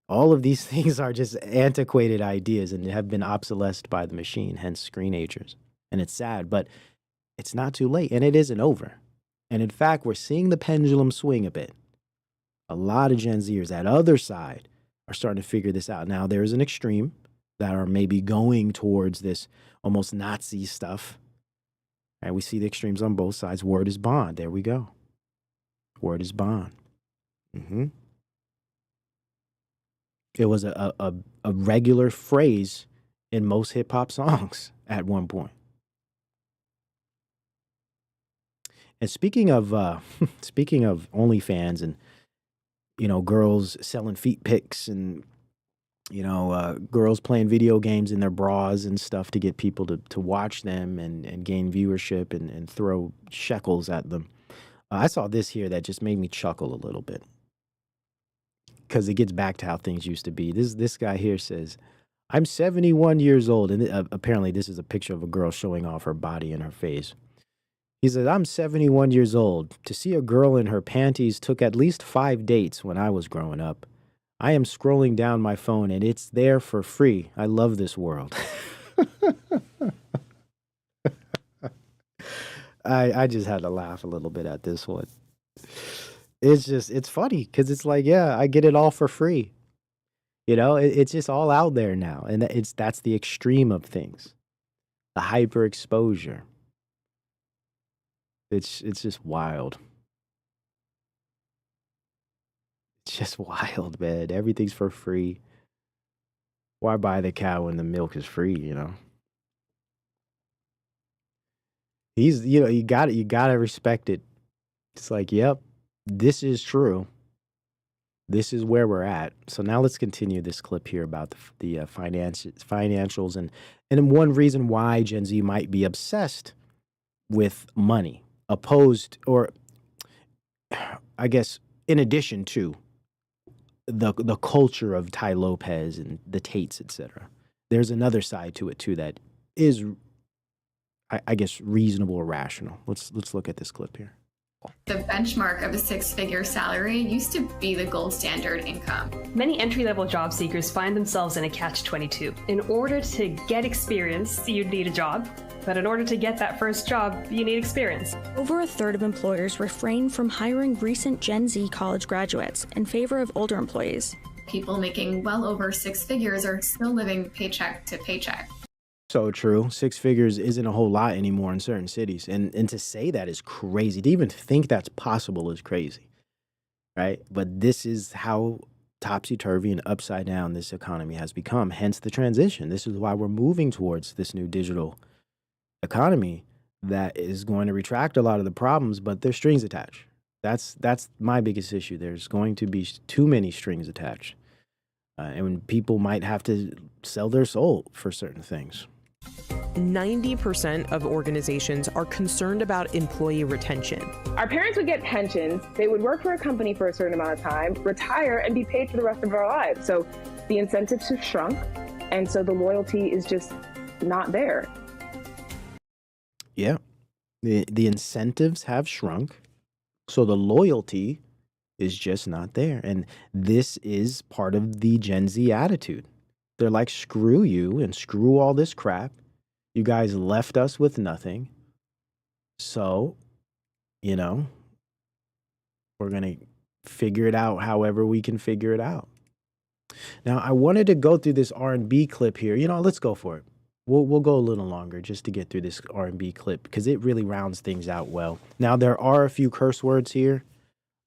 All of these things are just antiquated ideas and have been obsolesced by the machine, hence Screenagers. And it's sad, but it's not too late, and it isn't over. And in fact, we're seeing the pendulum swing a bit. A lot of Gen Zers, that other side, are starting to figure this out. Now, there's an extreme that are maybe going towards this almost Nazi stuff. And we see the extremes on both sides. Word is bond. There we go. Word is bond. It was a regular phrase in most hip hop songs at one point. And speaking of OnlyFans and, you know, girls selling feet pics and Girls playing video games in their bras and stuff to get people to watch them and gain viewership and throw shekels at them. I saw this here that just made me chuckle a little bit because it gets back to how things used to be. This guy here says, I'm 71 years old. And apparently this is a picture of a girl showing off her body and her face. He says, I'm 71 years old. To see a girl in her panties took at least 5 dates when I was growing up. I am scrolling down my phone and it's there for free. I love this world. I just had to laugh a little bit at this one. It's funny because it's like, yeah, I get it all for free. It's just all out there now. And that's the extreme of things. The hyper exposure. It's just wild. It's just wild, man. Everything's for free. Why buy the cow when the milk is free, you gotta respect it. It's like, yep, this is true. This is where we're at. So now let's continue this clip here about the financials and one reason why Gen Z might be obsessed with money, opposed, or I guess in addition to the culture of Ty Lopez and the Tates, etc. There's another side to it too that is, I guess, reasonable or rational. Let's look at this clip here. The benchmark of a 6-figure salary used to be the gold standard income. Many entry-level job seekers find themselves in a catch-22. In order to get experience, you need a job. But in order to get that first job, you need experience. Over a third of employers refrain from hiring recent Gen Z college graduates in favor of older employees. People making well over 6 figures are still living paycheck to paycheck. So true. 6 figures isn't a whole lot anymore in certain cities. And to say that is crazy. To even think that's possible is crazy. Right? But this is how topsy-turvy and upside down this economy has become. Hence the transition. This is why we're moving towards this new digital economy that is going to retract a lot of the problems, but there's strings attached. That's my biggest issue. There's going to be too many strings attached. And when people might have to sell their soul for certain things. 90% of organizations are concerned about employee retention. Our parents would get pensions, they would work for a company for a certain amount of time, retire, and be paid for the rest of our lives. So the incentives have shrunk, and so the loyalty is just not there. Yeah, the incentives have shrunk, so the loyalty is just not there. And this is part of the Gen Z attitude. They're like, screw you and screw all this crap. You guys left us with nothing. So, we're going to figure it out however we can figure it out. Now, I wanted to go through this R&B clip here. Let's go for it. We'll go a little longer just to get through this R&B clip because it really rounds things out well. Now, there are a few curse words here.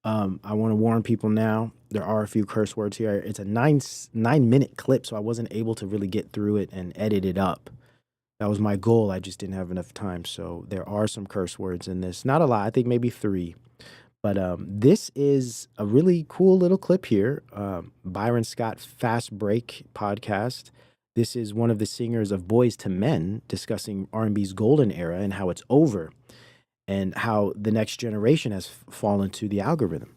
I want to warn people now. There are a few curse words here. It's a 9-minute clip, so I wasn't able to really get through it and edit it up. That was my goal. I just didn't have enough time. So there are some curse words in this. Not a lot. I think maybe 3. But this is a really cool little clip here. Byron Scott Fast Break podcast. This is one of the singers of Boyz II Men discussing R&B's golden era and how it's over and how the next generation has fallen to the algorithm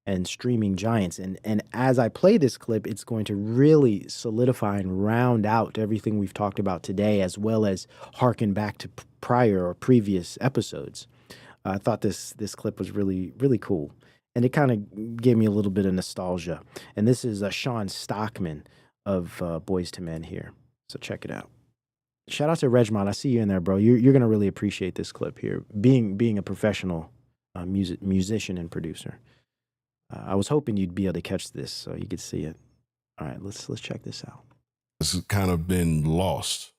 and streaming giants. And as I play this clip, it's going to really solidify and round out everything we've talked about today, as well as harken back to prior or previous episodes. I thought this clip was really, really cool. And it kind of gave me a little bit of nostalgia. And this is Sean Stockman of Boyz II Men here. So check it out. Shout out to Regmont. I see you in there, bro. You're going to really appreciate this clip here. Being a professional musician and producer. I was hoping you'd be able to catch this so you could see it. All right, let's check this out. It's kind of been lost.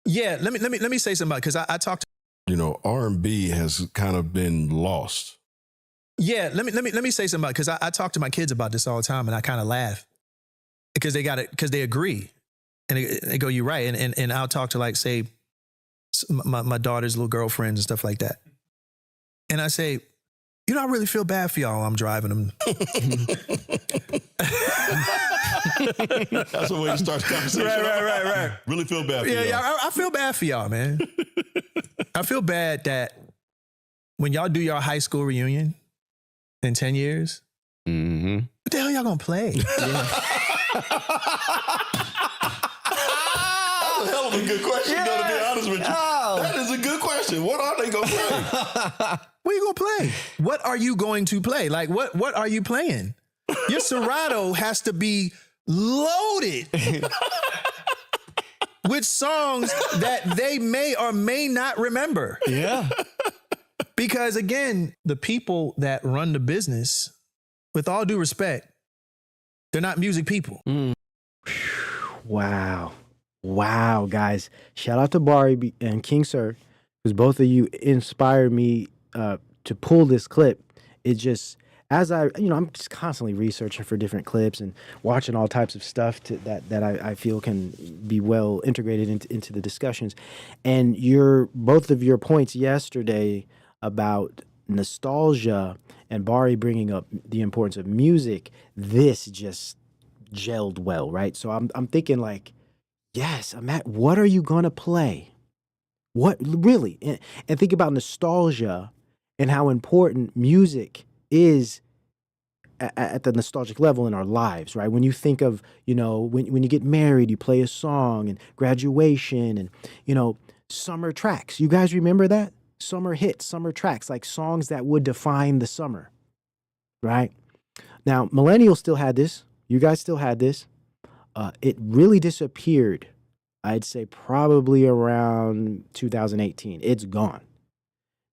Yeah, let me say something because I talked. R&B has kind of been lost. Yeah, let me say something because I talk to my kids about this all the time and I kind of laugh because they got it because they agree and they go, "You're right," and I'll talk to like say my daughter's little girlfriends and stuff like that, and I say, I really feel bad for y'all. I'm driving them. That's a way to start the conversation. Right. Really feel bad for y'all. Yeah, I feel bad for y'all, man. I feel bad that when y'all do your high school reunion in 10 years, what the hell y'all gonna play? That's a hell of a good question, though, to be honest with you. That is a good question. What are they going to play? What are you going to play? What are you going to play? Like, what are you playing? Your Serato has to be loaded with songs that they may or may not remember. Yeah. Because, again, the people that run the business, with all due respect, they're not music people. Wow, guys. Shout out to Bari and King Sir, because both of you inspired me to pull this clip. It just, as I'm just constantly researching for different clips and watching all types of stuff that I feel can be well integrated into the discussions. And both of your points yesterday about nostalgia and Bari bringing up the importance of music, this just gelled well, right? So I'm thinking like, yes, Matt, what are you going to play? What really? And think about nostalgia and how important music is at the nostalgic level in our lives, right? When you think of, when you get married, you play a song, and graduation, and, summer tracks. You guys remember that? Summer hits, summer tracks, like songs that would define the summer, right? Now, millennials still had this. You guys still had this. It really disappeared, I'd say probably around 2018. It's gone.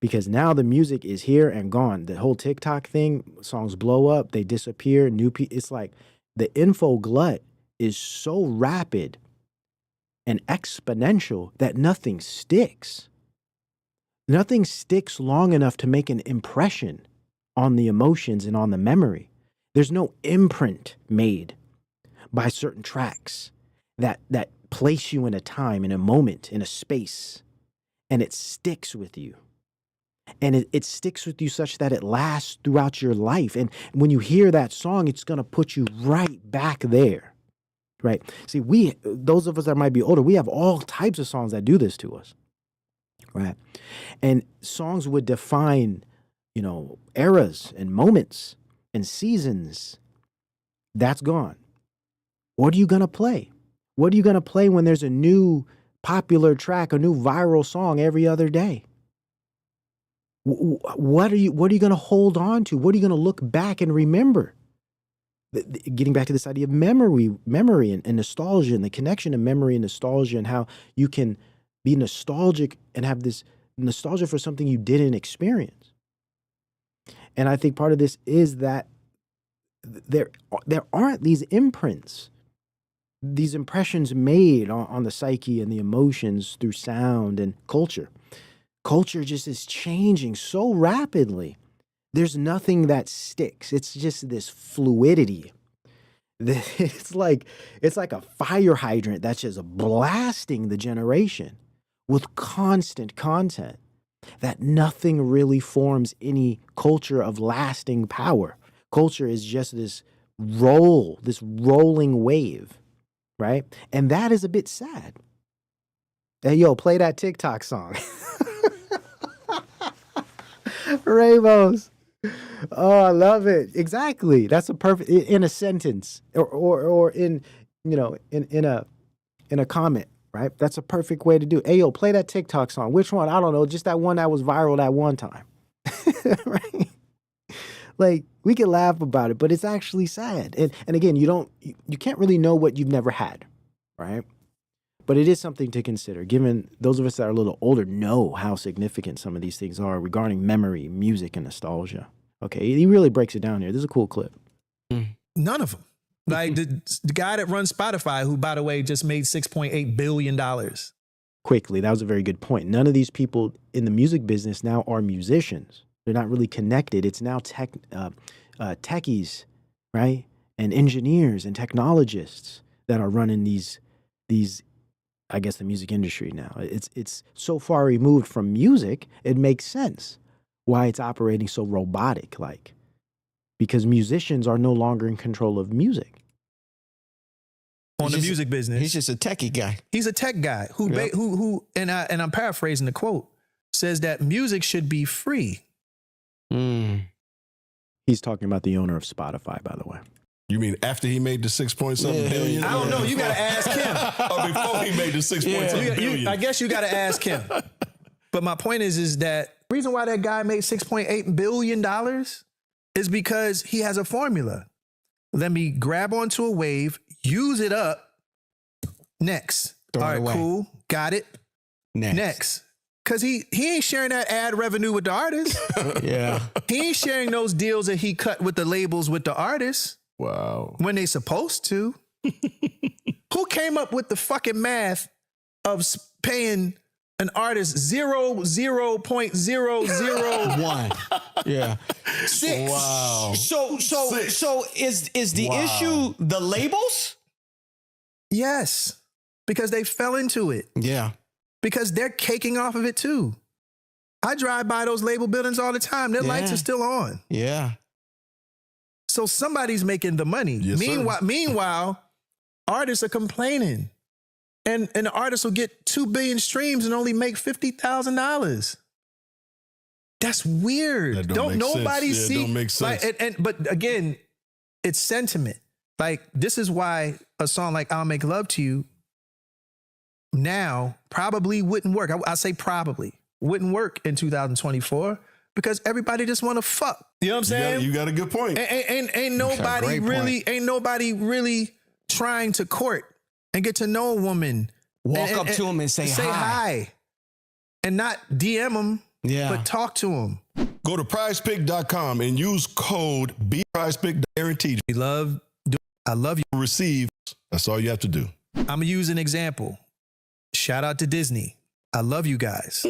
Because now the music is here and gone. The whole TikTok thing, songs blow up, they disappear. It's like the info glut is so rapid and exponential that nothing sticks. Nothing sticks long enough to make an impression on the emotions and on the memory. There's no imprint made by certain tracks that place you in a time, in a moment, in a space, and it sticks with you. And it sticks with you such that it lasts throughout your life. And when you hear that song, it's going to put you right back there, right? See, those of us that might be older, we have all types of songs that do this to us, right? And songs would define, eras and moments and seasons. That's gone. What are you going to play? What are you going to play when there's a new popular track, a new viral song every other day? What are you going to hold on to? What are you going to look back and remember? Getting back to this idea of memory and nostalgia, and the connection of memory and nostalgia, and how you can be nostalgic and have this nostalgia for something you didn't experience. And I think part of this is that there aren't these imprints, these impressions made on the psyche and the emotions through sound and culture. Culture just is changing so rapidly. There's nothing that sticks. It's just this fluidity. It's like a fire hydrant that's just blasting the generation with constant content, that nothing really forms any culture of lasting power. Culture is just this rolling wave, right? And that is a bit sad. Hey, yo, play that TikTok song. Rainbows. Oh, I love it. Exactly. That's a perfect, in a sentence or in a comment, right? That's a perfect way to do it. Hey, yo, play that TikTok song. Which one? I don't know. Just that one that was viral that one time. Right? Like, we can laugh about it, but it's actually sad. And again, you can't really know what you've never had, right? But it is something to consider, given those of us that are a little older know how significant some of these things are regarding memory, music, and nostalgia. Okay, he really breaks it down here. This is a cool clip. None of them. Like the guy that runs Spotify, who, by the way, just made $6.8 billion. Quickly, that was a very good point. None of these people in the music business now are musicians. They're not really connected. It's now techies, right? And engineers and technologists that are running these, I guess, the music industry now. It's so far removed from music, it makes sense why it's operating so robotic-like. Because musicians are no longer in control of music. on the music business. He's just a techie guy. He's a tech guy who and I'm paraphrasing the quote, says that music should be free. He's talking about the owner of Spotify, by the way. You mean after he made the 6-point-something billion? I don't know. You got to ask him. Or before he made the 6-point-something billion? I guess you got to ask him. But my point is that the reason why that guy made $6.8 billion is because he has a formula. Let me grab onto a wave, use it up. Next. Throw All it right, away. cool. Got it. Next. Because he ain't sharing that ad revenue with the artist. Yeah. He ain't sharing those deals that he cut with the labels with the artists. Wow. When they supposed to. Who came up with the fucking math of paying an artist 0.0001? Yeah. 6. Wow. So is the issue the labels? Yes. Because they fell into it. Yeah. Because they're caking off of it too. I drive by those label buildings all the time. Their lights are still on. Yeah. So somebody's making the money. Yes, Meanwhile, artists are complaining. And the artist will get 2 billion streams and only make $50,000. That's weird. That don't make nobody sense. see. Don't make sense. But again, it's sentiment. Like, this is why a song like I'll Make Love to You now probably wouldn't work. I say probably wouldn't work in 2024 because everybody just want to fuck. You know what I'm saying? You got a good point. Ain't nobody really trying to court and get to know a woman. Walk up to him and say hi. And not DM them, but talk to them. Go to PrizePick.com and use code BPrizePick guaranteed. I love you. Receive. That's all you have to do. I'm gonna use an example. Shout out to Disney. I love you guys.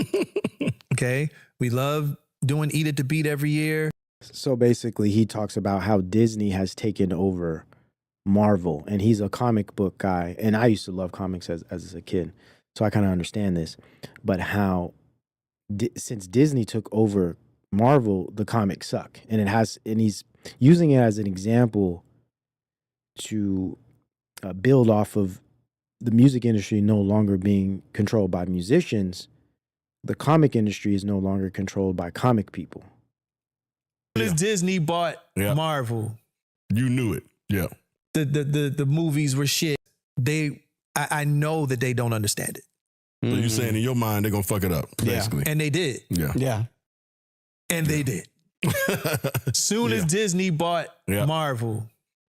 Okay, we love doing Eat It to Beat every year. So basically, he talks about how Disney has taken over Marvel, and he's a comic book guy. And I used to love comics as a kid, so I kind of understand this. But how, since Disney took over Marvel, the comics suck, and he's using it as an example to build off of the music industry no longer being controlled by musicians. The comic industry is no longer controlled by comic people. As Disney bought Marvel, you knew it. Yeah. The movies were shit. I know that they don't understand it. So you're saying in your mind they're gonna fuck it up, basically. And they did. Yeah. And they did. Soon as Disney bought Marvel,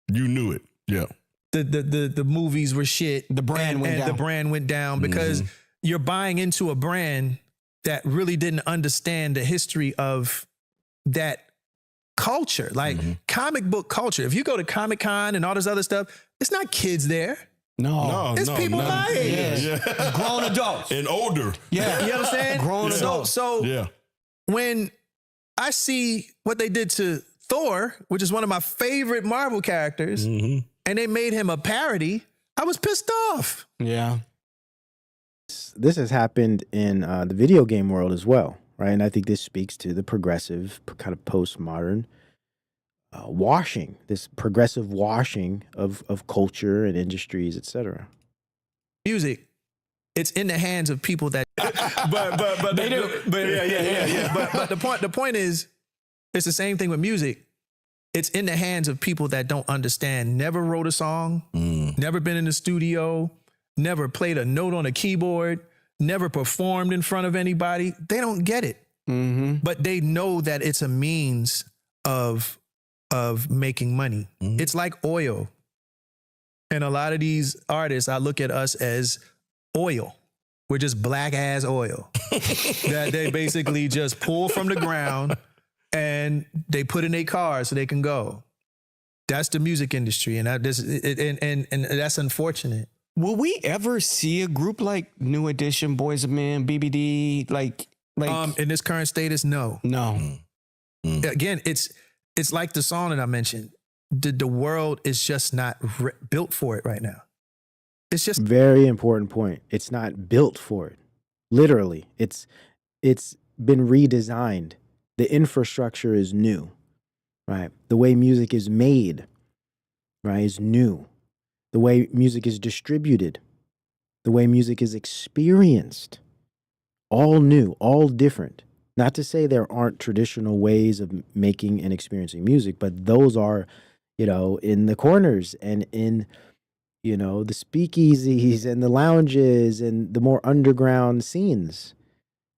you knew it. Yeah. The movies were shit. The brand went down. The brand went down because you're buying into a brand that really didn't understand the history of that culture, like comic book culture. If you go to Comic-Con and all this other stuff, it's not kids there. No, it's people my age. Yeah. Grown adults. And older. Yeah. You know what I'm saying? Grown adults. So when I see what they did to Thor, which is one of my favorite Marvel characters, and they made him a parody, I was pissed off. Yeah. This has happened in the video game world as well, right? And I think this speaks to the progressive, kind of postmodern washing, this progressive washing of culture and industries, etc. Music, it's in the hands of people that, but they do. But the point is, it's the same thing with music. It's in the hands of people that don't understand, never wrote a song, never been in the studio, never played a note on a keyboard, never performed in front of anybody. They don't get it. But they know that it's a means of making money. It's like oil. And a lot of these artists, I look at us as oil. We're just black ass oil that they basically just pull from the ground and they put in their car so they can go. That's the music industry, and that's unfortunate. Will we ever see a group like New Edition, Boys of Men, BBD, like in this current status? No. Again, it's like the song that I mentioned. The world is just not built for it right now. It's just very important point. It's not built for it. Literally, it's been redesigned. The infrastructure is new, right? The way music is made, right, is new. the way music is distributed, the way music is experienced. All new, all different. Not to say there aren't traditional ways of making and experiencing music, but those are, in the corners and in, the speakeasies and the lounges and the more underground scenes.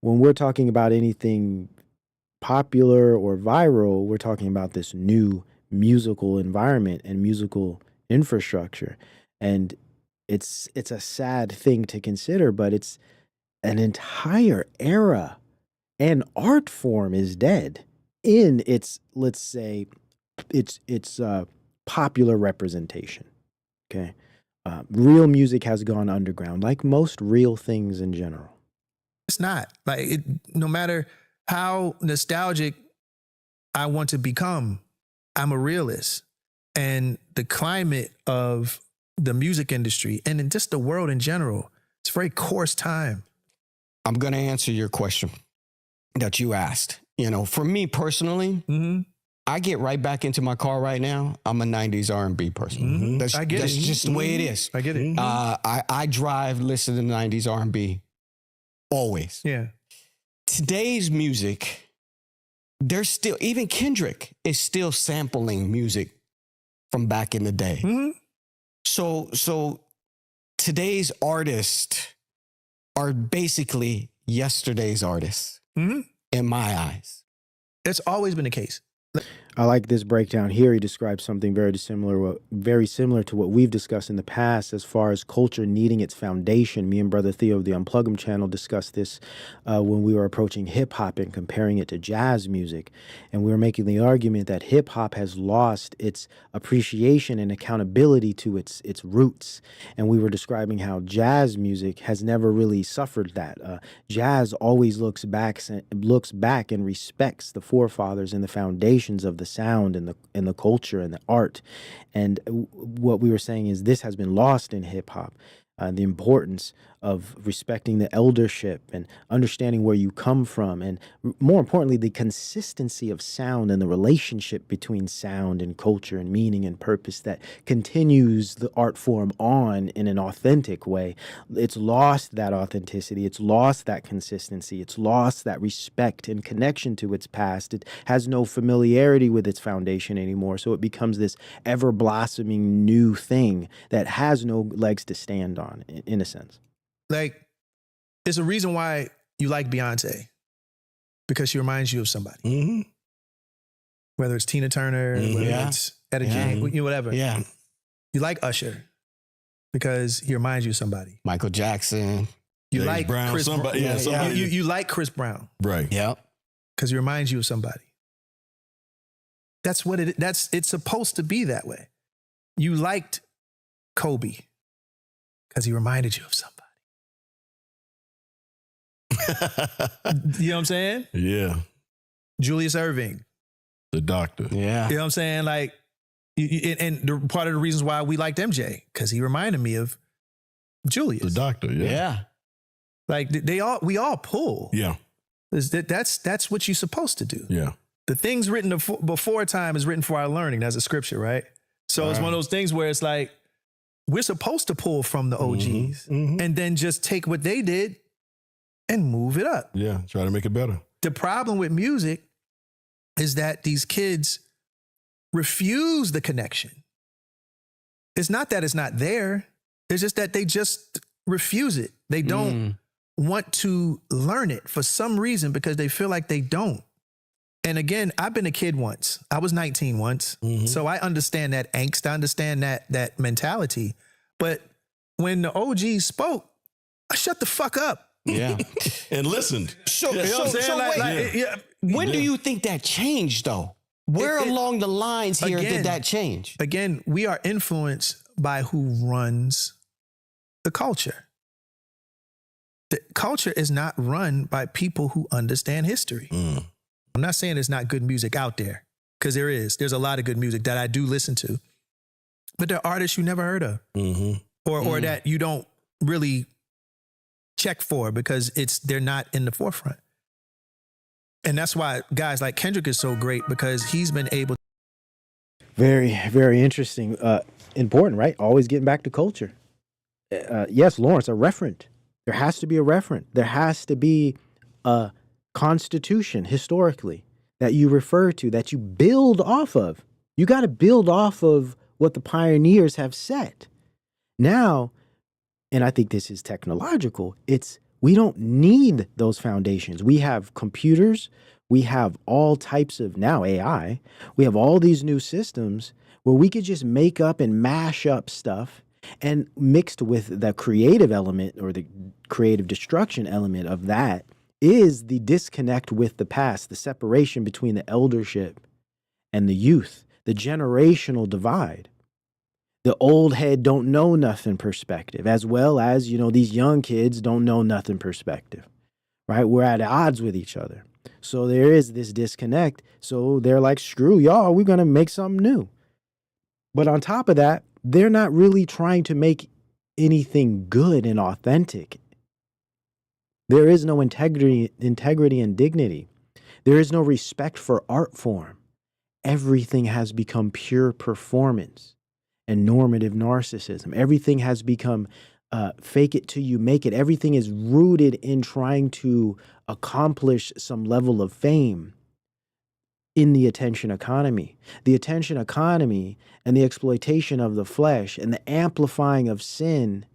When we're talking about anything popular or viral, we're talking about this new musical environment and musical infrastructure. And it's a sad thing to consider, but it's an entire era and art form is dead in its, let's say, its popular representation. Okay. Real music has gone underground, like most real things in general. It's not like no matter how nostalgic I want to become, I'm a realist. And the climate of the music industry and in just the world in general, it's a very coarse time. I'm going to answer your question that you asked. For me personally, I get right back into my car right now. I'm a 90s R&B person. That's just the way it is. I get it. I drive, listen to 90s R&B always. Yeah. Today's music, there's still, even Kendrick is still sampling music from back in the day. So today's artists are basically yesterday's artists in my eyes. It's always been the case. I like this breakdown here. He describes something very similar to what we've discussed in the past as far as culture needing its foundation. Me and Brother Theo of the Unplug 'Em channel discussed this when we were approaching hip-hop and comparing it to jazz music. And we were making the argument that hip-hop has lost its appreciation and accountability to its roots. And we were describing how jazz music has never really suffered that. Jazz always looks back and respects the forefathers and the foundations of the sound and the culture and the art. And what we were saying is this has been lost in hip hop. The importance of respecting the eldership and understanding where you come from, and more importantly, the consistency of sound and the relationship between sound and culture and meaning and purpose that continues the art form on in an authentic way. It's lost that authenticity. It's lost that consistency. It's lost that respect and connection to its past. It has no familiarity with its foundation anymore. So it becomes this ever blossoming new thing that has no legs to stand on, in a sense. Like, there's a reason why you like Beyonce, because she reminds you of somebody. Whether it's Tina Turner, whether it's Etta James, whatever. Yeah. You like Usher because he reminds you of somebody. Michael Jackson. You James like Brown, Chris somebody. Brown. Yeah, somebody. You like Chris Brown. Right. Yep. Because he reminds you of somebody. That's what it's supposed to be that way. You liked Kobe because he reminded you of somebody. You know what I'm saying? Yeah. Julius Erving. The doctor. Yeah. You know what I'm saying? Like, part of the reasons why we liked MJ, because he reminded me of Julius. The doctor, yeah. Yeah. Like, we all pull. Yeah. That's what you're supposed to do. Yeah. The things written before time is written for our learning. That's a scripture, right? So it's one of those things where it's like, we're supposed to pull from the OGs and then just take what they did and move it up. Yeah, try to make it better. The problem with music is that these kids refuse the connection. It's not that it's not there. It's just that they just refuse it. They don't want to learn it for some reason because they feel like they don't. And again, I've been a kid once. I was 19 once. So I understand that angst. I understand that mentality. But when the OGs spoke, I shut the fuck up. Yeah. And listened. So, You know what I'm saying? when do you think that changed, though? Where along the lines here did that change? Again, we are influenced by who runs the culture. The culture is not run by people who understand history. I'm not saying there's not good music out there, because there is. There's a lot of good music that I do listen to. But there are artists you never heard of. Or that you don't really check for because they're not in the forefront. And that's why guys like Kendrick is so great, because he's been able. Very, very interesting. important, right? Always getting back to culture. Yes, Lawrence, a referent. There has to be a referent. There has to be a constitution historically that you refer to, that you build off of. You got to build off of what the pioneers have set. Now, and I think this is technological, we don't need those foundations. We have computers, we have all types of, now AI, we have all these new systems where we could just make up and mash up stuff, and mixed with the creative element or the creative destruction element of that is the disconnect with the past, the separation between the eldership and the youth, the generational divide, the old head don't know nothing perspective, as well as, these young kids don't know nothing perspective, right? We're at odds with each other. So there is this disconnect. So they're like, screw y'all, we're going to make something new. But on top of that, they're not really trying to make anything good and authentic. There is no integrity and dignity. There is no respect for art form. Everything has become pure performance and normative narcissism. Everything has become fake it till you make it. Everything is rooted in trying to accomplish some level of fame in the attention economy. The attention economy and the exploitation of the flesh and the amplifying of sin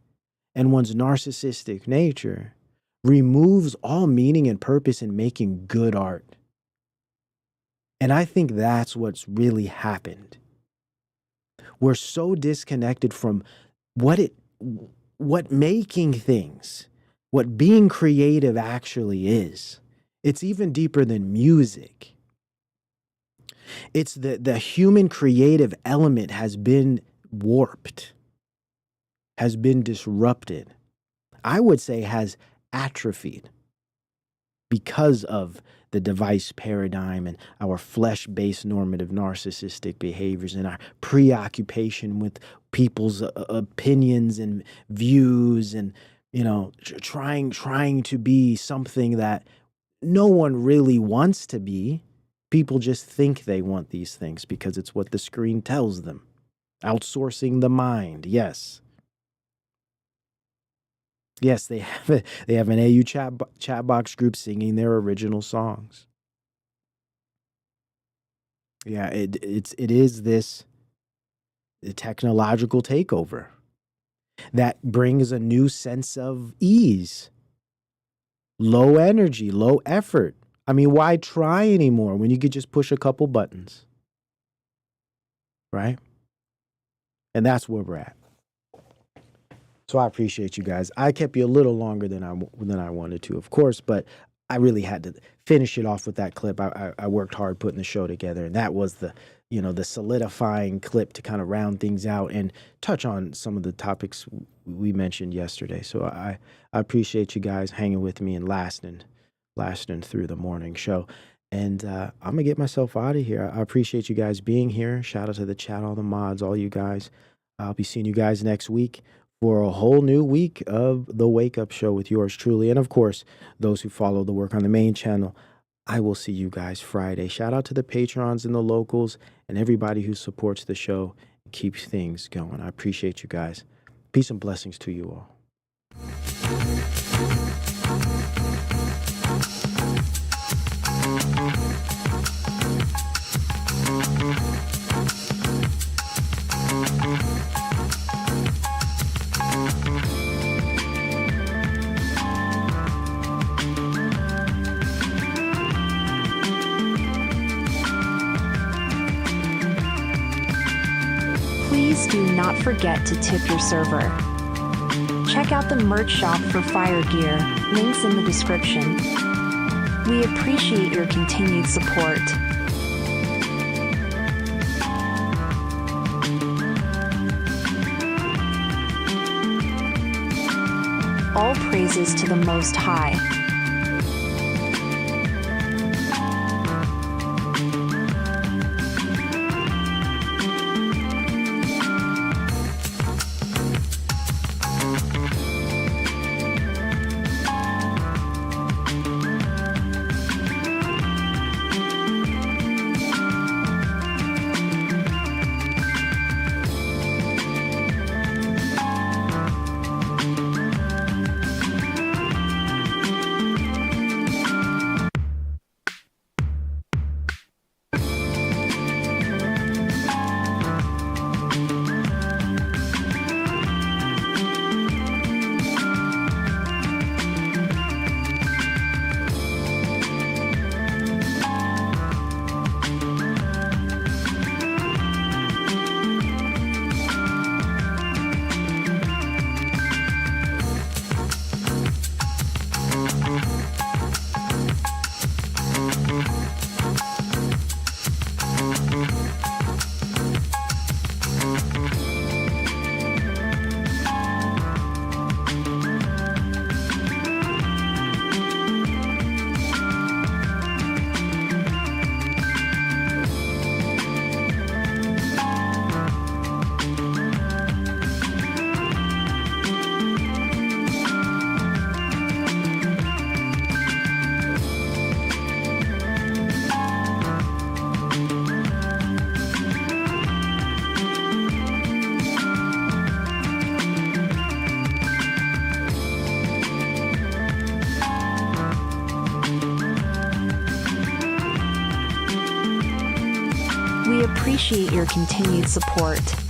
and one's narcissistic nature removes all meaning and purpose in making good art. And I think that's what's really happened. We're so disconnected from what making things, what being creative actually is. It's even deeper than music. It's the human creative element has been warped, has been disrupted. I would say has atrophied because of the device paradigm and our flesh-based normative narcissistic behaviors and our preoccupation with people's opinions and views and, trying to be something that no one really wants to be. People just think they want these things because it's what the screen tells them. Outsourcing the mind, yes. Yes, they have an AU chat box group singing their original songs. Yeah, it is this technological takeover that brings a new sense of ease, low energy, low effort. I mean, why try anymore when you could just push a couple buttons, right? And that's where we're at. So I appreciate you guys. I kept you a little longer than I wanted to, of course, but I really had to finish it off with that clip. I worked hard putting the show together, and that was the solidifying clip to kind of round things out and touch on some of the topics we mentioned yesterday. So I appreciate you guys hanging with me and lasting through the morning show. And I'm going to get myself out of here. I appreciate you guys being here. Shout out to the chat, all the mods, all you guys. I'll be seeing you guys next week for a whole new week of The Wake Up Show with yours truly. And of course, those who follow the work on the main channel, I will see you guys Friday. Shout out to the patrons and the locals and everybody who supports the show and keeps things going. I appreciate you guys. Peace and blessings to you all. Please do not forget to tip your server. Check out the merch shop for fire gear, links in the description. We appreciate your continued support. All praises to the Most High. appreciate your continued support.